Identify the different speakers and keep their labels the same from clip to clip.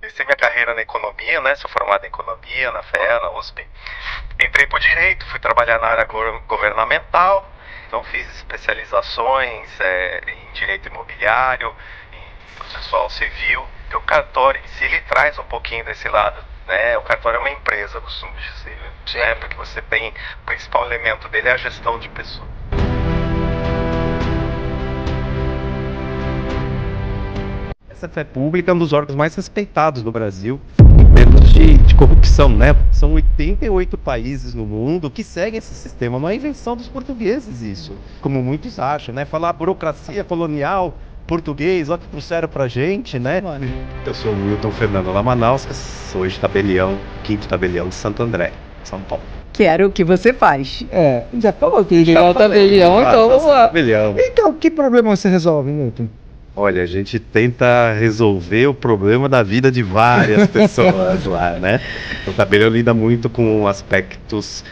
Speaker 1: Iniciei minha carreira na economia, né? Sou formado em economia na FEA, na USP. Entrei por direito, fui trabalhar na área governamental, então fiz especializações em direito imobiliário, em processual civil. E o cartório em si, ele traz um pouquinho desse lado, né? O cartório é uma empresa, eu costumo dizer, né? Porque você tem, o principal elemento dele é a gestão de pessoas.
Speaker 2: Essa fé pública é um dos órgãos mais respeitados do Brasil em termos de corrupção, né? São 88 países no mundo que seguem esse sistema. Não é invenção dos portugueses isso, como muitos acham, né? Falar burocracia colonial, português, olha que trouxeram pra gente, né? Eu sou o Milton Fernando Lamanauskas, hoje tabelião, 5º tabelião de Santo André, São Paulo.
Speaker 3: Que era o que você faz.
Speaker 4: Já falou que ele é o tabelião, então vamos lá.
Speaker 2: Tabelião.
Speaker 4: Então, que problema você resolve, Milton?
Speaker 2: Olha, a gente tenta resolver o problema da vida de várias pessoas lá, né? O tabelião lida muito com aspectos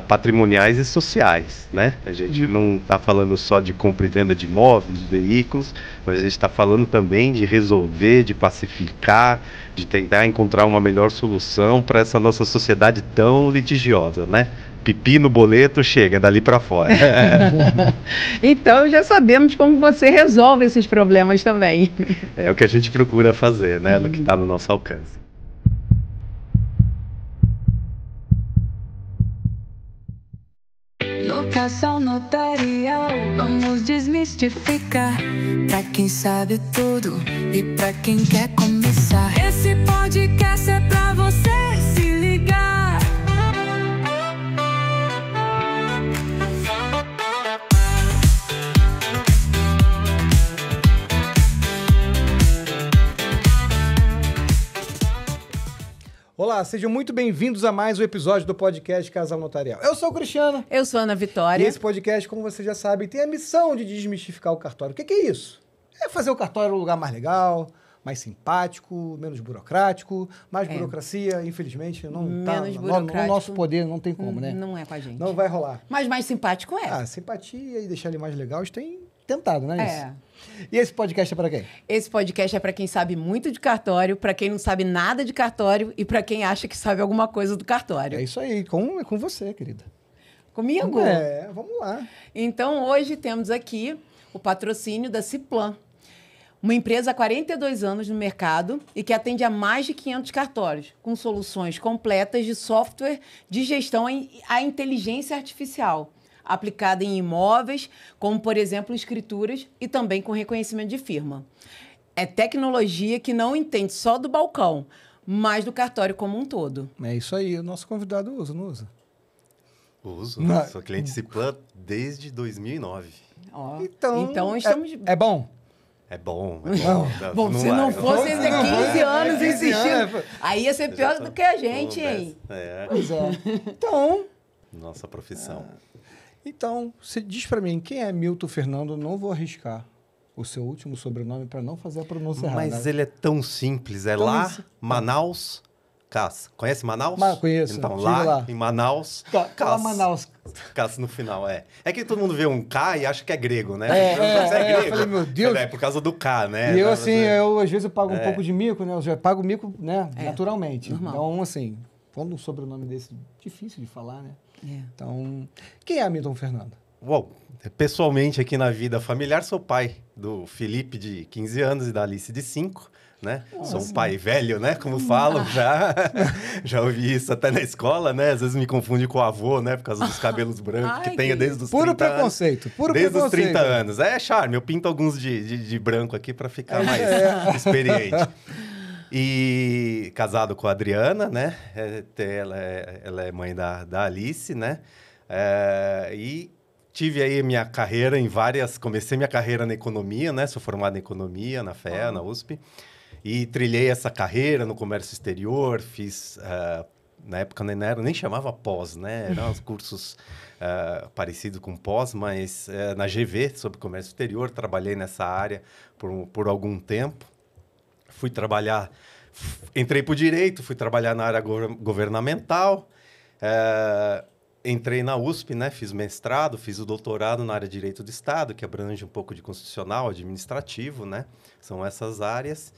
Speaker 2: patrimoniais e sociais, né? A gente não está falando só de compra e venda de imóveis, de veículos, mas a gente está falando também de resolver, de pacificar, de tentar encontrar uma melhor solução para essa nossa sociedade tão litigiosa, né? Pipi no boleto chega dali para fora.
Speaker 3: Então já sabemos como você resolve esses problemas também.
Speaker 2: É o que a gente procura fazer, né? No que está no nosso alcance.
Speaker 5: Locação notarial, vamos desmistificar. Pra quem sabe tudo e pra quem quer começar. Esse podcast é pra você se ligar.
Speaker 4: Olá, sejam muito bem-vindos a mais um episódio do podcast Casal Notarial. Eu sou o Cristiano.
Speaker 3: Eu sou a Ana Vitória.
Speaker 4: E esse podcast, como você já sabe, tem a missão de desmistificar o cartório. O que é isso? É fazer o cartório um lugar mais legal, mais simpático, menos burocrático. Mais burocracia, infelizmente, não tá no nosso poder, não tem como, né?
Speaker 3: Não é com a gente.
Speaker 4: Não vai rolar.
Speaker 3: Mas mais simpático é.
Speaker 4: Ah, simpatia e deixar ele mais legal, a gente tem tentado, né?
Speaker 3: É.
Speaker 4: E esse podcast é para quem?
Speaker 3: Esse podcast é para quem sabe muito de cartório, para quem não sabe nada de cartório e para quem acha que sabe alguma coisa do cartório.
Speaker 4: É isso aí, é com você, querida.
Speaker 3: Comigo?
Speaker 4: Vamos lá.
Speaker 3: Então, hoje temos aqui o patrocínio da Ciplan, uma empresa há 42 anos no mercado e que atende a mais de 500 cartórios, com soluções completas de software de gestão à inteligência artificial, aplicada em imóveis, como, por exemplo, escrituras e também com reconhecimento de firma. É tecnologia que não entende só do balcão, mas do cartório como um todo.
Speaker 4: É isso aí. O nosso convidado usa, não usa?
Speaker 2: Uso. Sou cliente Ciplan desde 2009.
Speaker 3: Ó,
Speaker 4: Então
Speaker 3: estamos...
Speaker 4: É bom?
Speaker 2: É bom.
Speaker 3: Bom, se não fosse esses 15 anos insistindo, aí ia ser pior do que a gente, hein?
Speaker 4: Pois é. Então...
Speaker 2: Nossa profissão.
Speaker 4: Então, você diz pra mim, quem é Milton Fernando? Não vou arriscar o seu último sobrenome para não fazer a pronúncia errada.
Speaker 2: Mas ele é tão simples. É lá, Manaus, Cas. Conhece Manaus?
Speaker 4: Conheço.
Speaker 2: Então, lá em Manaus,
Speaker 4: Cas. Manaus.
Speaker 2: Cas no final, é. É que todo mundo vê um K e acha que é grego, né?
Speaker 4: Você
Speaker 2: é grego.
Speaker 4: Eu falei, meu Deus.
Speaker 2: É por causa do K, né?
Speaker 4: E eu, assim, às vezes eu pago um pouco de mico, né? Eu já pago mico, né? Naturalmente.
Speaker 3: Normal.
Speaker 4: Então, assim, quando um sobrenome desse, difícil de falar, né?
Speaker 3: É.
Speaker 4: Então, quem é Milton Fernando?
Speaker 2: Bom, pessoalmente aqui na vida familiar, sou pai do Felipe, de 15 anos, e da Alice, de 5, né? Sou um pai velho, né? Como falam, já ouvi isso até na escola, né? Às vezes me confunde com o avô, né? Por causa dos cabelos brancos que tenho desde os 30
Speaker 4: preconceito,
Speaker 2: anos. Desde os 30 anos. É charme, eu pinto alguns de branco aqui para ficar mais experiente. E casado com a Adriana, né? Ela é mãe da Alice, né? E tive aí minha carreira em várias... Comecei minha carreira na economia, né? Sou formado em economia, na FEA, na USP. E trilhei essa carreira no comércio exterior, fiz... na época nem chamava pós, né? Eram os cursos parecidos com pós, mas na GV, sobre comércio exterior, trabalhei nessa área por algum tempo. Fui trabalhar... Entrei para o direito, fui trabalhar na área governamental, entrei na USP, né? Fiz mestrado, fiz o doutorado na área de Direito do Estado, que abrange um pouco de constitucional, administrativo, né? São essas áreas.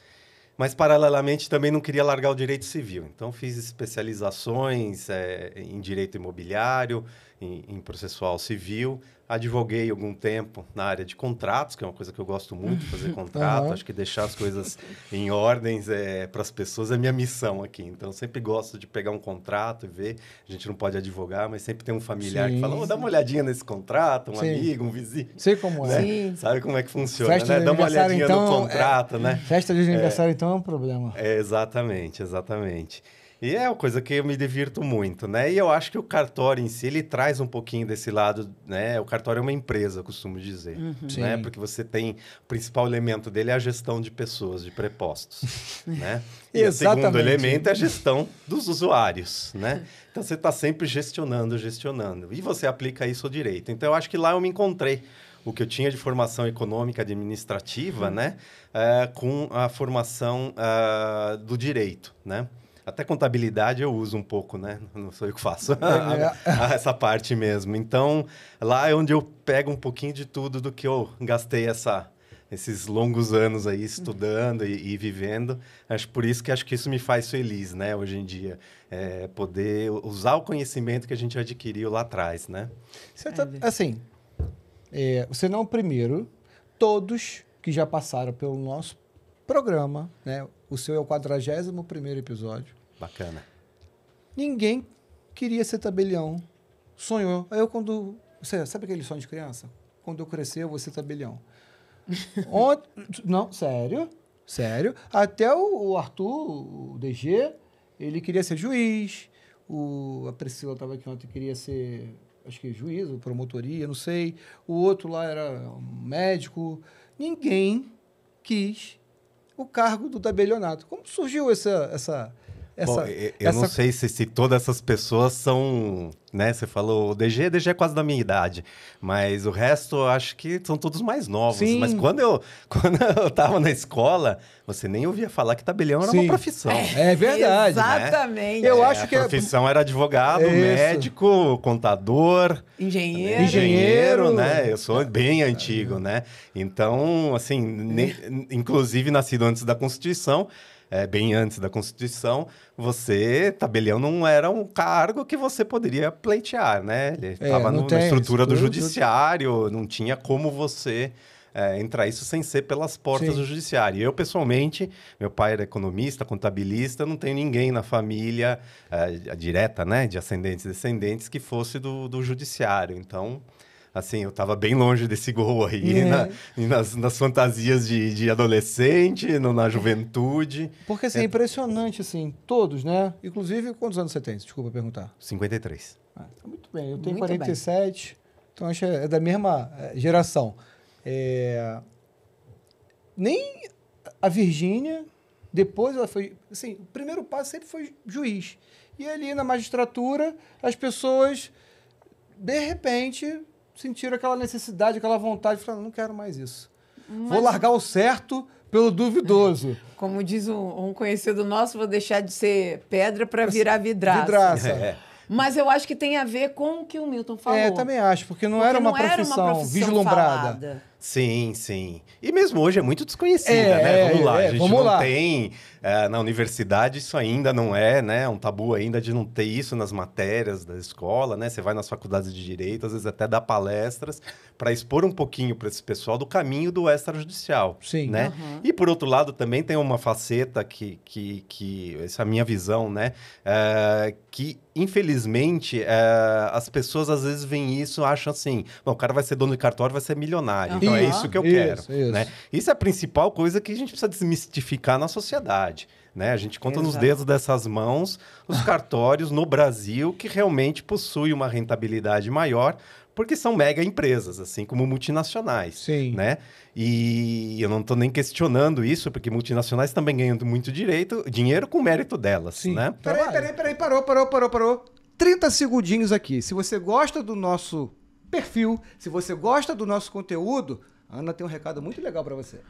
Speaker 2: Mas, paralelamente, também não queria largar o direito civil. Então, fiz especializações em direito imobiliário, em processual civil. Advoguei algum tempo na área de contratos, que é uma coisa que eu gosto muito, fazer contrato. Acho que deixar as coisas em ordens para as pessoas é minha missão aqui. Então, sempre gosto de pegar um contrato e ver. A gente não pode advogar, mas sempre tem um familiar que fala, dá uma olhadinha nesse contrato, um amigo, um vizinho.
Speaker 4: Sei como é.
Speaker 3: Sim.
Speaker 2: Sabe como é que funciona,
Speaker 4: Festa
Speaker 2: né? Dá uma olhadinha
Speaker 4: então,
Speaker 2: no contrato, né?
Speaker 4: Festa de aniversário, então, é um problema.
Speaker 2: Exatamente. E é uma coisa que eu me divirto muito, né? E eu acho que o cartório em si, ele traz um pouquinho desse lado, né? O cartório é uma empresa, eu costumo dizer, né? Porque você tem... O principal elemento dele é a gestão de pessoas, de prepostos, né? E o segundo elemento é a gestão dos usuários, né? Então, você está sempre gestionando. E você aplica isso ao direito. Então, eu acho que lá eu me encontrei o que eu tinha de formação econômica administrativa, né? Com a formação do direito, né? Até contabilidade eu uso um pouco, né? Não sou eu que faço essa parte mesmo. Então, lá é onde eu pego um pouquinho de tudo do que eu gastei esses longos anos aí estudando e vivendo. Por isso que isso me faz feliz, né? Hoje em dia. Poder usar o conhecimento que a gente adquiriu lá atrás, né?
Speaker 4: Assim, você não é o primeiro. Todos que já passaram pelo nosso programa, né? O seu é o 41º episódio.
Speaker 2: Bacana.
Speaker 4: Ninguém queria ser tabelião. Sonhou. Aí você sabe aquele sonho de criança? Quando eu crescer, eu vou ser tabelião. Não, sério. Até o Arthur, o DG, ele queria ser juiz. A Priscila estava aqui ontem, queria ser, acho que juiz, ou promotoria, não sei. O outro lá era médico. Ninguém quis o cargo do tabelionato. Como surgiu essa
Speaker 2: Bom, eu não sei se todas essas pessoas são, né? Você falou, o DG é quase da minha idade, mas o resto eu acho que são todos mais novos.
Speaker 4: Sim.
Speaker 2: Mas quando eu estava na escola, você nem ouvia falar que tabelião era uma profissão.
Speaker 4: É verdade.
Speaker 3: Exatamente.
Speaker 4: Eu acho que
Speaker 2: a profissão era advogado, médico, contador, engenheiro, né? Eu sou bem antigo, né? Então, assim, inclusive nascido antes da Constituição, bem antes da Constituição, tabelião não era um cargo que você poderia pleitear, né? Ele estava na estrutura do judiciário, não tinha como você entrar isso sem ser pelas portas do judiciário. Eu, pessoalmente, meu pai era economista, contabilista, não tenho ninguém na família direta, né, de ascendentes e descendentes, que fosse do judiciário. Então, assim, eu estava bem longe desse gol aí, nas fantasias de adolescente, na juventude.
Speaker 4: Porque, assim, é impressionante, assim, todos, né? Inclusive, quantos anos você tem? Desculpa perguntar.
Speaker 2: 53.
Speaker 4: Muito bem, eu tenho 47, então acho que é da mesma geração. Nem a Virgínia, depois ela foi... Assim, o primeiro passo sempre foi juiz. E ali na magistratura, as pessoas, de repente, sentiram aquela necessidade, aquela vontade, falaram, não quero mais isso. Vou largar o certo pelo duvidoso.
Speaker 3: Como diz um conhecido nosso, vou deixar de ser pedra para virar vidraça. Mas eu acho que tem a ver com o que o Milton falou.
Speaker 4: Também acho, porque não era uma profissão vislumbrada.
Speaker 3: Falada.
Speaker 2: Sim, sim. E mesmo hoje é muito desconhecida, né? Vamos lá, a gente não tem... na universidade isso ainda não é, né? Um tabu ainda de não ter isso nas matérias da escola, né? Você vai nas faculdades de Direito, às vezes até dá palestras para expor um pouquinho para esse pessoal do caminho do extrajudicial.
Speaker 4: Sim.
Speaker 2: Né? E, por outro lado, também tem uma faceta que essa é a minha visão, né? Que, infelizmente, as pessoas às vezes veem isso e acham assim, o cara vai ser dono de cartório, vai ser milionário. Então é isso que eu quero. Né? Isso é a principal coisa que a gente precisa desmistificar na sociedade. Né? A gente conta nos dedos dessas mãos os cartórios no Brasil que realmente possuem uma rentabilidade maior, porque são mega empresas, assim como multinacionais.
Speaker 4: Sim.
Speaker 2: Né? E eu não estou nem questionando isso, porque multinacionais também ganham muito dinheiro com mérito delas.
Speaker 4: Sim.
Speaker 2: Né?
Speaker 4: Peraí, parou. 30 segundinhos aqui. Se você gosta do nosso perfil, se você gosta do nosso conteúdo, a Ana tem um recado muito legal para você.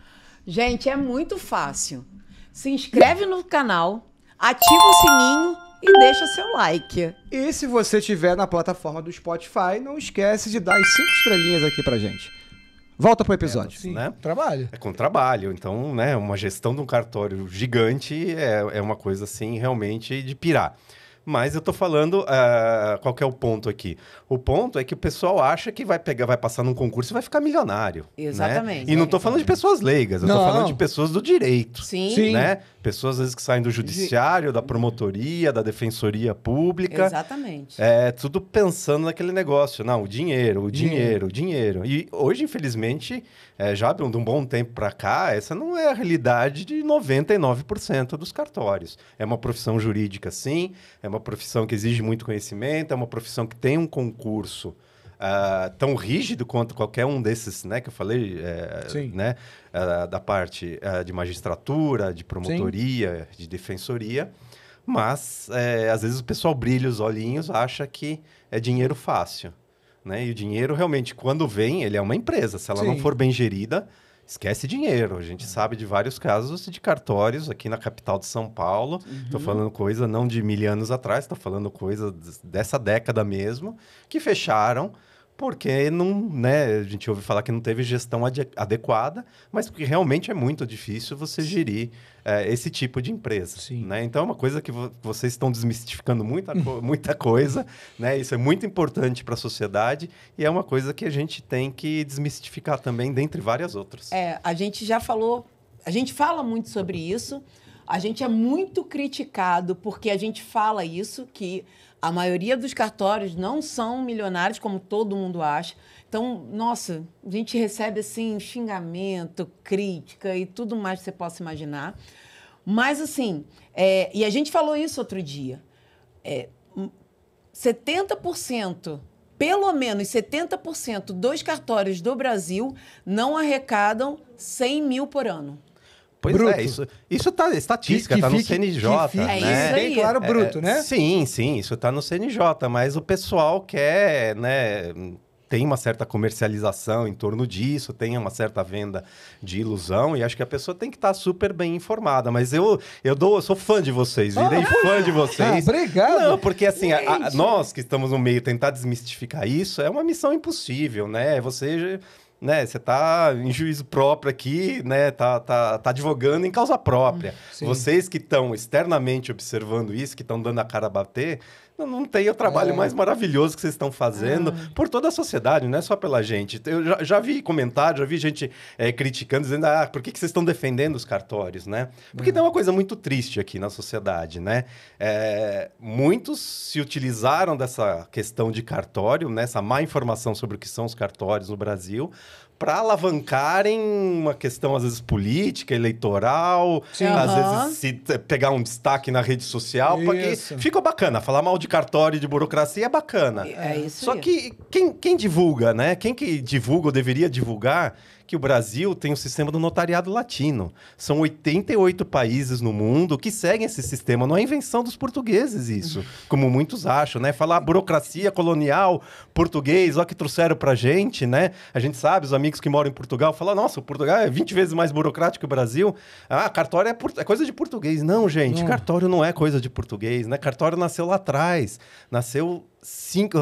Speaker 3: Gente, é muito fácil. Se inscreve no canal, ativa o sininho e deixa seu like.
Speaker 4: E se você estiver na plataforma do Spotify, não esquece de dar as 5 estrelinhas aqui pra gente. Volta pro episódio.
Speaker 2: Sim, né?
Speaker 4: Trabalho.
Speaker 2: É com trabalho. Então, né, uma gestão de um cartório gigante é uma coisa, assim, realmente de pirar. Mas eu tô falando, qual que é o ponto aqui? O ponto é que o pessoal acha que vai passar num concurso e vai ficar milionário.
Speaker 3: Exatamente.
Speaker 2: Né? E não tô falando de pessoas leigas, eu tô falando de pessoas do direito.
Speaker 3: Sim.
Speaker 2: Né? Pessoas, às vezes, que saem do judiciário, da promotoria, da defensoria pública.
Speaker 3: Exatamente.
Speaker 2: Tudo pensando naquele negócio. Não, o dinheiro. E hoje, infelizmente, já de um bom tempo para cá, essa não é a realidade de 99% dos cartórios. É uma profissão jurídica, sim. É uma profissão que exige muito conhecimento. É uma profissão que tem um concurso tão rígido quanto qualquer um desses, né, que eu falei, né, da parte de magistratura, de promotoria, de defensoria, mas às vezes o pessoal brilha os olhinhos, acha que é dinheiro fácil, né, e o dinheiro realmente, quando vem, ele é uma empresa, se ela não for bem gerida, esquece dinheiro. A gente sabe de vários casos de cartórios aqui na capital de São Paulo. Estou falando coisa não de 1000 anos atrás, estou falando coisa dessa década mesmo, que fecharam porque não, né, a gente ouve falar que não teve gestão adequada, mas porque realmente é muito difícil você gerir esse tipo de empresa. Né? Então é uma coisa que vocês estão desmistificando muita coisa, né? Isso é muito importante para a sociedade e é uma coisa que a gente tem que desmistificar também, dentre várias outras.
Speaker 3: A gente já falou, a gente fala muito sobre isso, a gente é muito criticado porque a gente fala isso, que a maioria dos cartórios não são milionários, como todo mundo acha. Então, nossa, a gente recebe, assim, xingamento, crítica e tudo mais que você possa imaginar. Mas, assim, e a gente falou isso outro dia, 70%, pelo menos 70% dos cartórios do Brasil não arrecadam 100 mil por ano.
Speaker 2: Pois isso tá estatística, está no CNJ.
Speaker 3: né?
Speaker 2: Né?
Speaker 4: Bem claro, bruto, né?
Speaker 2: Sim, isso está no CNJ, mas o pessoal quer, né, tem uma certa comercialização em torno disso, tem uma certa venda de ilusão, e acho que a pessoa tem que estar super bem informada. Mas eu sou fã de vocês, virei fã de vocês.
Speaker 4: Obrigado.
Speaker 2: Não, porque assim, nós que estamos no meio, tentar desmistificar isso é uma missão impossível, né? Você tá em juízo próprio aqui, né? Tá advogando em causa própria. Vocês que estão externamente observando isso, que estão dando a cara a bater, não tem o trabalho mais maravilhoso que vocês estão fazendo por toda a sociedade, não é só pela gente. Eu já vi comentários, já vi gente criticando, dizendo, por que vocês estão defendendo os cartórios, né? Porque tem uma coisa muito triste aqui na sociedade, né? Muitos se utilizaram dessa questão de cartório, né? Essa má informação sobre o que são os cartórios no Brasil, para alavancarem uma questão, às vezes, política, eleitoral, às vezes se pegar um destaque na rede social, porque fica bacana. Falar mal de cartório e de burocracia é bacana.
Speaker 3: Isso
Speaker 2: Só que quem divulga, né? Quem que divulga ou deveria divulgar que o Brasil tem o sistema do notariado latino. São 88 países no mundo que seguem esse sistema. Não é invenção dos portugueses isso, como muitos acham, né? Falar burocracia colonial, português, ó que trouxeram pra gente, né? A gente sabe, os amigos que moram em Portugal falam, nossa, o Portugal é 20 vezes mais burocrático que o Brasil. Cartório é coisa de português. Não, gente, cartório não é coisa de português, né? Cartório nasceu lá atrás. Nasceu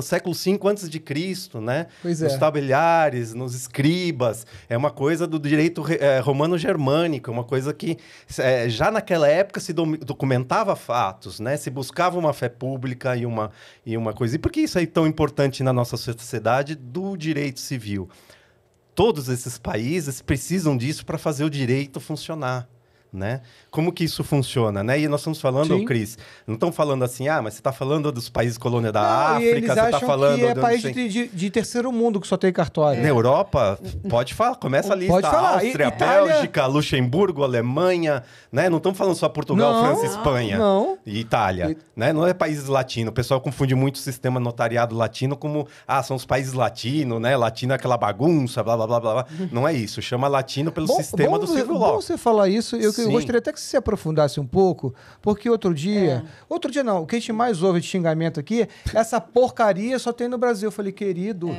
Speaker 2: século V antes de Cristo, né? Nos tabeliares, nos escribas. É uma coisa do direito romano-germânico, uma coisa que já naquela época se documentava fatos, né? Se buscava uma fé pública e uma coisa. E por que isso é tão importante na nossa sociedade do direito civil? Todos esses países precisam disso para fazer o direito funcionar. né? Como que isso funciona, né? E nós estamos falando,
Speaker 4: Sim.
Speaker 2: Cris, não estão falando assim, mas você está falando dos países colônia da
Speaker 4: Não, e eles
Speaker 2: África, você está
Speaker 4: acham
Speaker 2: falando...
Speaker 4: que é
Speaker 2: de
Speaker 4: país
Speaker 2: onde tem-
Speaker 4: de terceiro mundo que só tem cartório.
Speaker 2: Na Europa, pode falar, começa a lista.
Speaker 4: Pode falar.
Speaker 2: Áustria,
Speaker 4: Itália-
Speaker 2: Bélgica, Luxemburgo, Alemanha, né? Não estamos falando só Portugal,
Speaker 4: Não,
Speaker 2: França, Espanha
Speaker 4: não.
Speaker 2: e Itália, né? Não é países latinos. O pessoal confunde muito o sistema notariado latino como, são os países latinos, né? Latino é aquela bagunça, blá, blá, blá, blá. blá. Não é isso. Chama latino pelo sistema do civil law.
Speaker 4: Bom você falar isso. Eu
Speaker 2: Sim.
Speaker 4: gostaria até que você se aprofundasse um pouco, porque outro dia não, o que a gente mais ouve de xingamento aqui, essa porcaria só tem no Brasil. Eu falei, querido,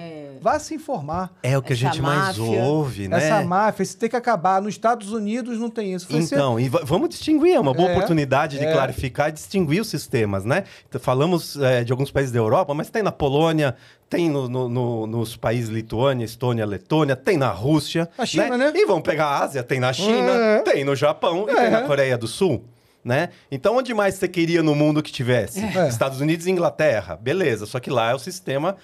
Speaker 4: vá se informar.
Speaker 2: É o que a
Speaker 3: Essa
Speaker 2: gente mais
Speaker 3: máfia.
Speaker 2: ouve, né?
Speaker 4: Essa máfia, isso tem que acabar. Nos Estados Unidos não tem isso. Eu falei,
Speaker 2: Então, e vamos distinguir, é uma boa
Speaker 4: É,
Speaker 2: oportunidade de clarificar e distinguir os sistemas, né? Então, falamos de alguns países da Europa, mas tem na Polônia, tem nos países Lituânia, Estônia, Letônia, tem na Rússia.
Speaker 4: Na China, né?
Speaker 2: E vamos pegar a Ásia, tem na China, tem no Japão e tem na Coreia do Sul. Né? Então, onde mais você queria no mundo que tivesse? Estados Unidos e Inglaterra. Beleza, só que lá é o sistema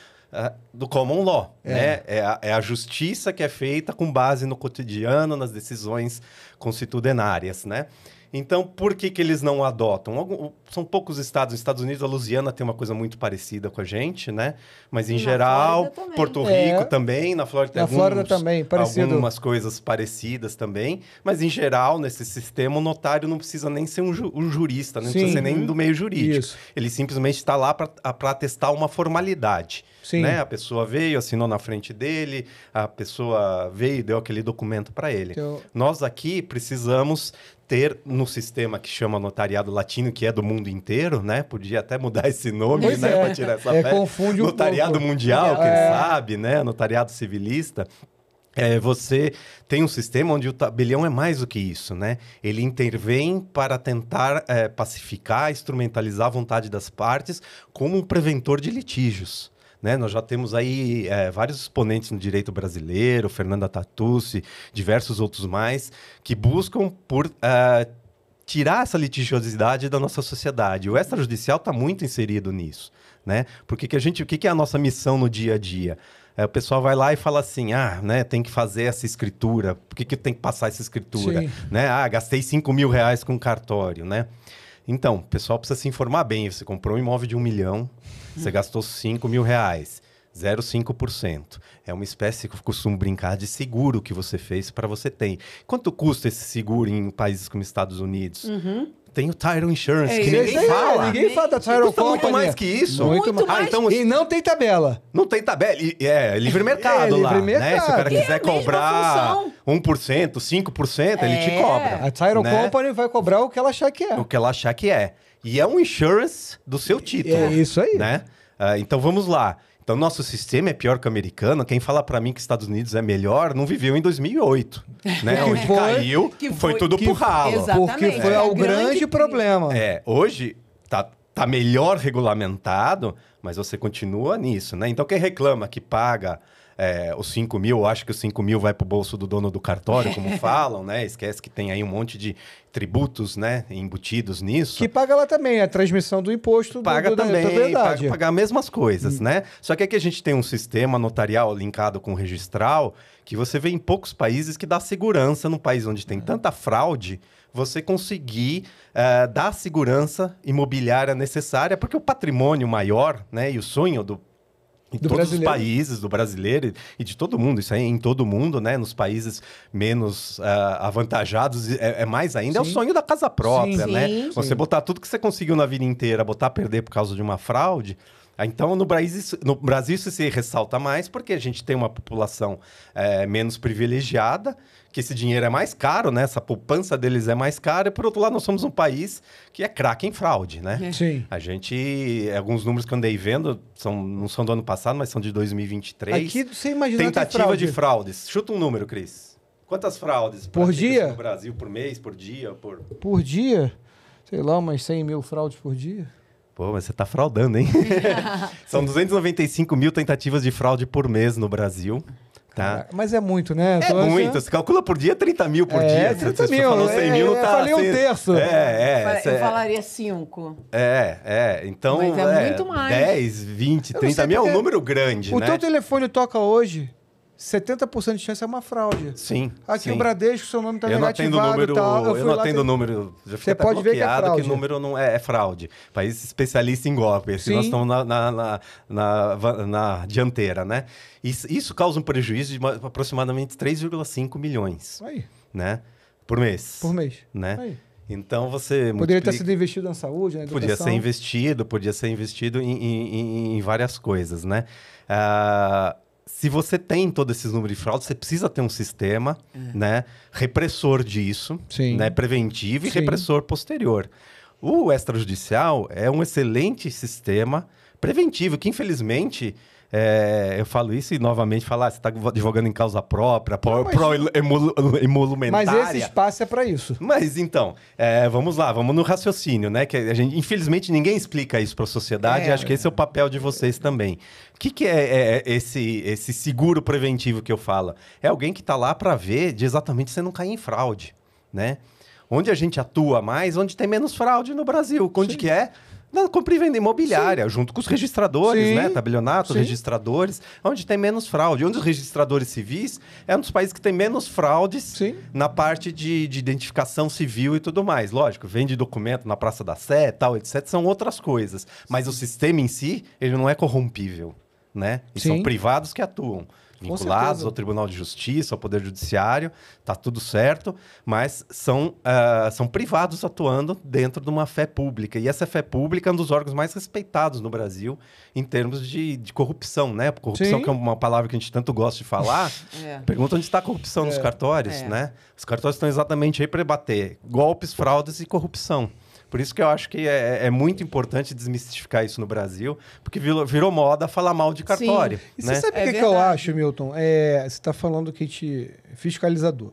Speaker 2: do common law. Né? É a justiça que é feita com base no cotidiano, nas decisões constitucionárias, né? Então, por que eles não adotam? São poucos estados. Nos Estados Unidos, a Louisiana tem uma coisa muito parecida com a gente, né? Mas, em
Speaker 3: Na
Speaker 2: geral,
Speaker 3: Flórida também.
Speaker 2: Porto Rico também. Na Flórida tem
Speaker 4: Na Flórida também, parecido.
Speaker 2: algumas coisas parecidas também. Mas, em geral, nesse sistema, o notário não precisa nem ser um jurista, não
Speaker 4: Sim.
Speaker 2: precisa ser nem do meio jurídico.
Speaker 4: Isso.
Speaker 2: Ele simplesmente está lá para atestar uma formalidade.
Speaker 4: Sim.
Speaker 2: Né? A pessoa veio, assinou na frente dele, a pessoa veio e deu aquele documento para ele.
Speaker 4: Então-
Speaker 2: Nós aqui precisamos ter no sistema que chama notariado latino, que é do mundo inteiro, né? Podia até mudar esse nome,
Speaker 4: Pois
Speaker 2: né?
Speaker 4: é.
Speaker 2: Para tirar essa
Speaker 4: É,
Speaker 2: fé.
Speaker 4: confunde um
Speaker 2: Notariado
Speaker 4: pouco.
Speaker 2: mundial, quem sabe, né? Notariado civilista. Você tem um sistema onde o tabelião é mais do que isso, né? Ele intervém para tentar pacificar, instrumentalizar a vontade das partes como um preventor de litígios. Né? Nós já temos aí vários exponentes no direito brasileiro, Fernanda Tatucci, diversos outros mais, que buscam por tirar essa litigiosidade da nossa sociedade. O extrajudicial está muito inserido nisso. Né? Porque o que é a nossa missão no dia a dia? O pessoal vai lá e fala assim, né, tem que fazer essa escritura. Por que tem que passar essa escritura?
Speaker 4: Sim.
Speaker 2: Né? Gastei R$5.000 com cartório, né? Então, o pessoal precisa se informar bem. Você comprou um imóvel de 1 milhão, você gastou R$5.000, 0,5%. É uma espécie que eu costumo brincar de seguro que você fez para você ter. Quanto custa esse seguro em países como Estados Unidos? Tem o Title Insurance, que ninguém fala.
Speaker 4: Ninguém fala da Title
Speaker 2: Custa muito
Speaker 4: Company.
Speaker 2: mais que isso.
Speaker 3: Muito mais.
Speaker 2: Então,
Speaker 4: E não tem tabela.
Speaker 2: não tem tabela. É livre mercado lá.
Speaker 4: livre
Speaker 2: Né? Se o cara
Speaker 3: mercado.
Speaker 2: quiser
Speaker 3: É a mesma
Speaker 2: cobrar
Speaker 3: função.
Speaker 2: 1%, 5%, ele te cobra.
Speaker 4: A Title
Speaker 2: né?
Speaker 4: Company vai cobrar o que ela achar que é.
Speaker 2: O que ela achar que é. E é um insurance do seu título.
Speaker 4: É isso aí.
Speaker 2: Né? Então vamos lá. Então, nosso sistema é pior que o americano. Quem fala para mim que Estados Unidos é melhor não viveu em 2008. Né? Onde
Speaker 4: foi-
Speaker 2: caiu,
Speaker 3: que
Speaker 2: foi
Speaker 3: foi-
Speaker 2: tudo
Speaker 3: que-
Speaker 2: pro ralo.
Speaker 3: Exatamente.
Speaker 4: Porque foi
Speaker 3: É.
Speaker 4: o grande
Speaker 3: Grande
Speaker 4: problema.
Speaker 2: Hoje tá melhor regulamentado, mas você continua nisso, né? Então, quem reclama que paga os 5 mil, acha que os 5 mil vai pro bolso do dono do cartório, como falam, né? Esquece que tem aí um monte de tributos, né? Embutidos nisso.
Speaker 4: Que paga lá também, a transmissão do imposto
Speaker 2: Paga
Speaker 4: da
Speaker 2: também,
Speaker 4: propriedade.
Speaker 2: pagar as mesmas coisas, né? Só que aqui a gente tem um sistema notarial linkado com registral que você vê em poucos países que dá segurança num país onde tem tanta fraude, você conseguir dar a segurança imobiliária necessária, porque o patrimônio maior, né? E o sonho em
Speaker 4: Do
Speaker 2: todos
Speaker 4: brasileiro.
Speaker 2: os países, do brasileiro e de todo mundo, isso aí em todo mundo, né? Nos países menos avantajados, é mais ainda, é o
Speaker 4: Sim.
Speaker 2: sonho da casa própria,
Speaker 3: Sim,
Speaker 2: né?
Speaker 3: sim.
Speaker 2: Você botar tudo que você conseguiu na vida inteira, botar a perder por causa de uma fraude. Então, no Brasil isso se ressalta mais porque a gente tem uma população menos privilegiada, que esse dinheiro é mais caro, né? Essa poupança deles é mais cara. E, por outro lado, nós somos um país que é craque em fraude, né?
Speaker 4: Sim.
Speaker 2: A gente... Alguns números que eu andei vendo não são do ano passado, mas são de 2023.
Speaker 4: Aqui, você imagina
Speaker 2: Tentativa de fraudes. Chuta um número, Cris. Quantas fraudes?
Speaker 4: Por
Speaker 2: praticam-se
Speaker 4: dia?
Speaker 2: No Brasil, por mês, por dia,
Speaker 4: Por dia, sei lá, umas 100 mil fraudes por dia.
Speaker 2: Pô, mas você tá fraudando, hein? São 295 mil tentativas de fraude por mês no Brasil. Tá?
Speaker 4: Caraca, mas é muito, né?
Speaker 2: É muito. Você calcula por dia 30 mil por dia.
Speaker 4: 30
Speaker 2: Você
Speaker 4: mil.
Speaker 2: falou 100 mil, não
Speaker 4: eu
Speaker 2: tá...
Speaker 4: falei um terço.
Speaker 3: Eu falaria 5.
Speaker 2: Então,
Speaker 3: Mas é muito mais.
Speaker 2: 10, 20,
Speaker 4: Eu não
Speaker 2: 30
Speaker 4: sei
Speaker 2: mil é um
Speaker 4: porque
Speaker 2: número grande,
Speaker 4: O
Speaker 2: né?
Speaker 4: teu telefone toca hoje, 70% de chance é uma fraude.
Speaker 2: Sim.
Speaker 4: Aqui
Speaker 2: sim.
Speaker 4: o Bradesco, seu nome está
Speaker 2: Eu não atendo
Speaker 4: negativado
Speaker 2: número,
Speaker 4: e tal.
Speaker 2: eu não atendo número. Já fiquei até
Speaker 4: pode ver que é
Speaker 2: bloqueado
Speaker 4: fraude.
Speaker 2: que número não é fraude. País especialista em golpe.
Speaker 4: Sim.
Speaker 2: Nós estamos na dianteira, né? Isso causa um prejuízo de aproximadamente 3,5 milhões,
Speaker 4: Aí,
Speaker 2: né? Por mês.
Speaker 4: por mês.
Speaker 2: Né?
Speaker 4: Aí.
Speaker 2: Então você
Speaker 4: Poderia ter
Speaker 2: multiplica-
Speaker 4: sido investido na saúde, na educação.
Speaker 2: podia ser investido em várias coisas, né? Se você tem todos esses números de fraude, você precisa ter um sistema, né, repressor disso,
Speaker 4: Sim.
Speaker 2: né, preventivo e
Speaker 4: Sim.
Speaker 2: repressor posterior. O extrajudicial é um excelente sistema preventivo, que infelizmente, eu falo isso e novamente falar, você está advogando em causa própria, emolumentária.
Speaker 4: Mas esse espaço é para isso.
Speaker 2: Mas então, vamos lá, vamos no raciocínio, né? Que a gente, infelizmente, ninguém explica isso para a sociedade. Acho que esse é o papel de vocês também. O que é esse seguro preventivo que eu falo? É alguém que está lá para ver de exatamente você não cair em fraude, né? Onde a gente atua mais, onde tem menos fraude no Brasil. Onde que é? Na compra e venda imobiliária, junto com os registradores,
Speaker 4: Sim.
Speaker 2: né? Tabelionato,
Speaker 4: Sim.
Speaker 2: registradores, onde tem menos fraude. Onde os registradores civis é um dos países que tem menos fraudes
Speaker 4: Sim.
Speaker 2: na parte de identificação civil e tudo mais. Lógico, vende documento na Praça da Sé, tal, etc. São outras coisas. Mas o sistema em si, ele não é corrompível, né? E
Speaker 4: Sim.
Speaker 2: são privados que atuam. Vinculados
Speaker 4: certeza.
Speaker 2: ao Tribunal de Justiça, ao Poder Judiciário, tá tudo certo, mas são privados atuando dentro de uma fé pública. E essa fé pública é um dos órgãos mais respeitados no Brasil em termos de corrupção, né? Corrupção,
Speaker 4: Sim.
Speaker 2: que é uma palavra que a gente tanto gosta de falar. Pergunta onde está a corrupção nos cartórios, né? Os cartórios estão exatamente aí para bater golpes, fraudes e corrupção. Por isso que eu acho que é muito importante desmistificar isso no Brasil, porque virou moda falar mal de cartório.
Speaker 4: E
Speaker 2: Né?
Speaker 4: você sabe o que eu acho, Milton? Você está falando que a gente é fiscalizador.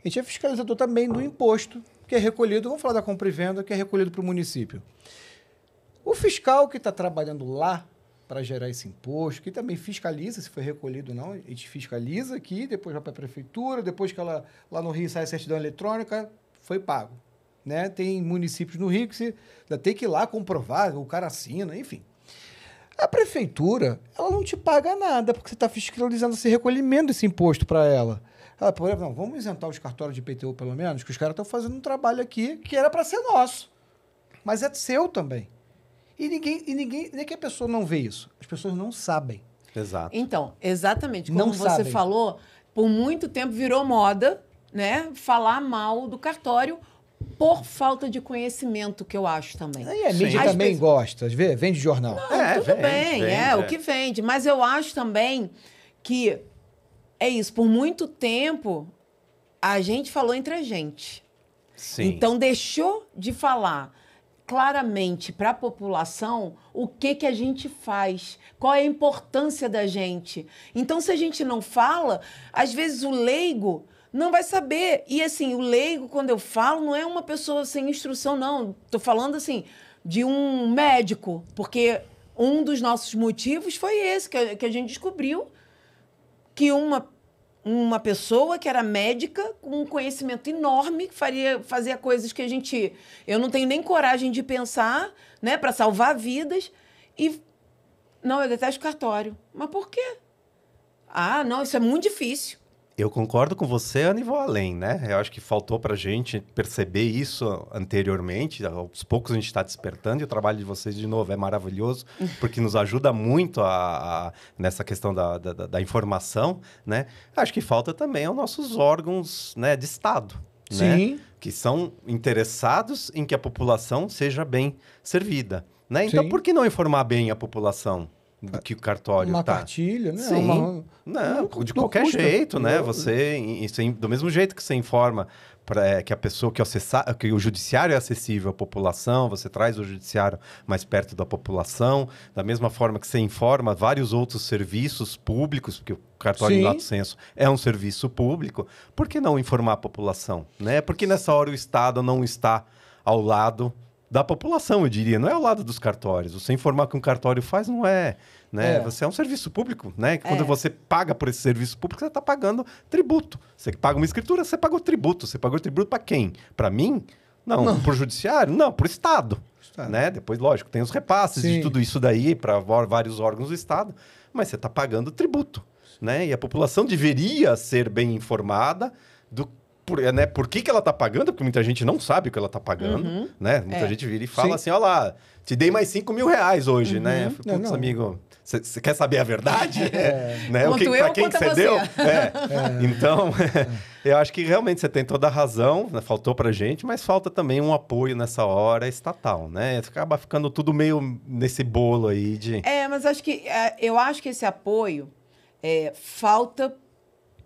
Speaker 4: A gente é fiscalizador também do imposto que é recolhido, vamos falar da compra e venda, que é recolhido para o município. O fiscal que está trabalhando lá para gerar esse imposto, que também fiscaliza se foi recolhido ou não, a gente fiscaliza aqui, depois vai para a prefeitura, depois que ela lá no Rio sai a certidão eletrônica, foi pago. Né? Tem municípios no Rio que você ainda tem que ir lá comprovar, o cara assina, enfim. A prefeitura, ela não te paga nada, porque você está fiscalizando esse recolhimento desse imposto para ela. Ela, por exemplo, não, vamos isentar os cartórios de IPTU, pelo menos, que os caras estão fazendo um trabalho aqui que era para ser nosso. Mas é seu também. E ninguém, nem que a pessoa não vê isso. As pessoas não sabem.
Speaker 2: Exato.
Speaker 3: Então, exatamente, como
Speaker 4: Não
Speaker 3: você
Speaker 4: sabem.
Speaker 3: falou, por muito tempo virou moda, né, falar mal do cartório por falta de conhecimento, que eu acho também.
Speaker 4: Aí a mídia
Speaker 3: Às
Speaker 4: também
Speaker 3: vezes-
Speaker 4: gosta, vende jornal.
Speaker 3: Tudo
Speaker 2: vende,
Speaker 3: bem,
Speaker 2: vende,
Speaker 3: o que vende. Mas eu acho também que é isso, por muito tempo a gente falou entre a gente.
Speaker 2: Sim.
Speaker 3: Então deixou de falar claramente para a população o que a gente faz, qual é a importância da gente. Então, se a gente não fala, às vezes o leigo não vai saber. E assim, o leigo, quando eu falo, não é uma pessoa sem instrução, não. Estou falando assim de um médico, porque um dos nossos motivos foi esse, que a gente descobriu que uma pessoa que era médica, com um conhecimento enorme, que fazia coisas que eu não tenho nem coragem de pensar, né, para salvar vidas. E não, eu detesto cartório. Mas por quê? Ah, não, isso é muito difícil.
Speaker 2: Eu concordo com você a nível além, né? Eu acho que faltou para a gente perceber isso anteriormente. Aos poucos a gente está despertando e o trabalho de vocês, de novo, é maravilhoso, porque nos ajuda muito nessa questão da informação, né? Acho que falta também aos nossos órgãos, né, de Estado,
Speaker 4: Sim.
Speaker 2: né? Que são interessados em que a população seja bem servida, né? Então,
Speaker 4: Sim.
Speaker 2: por que não informar bem a população do que o cartório
Speaker 4: Uma
Speaker 2: tá?
Speaker 4: cartilha, né?
Speaker 2: Sim. Não, de qualquer jeito, né? Você, do mesmo jeito que você informa que a pessoa, que o judiciário é acessível à população, você traz o judiciário mais perto da população, da mesma forma que você informa vários outros serviços públicos, porque o cartório
Speaker 4: Sim.
Speaker 2: em lato sensu é um serviço público, por que não informar a população, né? Porque nessa hora o Estado não está ao lado da população, eu diria, não é ao lado dos cartórios. Você informar que um cartório faz, não é, né? Você é um serviço público, né? Quando você paga por esse serviço público, você está pagando tributo. Você paga uma escritura, você pagou tributo. Você pagou tributo para quem? Para mim? Não. Para o judiciário? Não, para o Estado. Né? Depois, lógico, tem os repasses de tudo isso daí para vários órgãos do Estado, mas você está pagando tributo. né? E a população deveria ser bem informada por que ela está pagando, porque muita gente não sabe o que ela está pagando, né? Muita gente vira e fala assim, olha lá, te dei mais 5 mil reais hoje, né? Eu falei, putz, amigo, você quer saber a verdade? Né? Para quem que você deu? Então, eu acho que realmente você tem toda a razão, né? Faltou pra gente, mas falta também um apoio nessa hora estatal, né? Acaba ficando tudo meio nesse bolo aí de...
Speaker 3: mas eu acho que esse apoio falta...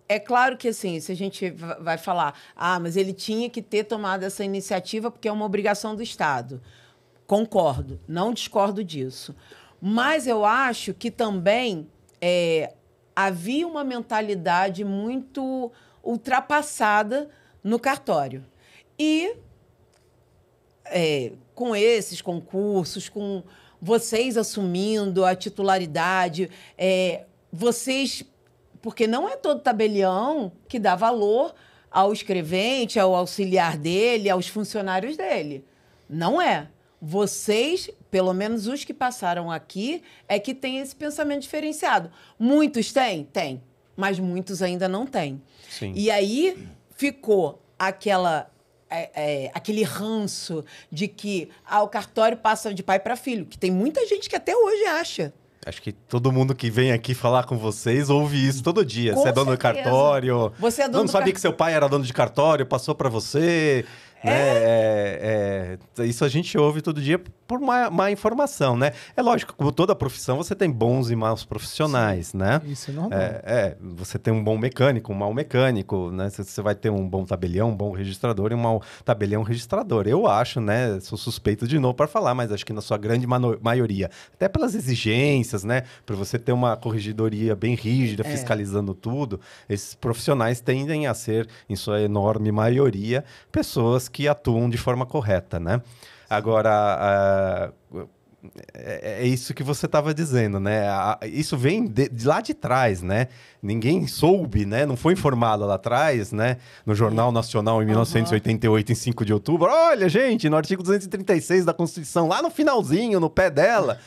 Speaker 3: É claro que, assim, se a gente vai falar, mas ele tinha que ter tomado essa iniciativa porque é uma obrigação do Estado. Concordo, não discordo disso. Mas eu acho que também havia uma mentalidade muito ultrapassada no cartório. E com esses concursos, com vocês assumindo a titularidade, vocês... Porque não é todo tabelião que dá valor ao escrevente, ao auxiliar dele, aos funcionários dele. Não é. Vocês, pelo menos os que passaram aqui, é que têm esse pensamento diferenciado. Muitos têm? Tem. Mas muitos ainda não têm.
Speaker 2: Sim.
Speaker 3: E aí ficou aquele ranço de que o cartório passa de pai para filho, que tem muita gente que até hoje acha.
Speaker 2: Acho que todo mundo que vem aqui falar com vocês ouve isso todo dia.
Speaker 3: Com
Speaker 2: você é dono
Speaker 3: certeza.
Speaker 2: de cartório.
Speaker 3: Você é dono
Speaker 2: não sabia que seu pai era dono de cartório, passou para você. Né? Isso a gente ouve todo dia por má informação, né? É lógico, como toda profissão, você tem bons e maus profissionais, né?
Speaker 4: Isso é normal.
Speaker 2: Você tem um bom mecânico, um mau mecânico, né? Você vai ter um bom tabelião, um bom registrador e um mau tabelião registrador. Eu acho, né? Sou suspeito de novo para falar, mas acho que na sua grande maioria, até pelas exigências, né? Para você ter uma corregedoria bem rígida, fiscalizando tudo, esses profissionais tendem a ser, em sua enorme maioria, pessoas que atuam de forma correta, né? Agora, é isso que você estava dizendo, né? Isso vem de lá de trás, né? Ninguém soube, né? Não foi informado lá atrás, né? No Jornal Nacional, em 1988, em 5 de outubro. Olha, gente, no artigo 236 da Constituição, lá no finalzinho, no pé dela,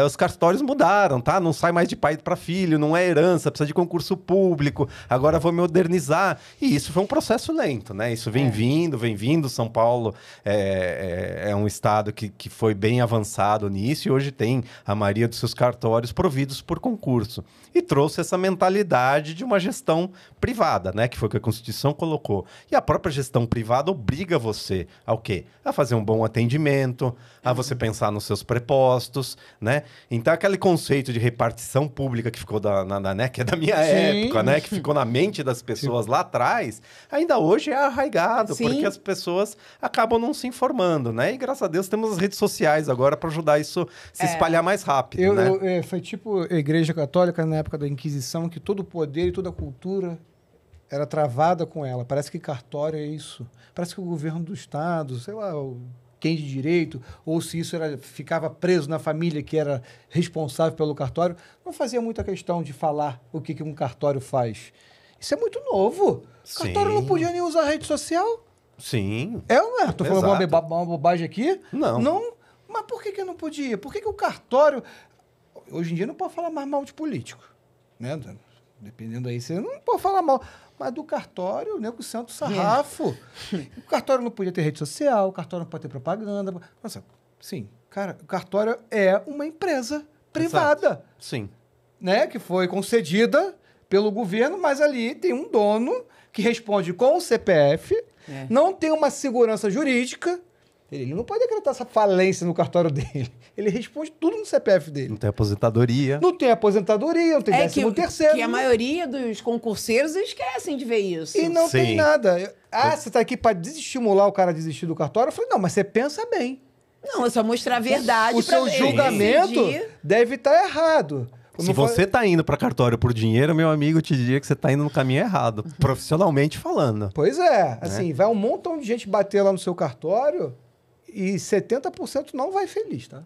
Speaker 2: os cartórios mudaram, tá? Não sai mais de pai para filho, não é herança, precisa de concurso público, agora vou modernizar. E isso foi um processo lento, né? Isso vem vindo. São Paulo é um estado que foi bem avançado nisso e hoje tem a maioria dos seus cartórios providos por concurso. E trouxe essa mentalidade de uma gestão privada, né? Que foi o que a Constituição colocou. E a própria gestão privada obriga você ao quê? A fazer um bom atendimento, a você pensar nos seus prepostos, né? Então, aquele conceito de repartição pública que ficou né? Que é da minha época, né? Que ficou na mente das pessoas lá atrás, ainda hoje é arraigado, porque as pessoas acabam não se informando, né? E graças a Deus temos as redes sociais agora para ajudar isso a se espalhar mais rápido, né?
Speaker 4: Foi tipo a Igreja Católica na época da Inquisição, que todo o poder e toda a cultura era travada com ela. Parece que cartório é isso. Parece que o governo do Estado, sei lá, quem de direito, ou se isso ficava preso na família que era responsável pelo cartório, não fazia muita questão de falar o que um cartório faz. Isso é muito novo. O cartório não podia nem usar a rede social.
Speaker 2: Sim.
Speaker 4: Não é? Tô falando uma bobagem aqui?
Speaker 2: Não.
Speaker 4: Mas por que não podia? Por que o cartório... Hoje em dia não pode falar mais mal de político, né? Dependendo aí, você não pode falar mal. Mas do cartório, o nego santo sarrafo. O cartório não podia ter rede social, o cartório não pode ter propaganda. Nossa, sim, cara, o cartório é uma empresa privada.
Speaker 2: Exato. Sim.
Speaker 4: Né? Que foi concedida pelo governo, mas ali tem um dono que responde com o CPF, não tem uma segurança jurídica. Ele não pode decretar essa falência no cartório dele. Ele responde tudo no CPF dele.
Speaker 2: Não tem aposentadoria.
Speaker 4: Não tem aposentadoria, não tem 13º.
Speaker 3: Que a maioria dos concurseiros esquecem de ver isso.
Speaker 4: E não tem nada. Você está aqui para desestimular o cara a desistir do cartório? Eu falei, não, mas você pensa bem.
Speaker 3: Não, é só mostrar a verdade.
Speaker 4: O seu julgamento deve estar errado.
Speaker 2: Se você está indo para cartório por dinheiro, meu amigo, te diria que você está indo no caminho errado, profissionalmente falando.
Speaker 4: Pois é. Assim, vai um montão de gente bater lá no seu cartório... E 70% não vai feliz, tá?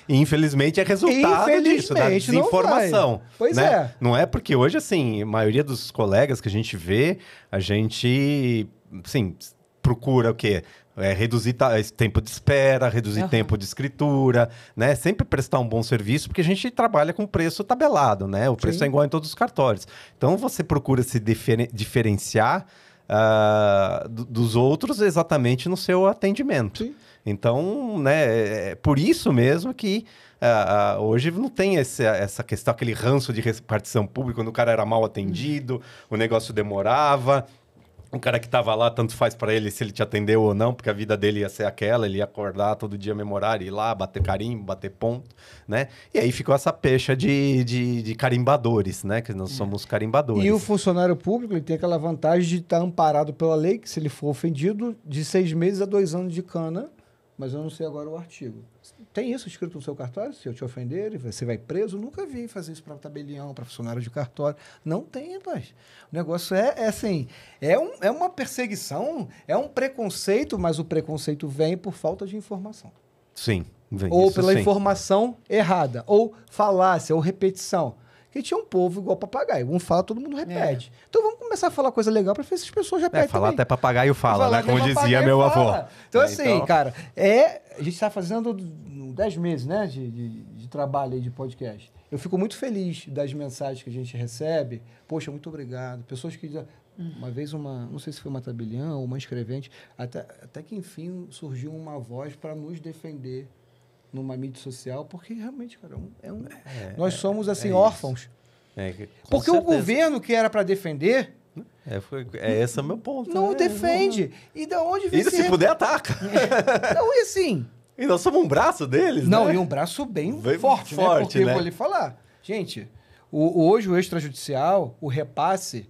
Speaker 2: E infelizmente é resultado disso, da desinformação.
Speaker 4: Pois
Speaker 2: né? Não é porque hoje, assim, a maioria dos colegas que a gente vê, a gente, assim, procura o quê? Reduzir esse tempo de espera, reduzir tempo de escritura, né? Sempre prestar um bom serviço, porque a gente trabalha com preço tabelado, né? O preço é igual em todos os cartórios. Então, você procura se diferenciar dos outros exatamente no seu atendimento. Sim. Então, né, é por isso mesmo que hoje não tem essa questão, aquele ranço de repartição pública, quando o cara era mal atendido, o negócio demorava. Um cara que estava lá, tanto faz para ele se ele te atendeu ou não, porque a vida dele ia ser aquela, ele ia acordar todo dia, memorar, ir lá, bater carimbo, bater ponto, né? E aí ficou essa pecha de carimbadores, né? Que nós somos carimbadores.
Speaker 4: E o funcionário público, ele tem aquela vantagem de estar amparado pela lei, que se ele for ofendido, de 6 meses a 2 anos de cana, mas eu não sei agora o artigo. Tem isso escrito no seu cartório? Se eu te ofender, você vai preso? Nunca vi fazer isso para tabelião, para funcionário de cartório. Não tem, rapaz. O negócio é assim, é uma perseguição, é um preconceito, mas o preconceito vem por falta de informação.
Speaker 2: Sim, vem.
Speaker 4: Ou pela informação errada, ou falácia, ou repetição. Que tinha um povo igual papagaio. Um fala, todo mundo repete. Então vamos começar a falar coisa legal para ver se as pessoas repetem.
Speaker 2: Falar
Speaker 4: também.
Speaker 2: até papagaio fala, né? Como dizia meu avô.
Speaker 4: Então, assim, cara, a gente está fazendo 10 meses, né, de trabalho aí de podcast. Eu fico muito feliz das mensagens que a gente recebe. Poxa, muito obrigado. Pessoas que dizem, uma vez não sei se foi uma tabeliã ou uma escrevente, até que enfim surgiu uma voz para nos defender numa mídia social, porque realmente, cara, nós somos, assim, órfãos. Porque certeza. O governo que era para defender...
Speaker 2: Esse é o meu ponto.
Speaker 4: Não defende. E da onde vem
Speaker 2: se puder, ataca.
Speaker 4: Não, e assim...
Speaker 2: E nós somos um braço deles,
Speaker 4: não,
Speaker 2: né?
Speaker 4: E um braço bem forte, né? Porque eu vou lhe falar. Gente, hoje o extrajudicial, o repasse,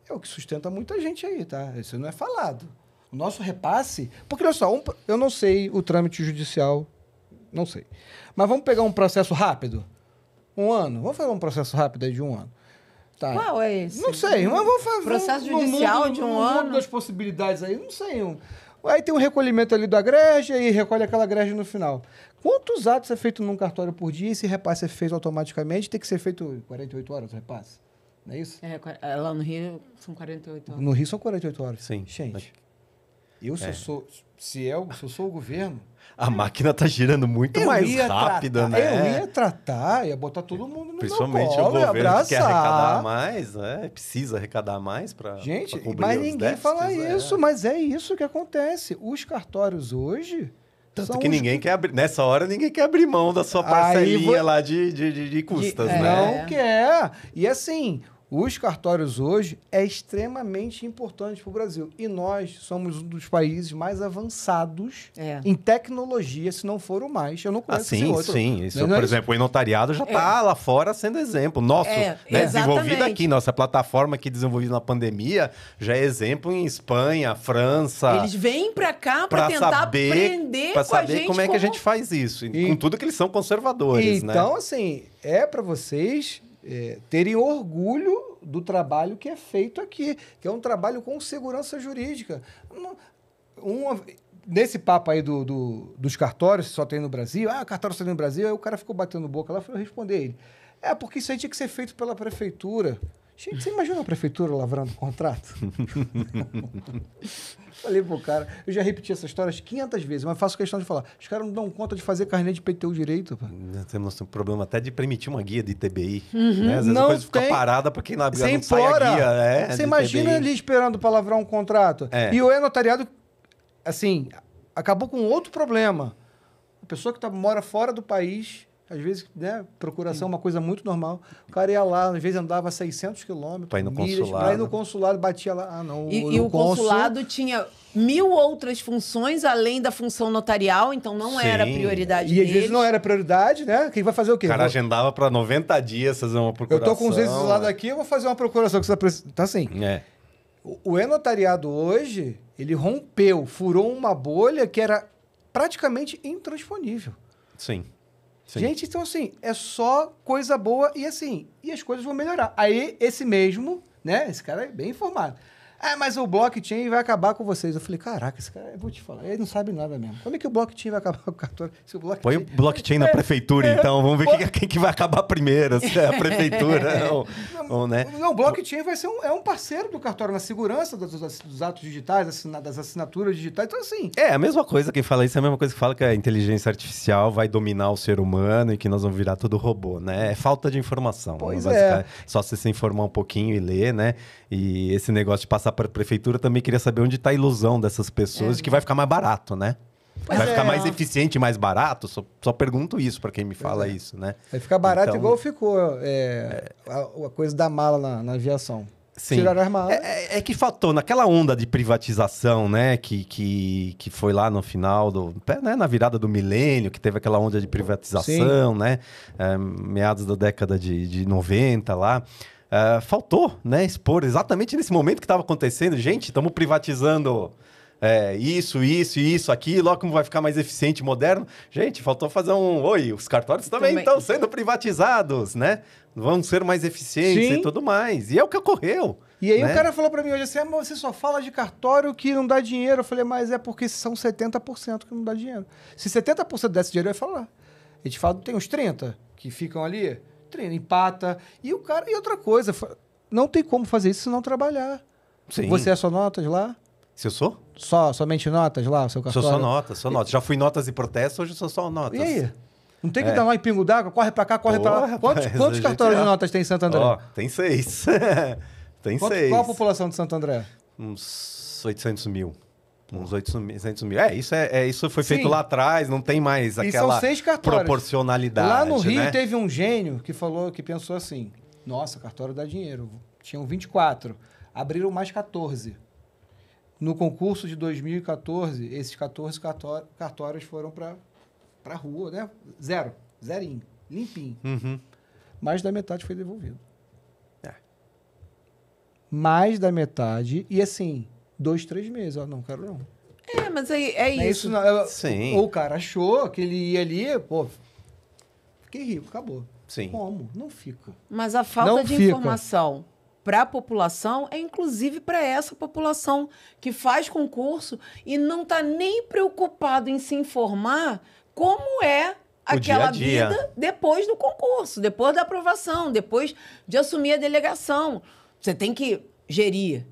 Speaker 4: é o que sustenta muita gente aí, tá? Isso não é falado. O nosso repasse... Porque, olha só, eu não sei o trâmite judicial... Não sei. Mas vamos pegar um processo rápido? 1 ano? Vamos fazer um processo rápido aí de 1 ano. Tá.
Speaker 3: Qual é esse?
Speaker 4: Não sei. Mas vamos fazer
Speaker 3: processo judicial de 1 ano?
Speaker 4: Das possibilidades aí, não sei. Aí tem um recolhimento ali da granja e recolhe aquela granja no final. Quantos atos é feito num cartório por dia e esse repasse é feito automaticamente? Tem que ser feito 48 horas o repasse? Não é isso?
Speaker 3: Lá no Rio são 48 horas.
Speaker 4: No Rio são 48 horas.
Speaker 2: Sim.
Speaker 4: Gente, se eu sou o governo...
Speaker 2: A máquina tá girando muito mais rápido, né?
Speaker 4: Eu ia tratar, ia botar todo mundo no
Speaker 2: principalmente
Speaker 4: meu colo,
Speaker 2: o governo que quer arrecadar mais, precisa arrecadar mais para
Speaker 4: gente,
Speaker 2: pra
Speaker 4: mas ninguém fala isso, mas é isso que acontece. Os cartórios hoje...
Speaker 2: Tanto que ninguém quer abrir... Nessa hora, ninguém quer abrir mão da sua parcelinha lá de custas, né?
Speaker 4: Não quer. E assim... Os cartórios hoje é extremamente importante para o Brasil. E nós somos um dos países mais avançados em tecnologia, se não for o mais. Eu não conheço esse outro.
Speaker 2: Sim. Isso, por exemplo, o notariado já está lá fora sendo exemplo. Nosso, desenvolvido aqui. Nossa plataforma aqui desenvolvida na pandemia já é exemplo em Espanha, França.
Speaker 3: Eles vêm para cá para tentar aprender
Speaker 2: para saber como é que a gente faz isso. Com tudo que eles são conservadores, né?
Speaker 4: Então, assim, é para vocês... terem orgulho do trabalho que é feito aqui, que é um trabalho com segurança jurídica. Nesse papo aí dos cartórios, que só tem no Brasil, cartório só tem no Brasil, aí o cara ficou batendo boca lá, eu respondi ele. Porque isso aí tinha que ser feito pela prefeitura. Gente, você imagina a prefeitura lavrando contrato? Falei pro cara, eu já repeti essa história 500 vezes, mas faço questão de falar. Os caras não dão conta de fazer carnê de PTU direito. Pô.
Speaker 2: Temos um problema até de permitir uma guia de TBI. Né? Às vezes a coisa fica parada porque não sai a guia.
Speaker 4: Você imagina ele esperando para lavrar um contrato. E o notariado, assim, acabou com outro problema. A pessoa que mora fora do país... Às vezes, né, procuração é uma coisa muito normal. O cara ia lá, às vezes andava 600 quilômetros.
Speaker 2: Para ir no consulado.
Speaker 4: Para ir no consulado, batia lá.
Speaker 3: E o consulado tinha 1000 outras funções, além da função notarial, então não era prioridade deles.
Speaker 4: E às vezes não era prioridade, né? Quem vai fazer o quê?
Speaker 2: O cara agendava para 90 dias fazer uma procuração.
Speaker 4: Eu tô com os exilados aqui, eu vou fazer uma procuração. Então, assim, o e-notariado hoje, ele rompeu, furou uma bolha que era praticamente intransponível.
Speaker 2: Sim.
Speaker 4: Gente, então assim, é só coisa boa e assim, e as coisas vão melhorar. Aí, esse cara é bem informado. mas o blockchain vai acabar com vocês. Eu falei, caraca, esse cara, eu vou te falar, ele não sabe nada mesmo. Como é que o blockchain vai acabar com o cartório? Se o blockchain...
Speaker 6: Põe o blockchain na prefeitura, então. Vamos ver quem que vai acabar primeiro, se é a prefeitura ou né?
Speaker 4: Não, o blockchain vai ser um parceiro do cartório na segurança dos atos digitais, das assinaturas digitais. Então, assim...
Speaker 6: É, a mesma coisa, quem fala isso é a mesma coisa que fala que a inteligência artificial vai dominar o ser humano e que nós vamos virar tudo robô, né? É falta de informação.
Speaker 4: Pois
Speaker 6: né? Só você se informar um pouquinho e ler, né? E esse negócio de passar para a prefeitura, também queria saber onde está a ilusão dessas pessoas de que vai ficar mais barato, né? Vai ficar mais eficiente e mais barato? Só pergunto isso para quem me fala isso, né?
Speaker 4: Vai ficar barato igual ficou a coisa da mala na aviação.
Speaker 6: Sim.
Speaker 4: Tiraram as malas.
Speaker 6: É que faltou, naquela onda de privatização, né? Que foi lá no final, né, na virada do milênio, que teve aquela onda de privatização, né? Meados da década de 90 lá. Faltou, né, expor exatamente nesse momento que estava acontecendo. Gente, estamos privatizando isso, aquilo, olha como vai ficar mais eficiente, moderno. Gente, faltou fazer os cartórios também estão sendo privatizados, né? Vão ser mais eficientes e tudo mais. E é o que ocorreu.
Speaker 4: E aí o cara falou para mim hoje assim, você só fala de cartório que não dá dinheiro. Eu falei, mas é porque são 70% que não dá dinheiro. Se 70% desse dinheiro, eu ia falar. A gente fala, tem uns 30% que ficam ali... treina, empata. E outra coisa, não tem como fazer isso se não trabalhar.
Speaker 6: Sim.
Speaker 4: Você é só notas lá?
Speaker 6: Se eu sou?
Speaker 4: Somente notas lá, o seu cartório?
Speaker 6: Sou notas. Já fui notas e protestos, hoje sou só notas.
Speaker 4: E aí? Não tem que dar mais pingo d'água? Corre pra cá, corre pra lá. Quantos cartórios de notas tem em Santo André?
Speaker 6: Tem 6. Tem 6.
Speaker 4: Qual a população de Santo André?
Speaker 6: Uns 800 mil. Uns 800 mil. Isso foi feito
Speaker 4: Sim.
Speaker 6: lá atrás, não tem mais
Speaker 4: E
Speaker 6: aquela
Speaker 4: são 6 cartórios.
Speaker 6: proporcionalidade.
Speaker 4: Lá no Rio
Speaker 6: né?
Speaker 4: teve um gênio que pensou assim, nossa, cartório dá dinheiro. Tinham 24, abriram mais 14. No concurso de 2014, esses 14 cartórios foram pra rua, né? Zerinho, limpinho.
Speaker 6: Uhum.
Speaker 4: Mais da metade foi devolvido. Mais da metade, e assim, 2, 3 meses. Não quero não.
Speaker 3: Mas é isso.
Speaker 6: Sim.
Speaker 4: Ou o cara achou que ele ia ali, fiquei rico, acabou.
Speaker 6: Sim.
Speaker 4: Como? Não fica.
Speaker 3: Mas a falta de informação para a população é inclusive para essa população que faz concurso e não está nem preocupado em se informar como é aquela
Speaker 6: dia.
Speaker 3: vida depois do concurso, depois da aprovação, depois de assumir a delegação. Você tem que gerir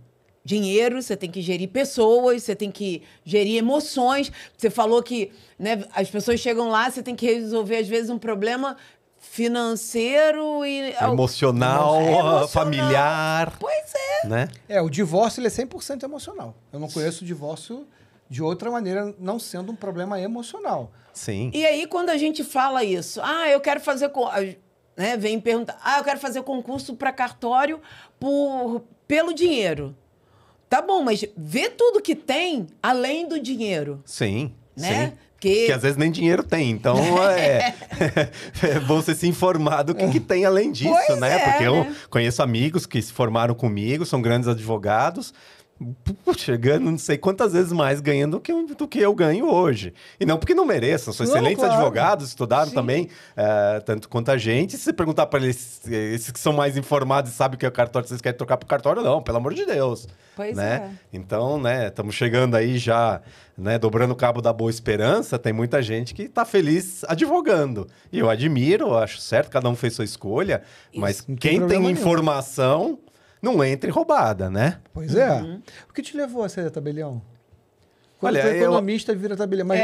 Speaker 3: dinheiro, você tem que gerir pessoas, você tem que gerir emoções. Você falou que, né, as pessoas chegam lá, você tem que resolver, às vezes, um problema financeiro e...
Speaker 6: Emocional, familiar.
Speaker 3: Pois é.
Speaker 6: Né?
Speaker 4: O divórcio ele é 100% emocional. Eu não conheço o divórcio de outra maneira, não sendo um problema emocional.
Speaker 6: Sim.
Speaker 3: E aí, quando a gente fala isso, eu quero fazer... Né, vem perguntar, eu quero fazer concurso para cartório pelo dinheiro. Tá bom, mas vê tudo que tem além do dinheiro.
Speaker 6: Sim,
Speaker 3: né?
Speaker 6: sim. Que às vezes nem dinheiro tem, então é bom você se informar do que tem além disso,
Speaker 3: Pois
Speaker 6: né? Porque eu
Speaker 3: né?
Speaker 6: conheço amigos que se formaram comigo, são grandes advogados, chegando não sei quantas vezes mais ganhando do que eu ganho hoje. E não porque não mereçam, são excelentes advogados, estudaram também, tanto quanto a gente. Se você perguntar para eles, esses que são mais informados e sabem o que é o cartório, vocês querem trocar pro cartório, não, pelo amor de Deus.
Speaker 3: Pois
Speaker 6: né? Então, né, estamos chegando aí já, né, dobrando o cabo da Boa Esperança, tem muita gente que está feliz advogando. E eu admiro, eu acho certo, cada um fez sua escolha, mas quem tem informação... não entre roubada, né?
Speaker 4: Pois é. O que te levou a ser tabelião? Quando
Speaker 6: Olha,
Speaker 4: tu é economista, vira tabelião. Mas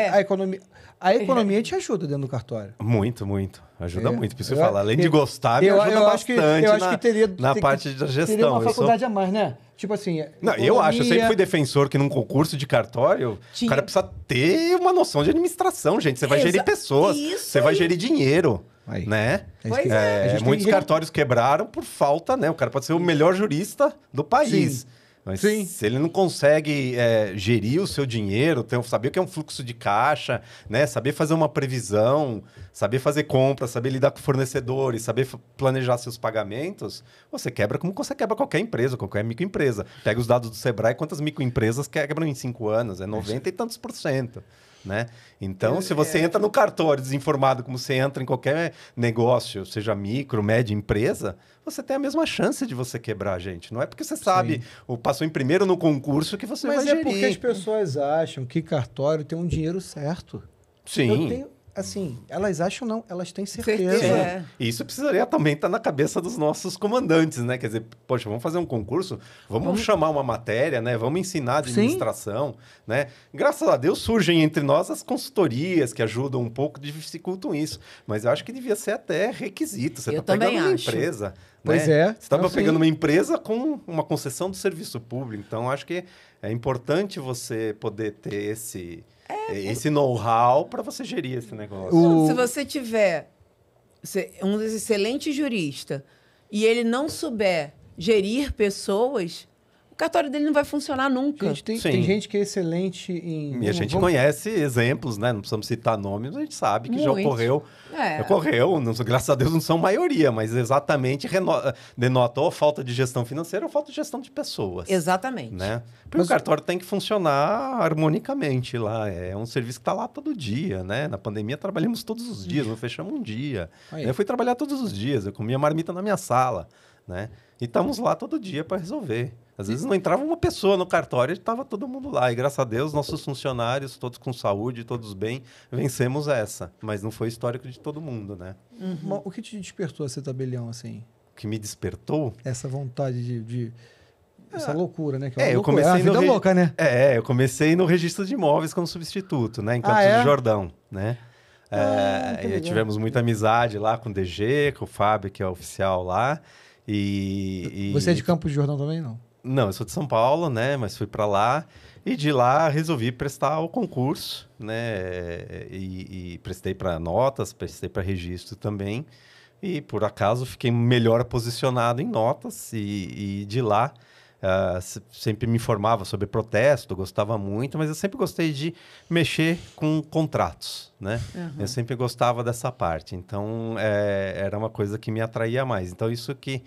Speaker 4: a economia te ajuda dentro do cartório.
Speaker 6: Muito, muito. Ajuda muito. Por isso eu falo, além de gostar, me ajuda bastante
Speaker 4: eu acho que teria,
Speaker 6: na parte da gestão.
Speaker 4: Teria uma faculdade a mais, né? Tipo assim...
Speaker 6: Não, eu sempre fui defensor que num concurso de cartório, o cara precisa ter uma noção de administração, gente. Você vai gerir pessoas, você vai gerir dinheiro.
Speaker 4: Aí.
Speaker 6: Né?
Speaker 3: Pois
Speaker 6: Muitos cartórios quebraram por falta, né? O cara pode ser o melhor jurista do país.
Speaker 4: Sim.
Speaker 6: Mas se ele não consegue gerir o seu dinheiro, saber o que é um fluxo de caixa, né? Saber fazer uma previsão, saber fazer compras, saber lidar com fornecedores, saber planejar seus pagamentos, você quebra como você quebra qualquer empresa, qualquer microempresa. Pega os dados do Sebrae, quantas microempresas quebram em 5 anos? É 90 e tantos %. né? Então, se você entra no cartório desinformado como você entra em qualquer negócio, seja micro, média empresa, você tem a mesma chance de você quebrar, gente. Não é porque você sabe, ou passou em primeiro no concurso que você
Speaker 4: Mas
Speaker 6: vai
Speaker 4: é
Speaker 6: gerir.
Speaker 4: porque as pessoas acham que cartório tem um dinheiro certo.
Speaker 6: Sim.
Speaker 4: Eu tenho, assim, elas acham não, elas têm certeza.
Speaker 3: Certeza. É.
Speaker 6: E isso precisaria também estar na cabeça dos nossos comandantes, né? Quer dizer, poxa, vamos fazer um concurso, vamos chamar uma matéria, né? Vamos ensinar administração, né? Graças a Deus surgem entre nós as consultorias que ajudam um pouco, dificultam isso. Mas eu acho que devia ser até requisito. Você
Speaker 3: Eu
Speaker 6: está pegando
Speaker 3: também
Speaker 6: uma
Speaker 3: acho.
Speaker 6: empresa.
Speaker 4: Pois
Speaker 6: né?
Speaker 4: é.
Speaker 6: Você estava
Speaker 4: Não,
Speaker 6: pegando
Speaker 4: sim.
Speaker 6: uma empresa com uma concessão do serviço público. Então, acho que é importante você poder ter esse know-how para você gerir esse negócio.
Speaker 3: Se você tiver um excelente jurista e ele não souber gerir pessoas, o cartório dele não vai funcionar nunca.
Speaker 4: Gente, tem
Speaker 6: Sim.
Speaker 4: gente que é excelente em...
Speaker 6: E a gente conhece exemplos, né? Não precisamos citar nomes, a gente sabe que já
Speaker 3: Muitos.
Speaker 6: ocorreu.
Speaker 3: É.
Speaker 6: Ocorreu, graças a Deus não são maioria, mas exatamente denota ou falta de gestão financeira ou falta de gestão de pessoas.
Speaker 3: Exatamente.
Speaker 6: Né? Porque o cartório tem que funcionar harmonicamente lá. É um serviço que está lá todo dia, né? Na pandemia trabalhamos todos os dias, não fechamos um dia.
Speaker 4: Aí.
Speaker 6: Eu fui trabalhar todos os dias, eu comia marmita na minha sala, né? E estamos lá todo dia para resolver. Às vezes não entrava uma pessoa no cartório e estava todo mundo lá. E graças a Deus, nossos funcionários, todos com saúde, todos bem, vencemos essa. Mas não foi histórico de todo mundo, né?
Speaker 4: Mas o que te despertou a ser tabelião, assim?
Speaker 6: O que me despertou...
Speaker 4: Essa vontade de essa loucura, né? Que
Speaker 6: eu
Speaker 4: loucura.
Speaker 6: comecei
Speaker 4: É uma vida
Speaker 6: no
Speaker 4: louca, né?
Speaker 6: eu comecei no registro de imóveis como substituto, né? Em Campos
Speaker 4: é?
Speaker 6: do Jordão, né?
Speaker 4: que legal.
Speaker 6: Tivemos muita amizade lá com o DG, com o Fábio, que é oficial lá.
Speaker 4: Você é de Campos do Jordão também, não?
Speaker 6: Não, eu sou de São Paulo, né? Mas fui para lá e de lá resolvi prestar o concurso, né? E prestei para notas, prestei para registro também. E por acaso fiquei melhor posicionado em notas e de lá sempre me informava sobre protesto, gostava muito, mas eu sempre gostei de mexer com contratos, né? Eu sempre gostava dessa parte. Então era uma coisa que me atraía mais. Então isso que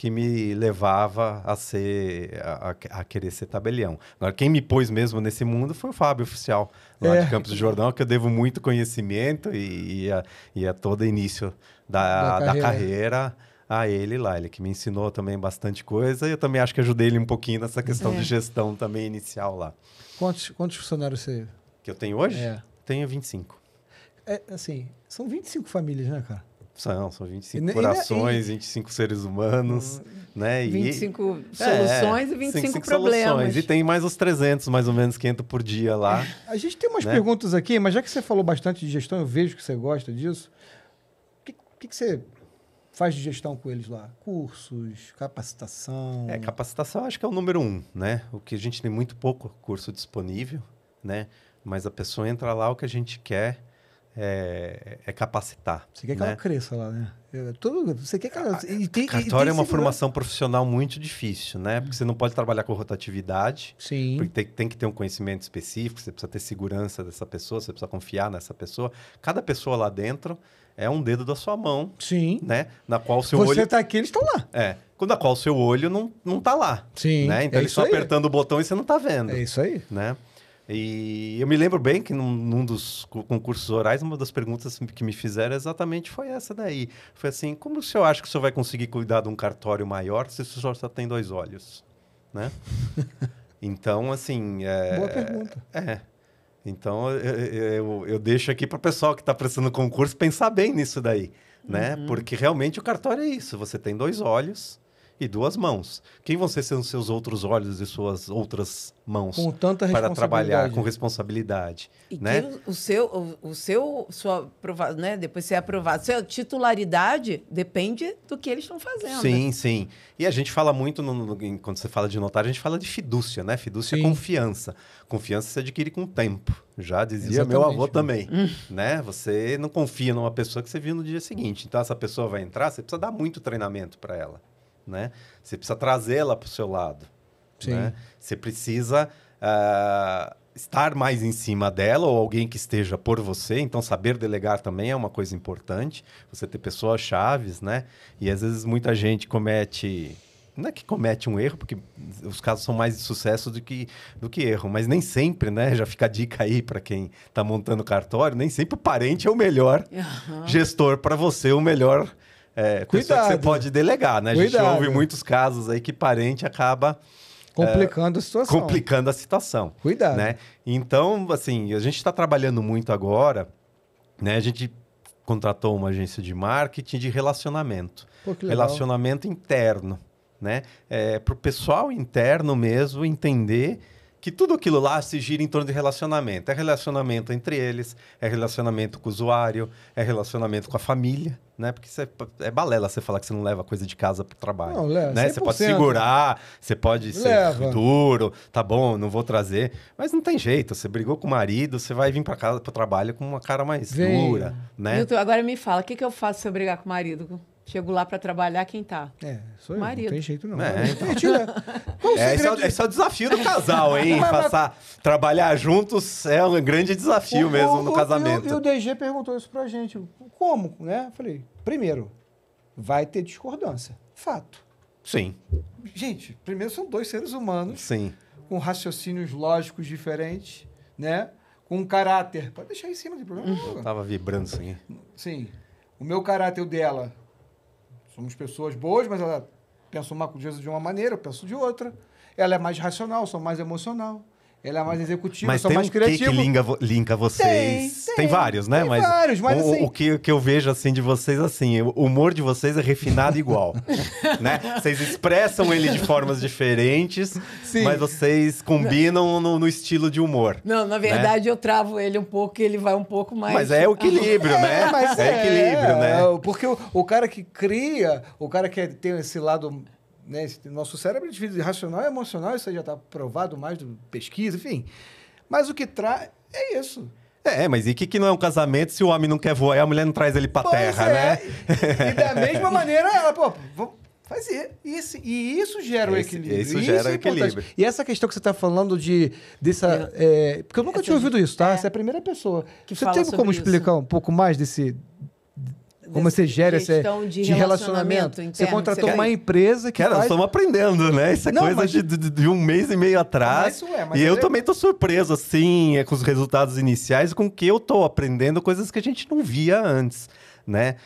Speaker 6: me levava a querer ser tabelião. Agora, quem me pôs mesmo nesse mundo foi o Fábio Oficial, lá de Campos do Jordão, que eu devo muito conhecimento e a todo início da carreira a ele lá. Ele que me ensinou também bastante coisa e eu também acho que ajudei ele um pouquinho nessa questão de gestão também inicial lá.
Speaker 4: Quantos funcionários você...
Speaker 6: Que eu tenho hoje?
Speaker 4: É.
Speaker 6: Tenho 25.
Speaker 4: Assim, são 25 famílias, né, cara?
Speaker 6: São 25 corações, 25 seres humanos, né?
Speaker 3: 25 soluções e 25 problemas.
Speaker 6: Soluções. E tem mais os 300, mais ou menos, que entram por dia lá.
Speaker 4: A gente tem umas perguntas aqui, mas já que você falou bastante de gestão, eu vejo que você gosta disso. O que você faz de gestão com eles lá? Cursos, capacitação?
Speaker 6: Capacitação acho que é o número 1, né? O que a gente tem muito pouco curso disponível, né? Mas a pessoa entra lá, o que a gente quer é capacitar.
Speaker 4: Você quer que
Speaker 6: né?
Speaker 4: ela cresça lá, né? Você quer que ela...
Speaker 6: Cartório é uma formação profissional muito difícil, né? Porque você não pode trabalhar com rotatividade.
Speaker 4: Sim.
Speaker 6: Porque tem que ter um conhecimento específico, você precisa ter segurança dessa pessoa, você precisa confiar nessa pessoa. Cada pessoa lá dentro é um dedo da sua mão,
Speaker 4: Sim.
Speaker 6: né? Na qual o seu
Speaker 4: Você
Speaker 6: olho...
Speaker 4: está aqui, eles estão lá.
Speaker 6: Na qual o seu olho não tá lá.
Speaker 4: Sim,
Speaker 6: Né? Então
Speaker 4: é
Speaker 6: eles
Speaker 4: isso
Speaker 6: estão
Speaker 4: aí.
Speaker 6: apertando o botão e você não tá vendo.
Speaker 4: É isso aí.
Speaker 6: Né? E eu me lembro bem que num dos concursos orais, uma das perguntas que me fizeram exatamente foi essa daí. Foi assim, como o senhor acha que o senhor vai conseguir cuidar de um cartório maior se o senhor só tem 2 olhos? Né? Então, assim...
Speaker 4: Boa pergunta.
Speaker 6: Então, eu deixo aqui para o pessoal que está prestando concurso pensar bem nisso daí. Né? Porque realmente o cartório é isso. Você tem 2 olhos e 2 mãos. Quem vão ser os seus outros olhos e suas outras mãos
Speaker 4: Com tanta
Speaker 6: para
Speaker 4: responsabilidade.
Speaker 6: trabalhar com responsabilidade?
Speaker 3: E
Speaker 6: né?
Speaker 3: que sua né? Depois de ser aprovado, sua titularidade depende do que eles estão fazendo.
Speaker 6: Sim, sim. E a gente fala muito, quando você fala de notário, a gente fala de fidúcia, né? Fidúcia é confiança. Confiança se adquire com o tempo. Já dizia meu avô também. Né? Você não confia numa pessoa que você viu no dia seguinte. Então, essa pessoa vai entrar, você precisa dar muito treinamento para ela. Né? Você precisa trazê-la para o seu lado.
Speaker 4: Sim.
Speaker 6: Né? Você precisa estar mais em cima dela ou alguém que esteja por você. Então, saber delegar também é uma coisa importante. Você ter pessoas chaves, né? E às vezes muita gente comete não é que comete um erro, porque os casos são mais de sucesso do que erro, mas nem sempre, né? Já fica a dica aí para quem está montando cartório, nem sempre o parente é o melhor gestor para você, o melhor pessoa que você pode delegar, né? A gente ouve muitos casos aí que parente acaba
Speaker 4: complicando a situação.
Speaker 6: Complicando a situação.
Speaker 4: Cuidado.
Speaker 6: Né? Então, assim, a gente está trabalhando muito agora, né? A gente contratou uma agência de marketing de relacionamento.
Speaker 4: Pô, que legal.
Speaker 6: Relacionamento interno, né? Para o pessoal interno mesmo entender que tudo aquilo lá se gira em torno de relacionamento. É relacionamento entre eles, é relacionamento com o usuário, é relacionamento com a família, né? Porque é balela você falar que você não leva coisa de casa para o trabalho. Não, leva, né? Você pode segurar, você pode ser duro, tá bom, não vou trazer. Mas não tem jeito, você brigou com o marido, você vai vir para casa, para o trabalho com uma cara mais dura, né?
Speaker 3: Milton, agora me fala, o que eu faço se eu brigar com o marido? Chego lá para trabalhar, quem tá?
Speaker 4: Sou eu.
Speaker 3: Marido.
Speaker 4: Não tem jeito não.
Speaker 6: Então. Esse é o desafio do casal, hein? Trabalhar juntos é um grande desafio mesmo no casamento.
Speaker 4: E o DG perguntou isso pra gente. Como, né? Eu falei, primeiro, vai ter discordância. Fato.
Speaker 6: Sim.
Speaker 4: Gente, primeiro são dois seres humanos.
Speaker 6: Sim.
Speaker 4: Com raciocínios lógicos diferentes, né? Com um caráter. Pode deixar em cima, não tem problema.
Speaker 6: Tava vibrando isso aqui.
Speaker 4: Sim. O meu caráter e o dela. Somos pessoas boas, mas ela pensa uma coisa de uma maneira, eu penso de outra. Ela é mais racional, eu sou mais emocional. Ela é mais executiva, eu sou mais criativo.
Speaker 6: Mas tem que linka vocês? Tem vários, né?
Speaker 4: Tem vários, mas assim...
Speaker 6: O que eu vejo, assim, de vocês, assim, o humor de vocês é refinado igual, né? Vocês expressam ele de formas diferentes, mas vocês combinam no estilo de humor.
Speaker 3: Não, na verdade, eu travo ele um pouco e ele vai um pouco mais...
Speaker 6: Mas é o equilíbrio, né? Equilíbrio, né?
Speaker 4: Porque o cara que cria, o cara que tem esse lado... Né? Nosso cérebro é dividido em racional e emocional, isso aí já está provado mais do pesquisa, enfim. Mas o que traz é isso.
Speaker 6: Mas e o que não é um casamento se o homem não quer voar e a mulher não traz ele pra terra, né?
Speaker 4: E da mesma maneira, ela, vamos fazer isso. E isso gera o equilíbrio.
Speaker 6: Isso gera o equilíbrio.
Speaker 4: E essa questão que você está falando porque eu nunca tinha ouvido isso, tá? Você é a primeira pessoa. Você tem como explicar um pouco mais como você gera esse de relacionamento interno, você contratou uma empresa que
Speaker 6: nós estamos aprendendo, né? Isso é coisa de um mês e meio atrás. E eu também estou surpreso, assim, com os resultados iniciais, com que eu estou aprendendo coisas que a gente não via antes, né?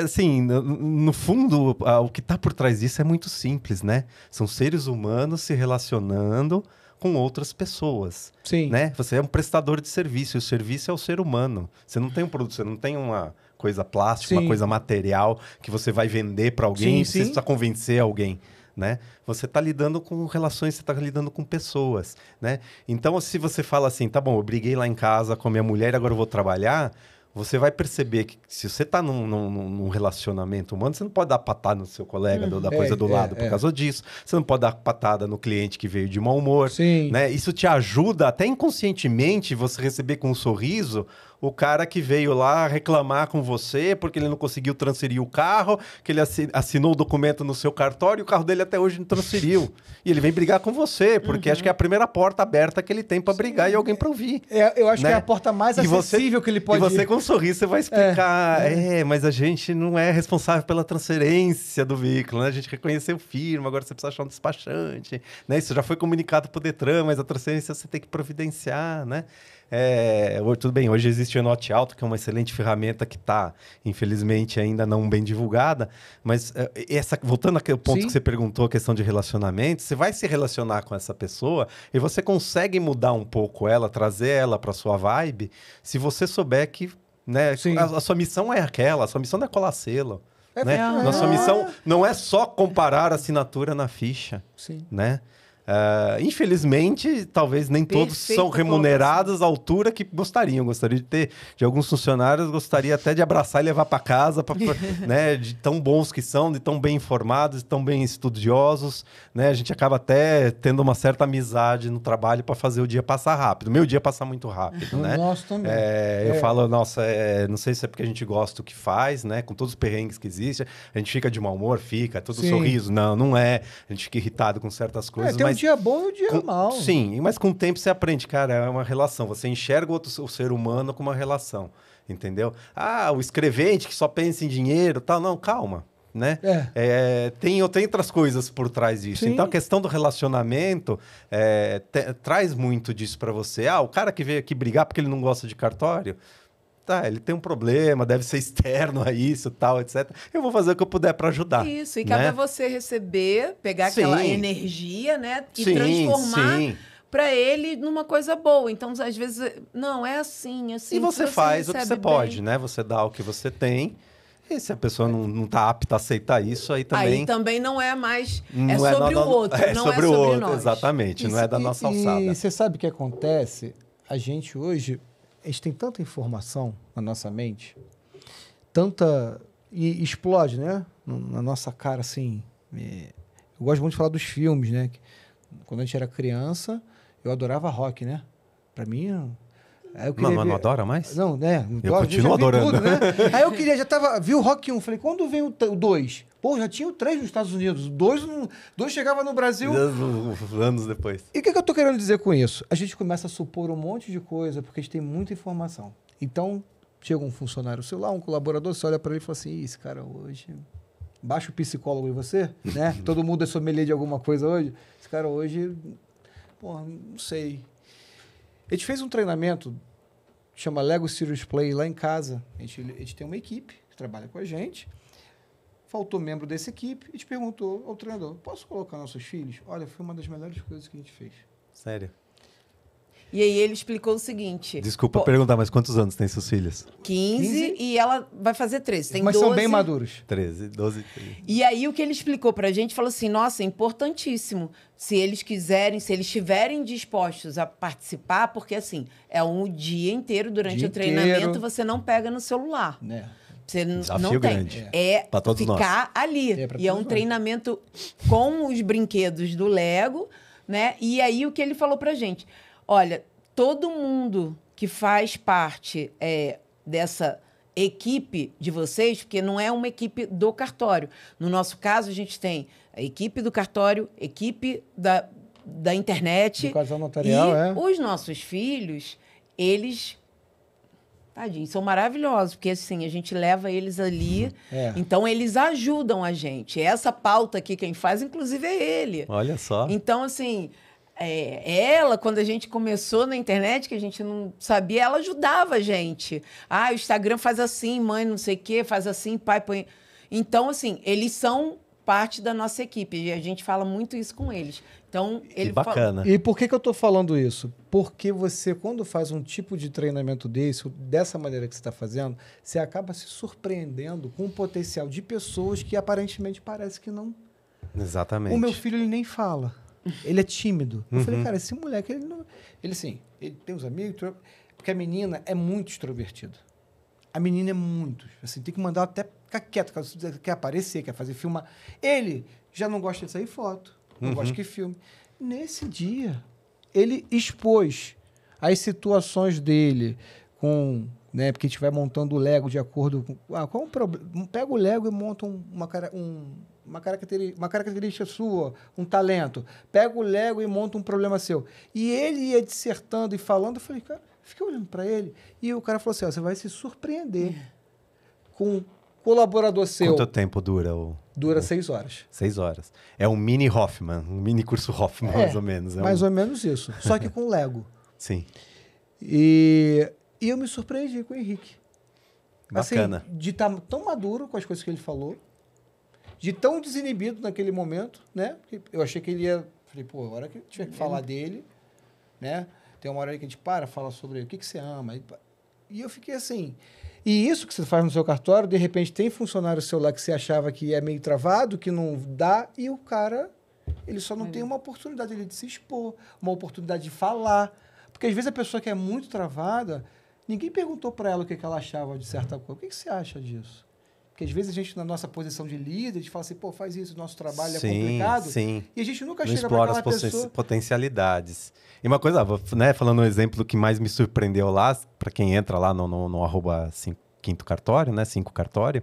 Speaker 6: Assim, no fundo, o que está por trás disso é muito simples, né? São seres humanos se relacionando com outras pessoas.
Speaker 4: Sim.
Speaker 6: Né? Você é um prestador de serviço, e o serviço é o ser humano. Você não tem um produto, você não tem uma coisa plástica, uma coisa material que você vai vender para alguém, você precisa convencer alguém. Né? Você está lidando com relações, você está lidando com pessoas. Né? Então, se você fala assim, tá bom, eu briguei lá em casa com a minha mulher, agora eu vou trabalhar... Você vai perceber que se você está num relacionamento humano, você não pode dar patada no seu colega da coisa do lado por causa disso. Você não pode dar patada no cliente que veio de mau humor. Né? Isso te ajuda, até inconscientemente, você receber com um sorriso o cara que veio lá reclamar com você porque ele não conseguiu transferir o carro, que ele assinou o documento no seu cartório e o carro dele até hoje não transferiu. E ele vem brigar com você, porque acho que é a primeira porta aberta que ele tem para brigar e alguém para ouvir.
Speaker 4: Eu acho que é a porta mais acessível que ele pode
Speaker 6: ir. E você com um sorriso, você vai explicar, mas a gente não é responsável pela transferência do veículo, né? A gente reconheceu firma, agora você precisa achar um despachante, né? Isso já foi comunicado para o Detran, mas a transferência você tem que providenciar, né? Tudo bem, hoje existe o Enote Auto, que é uma excelente ferramenta que está, infelizmente, ainda não bem divulgada, mas voltando àquele ponto que você perguntou, a questão de relacionamento, você vai se relacionar com essa pessoa e você consegue mudar um pouco ela, trazer ela para sua vibe, se você souber que, né, a sua missão é aquela, a sua missão não é colar selo. Né? Nossa missão não é só comparar a assinatura na ficha, né? Infelizmente, talvez nem todos são remunerados à altura que gostariam. Gostaria de ter, de alguns funcionários, gostaria até de abraçar e levar para casa, né, de tão bons que são, de tão bem informados, de tão bem estudiosos. Né? A gente acaba até tendo uma certa amizade no trabalho para fazer o dia passar rápido. Meu dia passar muito rápido. Né?
Speaker 4: Nossa, também.
Speaker 6: Eu falo, nossa, não sei se é porque a gente gosta do que faz, né? Com todos os perrengues que existem. A gente fica de mau humor, fica, todo sorriso. Não é. A gente fica irritado com certas coisas, mas
Speaker 4: dia bom e um dia mal.
Speaker 6: Sim, mas com o tempo você aprende, cara, é uma relação. Você enxerga o ser humano como uma relação, entendeu? O escrevente que só pensa em dinheiro, tal. Não, calma. né? Tem outras coisas por trás disso.
Speaker 4: Sim.
Speaker 6: Então, a questão do relacionamento traz muito disso para você. O cara que veio aqui brigar porque ele não gosta de cartório, tá, ele tem um problema, deve ser externo a isso, tal, etc. Eu vou fazer o que eu puder para ajudar.
Speaker 3: Isso, e cabe a você receber, pegar aquela energia, né? E transformar para ele numa coisa boa. Então, às vezes, não, é assim.
Speaker 6: E você faz o que você pode, né? Você dá o que você tem. E se a pessoa não está apta a aceitar isso, aí também...
Speaker 3: Aí também não é mais... É sobre o outro, não é sobre
Speaker 6: o outro,
Speaker 3: nós.
Speaker 6: exatamente. Não é da nossa alçada.
Speaker 4: E você sabe o que acontece? A gente hoje... A gente tem tanta informação na nossa mente, e explode, né? Na nossa cara, assim. Eu gosto muito de falar dos filmes, né? Quando a gente era criança, eu adorava rock, né? Pra mim...
Speaker 6: Não adora mais?
Speaker 4: Não, né?
Speaker 6: Eu continuo adorando.
Speaker 4: Tudo, né? Aí eu queria, vi o Rock 1, falei, quando vem o 2? Pô, já tinha o 3 nos Estados Unidos, o 2 chegava no Brasil...
Speaker 6: Anos depois.
Speaker 4: E o que eu tô querendo dizer com isso? A gente começa a supor um monte de coisa, porque a gente tem muita informação. Então, chega um funcionário seu lá, um colaborador, você olha para ele e fala assim, esse cara hoje... Baixa o psicólogo em você, né? Todo mundo é sommelier de alguma coisa hoje. Esse cara hoje... Pô, não sei... A gente fez um treinamento, chama Lego Serious Play, lá em casa. A gente tem uma equipe que trabalha com a gente. Faltou membro dessa equipe e te perguntou ao treinador, posso colocar nossos filhos? Olha, foi uma das melhores coisas que a gente fez.
Speaker 6: Sério?
Speaker 3: E aí ele explicou o seguinte...
Speaker 6: Desculpa perguntar, mas quantos anos tem seus filhos?
Speaker 3: 15 e ela vai fazer 13. Tem
Speaker 4: mas
Speaker 3: 12.
Speaker 4: São bem maduros.
Speaker 6: 13, 12, 13.
Speaker 3: E aí o que ele explicou pra gente, falou assim, nossa, é importantíssimo. Se eles quiserem, se eles estiverem dispostos a participar, porque assim, é um dia inteiro, durante o treinamento, você não pega no celular. Você não tem.
Speaker 6: Grande.
Speaker 3: Pra todos ficar nós. Ali. E é um treinamento com os brinquedos do Lego, né? E aí o que ele falou pra gente... Olha, todo mundo que faz parte dessa equipe de vocês, porque não é uma equipe do cartório. No nosso caso, a gente tem a equipe do cartório, equipe da internet.
Speaker 4: Do casal notarial,
Speaker 3: os nossos filhos, eles... Tadinho, são maravilhosos, porque assim, a gente leva eles ali, então eles ajudam a gente. Essa pauta aqui, quem faz, inclusive, é ele.
Speaker 6: Olha só.
Speaker 3: Então, assim... ela, quando a gente começou na internet, que a gente não sabia, ela ajudava a gente. O Instagram faz assim, mãe não sei o quê, faz assim, pai põe... Então, assim, eles são parte da nossa equipe. E a gente fala muito isso com eles. Então, ele
Speaker 6: bacana.
Speaker 4: E por que eu estou falando isso? Porque você, quando faz um tipo de treinamento dessa maneira que você está fazendo, você acaba se surpreendendo com o potencial de pessoas que aparentemente parece que não...
Speaker 6: Exatamente.
Speaker 4: O meu filho, ele nem fala. Ele é tímido. Eu falei, cara, esse moleque, ele não... Ele, assim, ele tem uns amigos... Porque a menina é muito extrovertida. A menina é muito... Assim, tem que mandar até ficar quieto. Quer aparecer, quer fazer filmar. Ele já não gosta de sair foto. Não gosta que filme. Nesse dia, ele expôs as situações dele com... Né, porque a gente vai montando o Lego de acordo com... qual é o problema? Pega o Lego e monta uma característica sua, um talento. Pega o Lego e monta um problema seu. E ele ia dissertando e falando, eu falei, cara, fiquei olhando para ele. E o cara falou assim, você vai se surpreender com um colaborador seu.
Speaker 6: Quanto tempo dura?
Speaker 4: Dura 6 horas.
Speaker 6: 6 horas. É um mini Hoffman, um mini curso Hoffman, mais ou menos.
Speaker 4: Mais ou menos isso. Só que com Lego.
Speaker 6: Sim.
Speaker 4: E eu me surpreendi com o Henrique.
Speaker 6: Bacana.
Speaker 4: Assim, de estar tão maduro com as coisas que ele falou, de tão desinibido naquele momento, né? Porque eu achei que ele ia... Falei, pô, a hora que tiver que falar dele, né? Tem uma hora aí que a gente fala sobre o que você ama. E eu fiquei assim... E isso que você faz no seu cartório, de repente tem funcionário seu lá que você achava que é meio travado, que não dá, e o cara, ele só não tem uma oportunidade de se expor, uma oportunidade de falar. Porque às vezes a pessoa que é muito travada, ninguém perguntou para ela o que ela achava de certa coisa. O que você acha disso? Porque às vezes a gente, na nossa posição de líder, a gente fala assim, pô, faz isso, o nosso trabalho é complicado.
Speaker 6: Sim.
Speaker 4: E a gente nunca
Speaker 6: não
Speaker 4: chega para aquela pessoa...
Speaker 6: potencialidades. E uma coisa, né, falando um exemplo que mais me surpreendeu lá, para quem entra lá no @5 cartório, né, 5 cartório,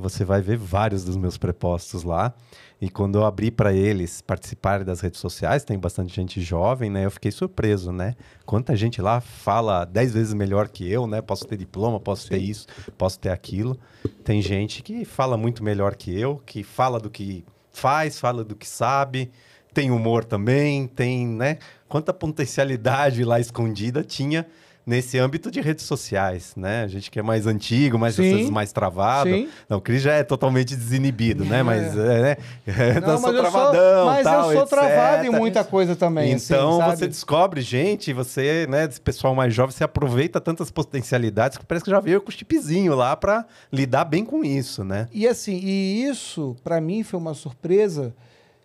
Speaker 6: você vai ver vários dos meus prepostos lá. E quando eu abri para eles participarem das redes sociais, tem bastante gente jovem, né? Eu fiquei surpreso, né? Quanta gente lá fala 10 vezes melhor que eu, né? Posso ter diploma, posso ter isso, posso ter aquilo. Tem gente que fala muito melhor que eu, que fala do que faz, fala do que sabe, tem humor também, tem, né? Quanta potencialidade lá escondida tinha nesse âmbito de redes sociais, né? A gente que é mais antigo, mais, às vezes, mais travado.
Speaker 4: Sim.
Speaker 6: Não, o Cris já é totalmente desinibido, né? Mas,
Speaker 4: Não,
Speaker 6: eu sou travadão,
Speaker 4: mas
Speaker 6: tal,
Speaker 4: eu sou
Speaker 6: etc.
Speaker 4: travado em muita coisa também.
Speaker 6: Então,
Speaker 4: assim,
Speaker 6: você descobre gente, você, né, esse pessoal mais jovem, você aproveita tantas potencialidades que parece que já veio com o chipzinho lá para lidar bem com isso, né?
Speaker 4: E assim, isso, pra mim, foi uma surpresa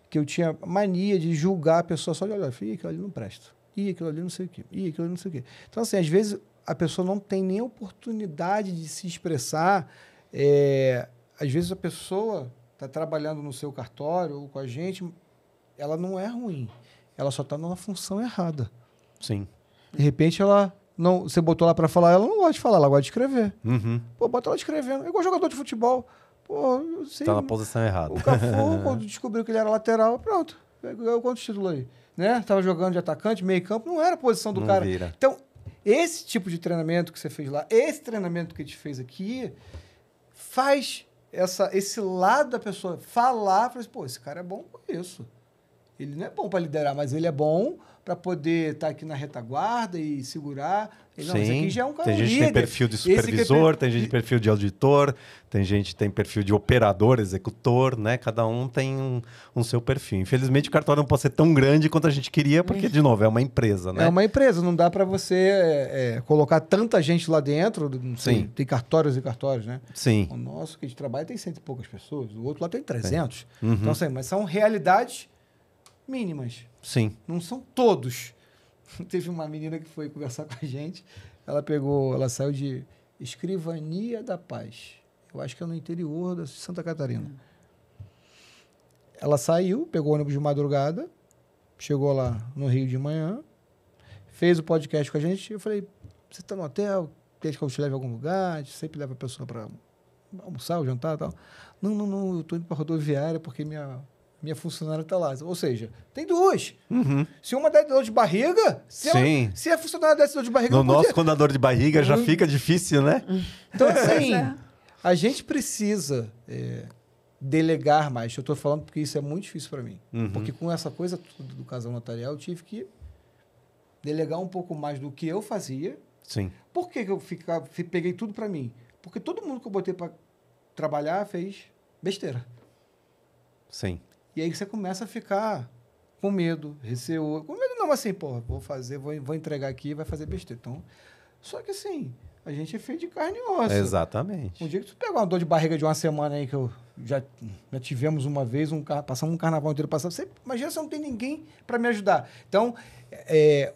Speaker 4: que eu tinha mania de julgar a pessoa só de olhar, filho, aquilo ali não presta. Ih, aquilo ali não sei o quê. Ih, aquilo ali não sei o quê. Então, assim, às vezes a pessoa não tem nem oportunidade de se expressar. Às vezes a pessoa está trabalhando no seu cartório ou com a gente, ela não é ruim. Ela só está numa função errada.
Speaker 6: Sim.
Speaker 4: De repente, você botou lá para falar, ela não gosta de falar, ela gosta de escrever.
Speaker 6: Uhum.
Speaker 4: Pô, bota ela escrevendo. É igual jogador de futebol. Pô, eu sei.
Speaker 6: Tá na posição errada.
Speaker 4: O Cafu, quando descobriu que ele era lateral, pronto. Ganhou quantos títulos aí? Né? Tava jogando de atacante, meio campo, não era a posição do
Speaker 6: Não
Speaker 4: cara.
Speaker 6: vira.
Speaker 4: Então, esse tipo de treinamento que você fez lá, esse treinamento que a gente fez aqui, faz esse lado da pessoa falar, fala assim, pô, esse cara é bom com isso. Ele não é bom para liderar, mas ele é bom para poder estar aqui na retaguarda e segurar. Não, esse aqui já é um cara
Speaker 6: tem gente que
Speaker 4: líder.
Speaker 6: tem perfil de
Speaker 4: Esse que
Speaker 6: supervisor, tem gente que tem perfil de auditor, tem gente que tem perfil de operador, executor, né? Cada um tem um seu perfil. Infelizmente, o cartório não pode ser tão grande quanto a gente queria, porque, de novo, é uma empresa, né?
Speaker 4: É uma empresa, não dá para você colocar tanta gente lá dentro. Não sei,
Speaker 6: Sim.
Speaker 4: tem cartórios e cartórios, né?
Speaker 6: Sim.
Speaker 4: O nosso que a gente trabalha tem 100 e poucas pessoas, o outro lá tem 300.
Speaker 6: Uhum.
Speaker 4: Então, assim, mas são realidades mínimas.
Speaker 6: Sim.
Speaker 4: Não são todos. Teve uma menina que foi conversar com a gente, ela saiu de Escrivania da Paz. Eu acho que é no interior de Santa Catarina. Ela saiu, pegou o ônibus de madrugada, chegou lá no Rio de manhã, fez o podcast com a gente. Eu falei, você está no hotel? Quer que eu te leve a algum lugar? A gente sempre leva a pessoa para almoçar ou jantar e tal. Não, eu estou indo para a rodoviária porque minha funcionária está lá. Ou seja, tem duas.
Speaker 6: Uhum.
Speaker 4: Se uma der dor de barriga, se a funcionária der dor de barriga...
Speaker 6: No nosso, quando a dor de barriga já fica difícil, né?
Speaker 4: Então, assim, a gente precisa delegar mais. Eu estou falando porque isso é muito difícil para mim.
Speaker 6: Uhum.
Speaker 4: Porque com essa coisa toda do casal notarial, eu tive que delegar um pouco mais do que eu fazia.
Speaker 6: Sim.
Speaker 4: Por que eu peguei tudo para mim? Porque todo mundo que eu botei para trabalhar fez besteira.
Speaker 6: Sim.
Speaker 4: E aí você começa a ficar com medo, receoso. Com medo não, mas assim, pô, vou entregar aqui, vai fazer besteira. Então, só que assim, a gente é feito de carne e osso.
Speaker 6: Exatamente.
Speaker 4: Um dia que tu pegar uma dor de barriga de uma semana aí, que eu já tivemos uma vez, passamos um carnaval inteiro passado, você imagina se não tem ninguém para me ajudar. Então,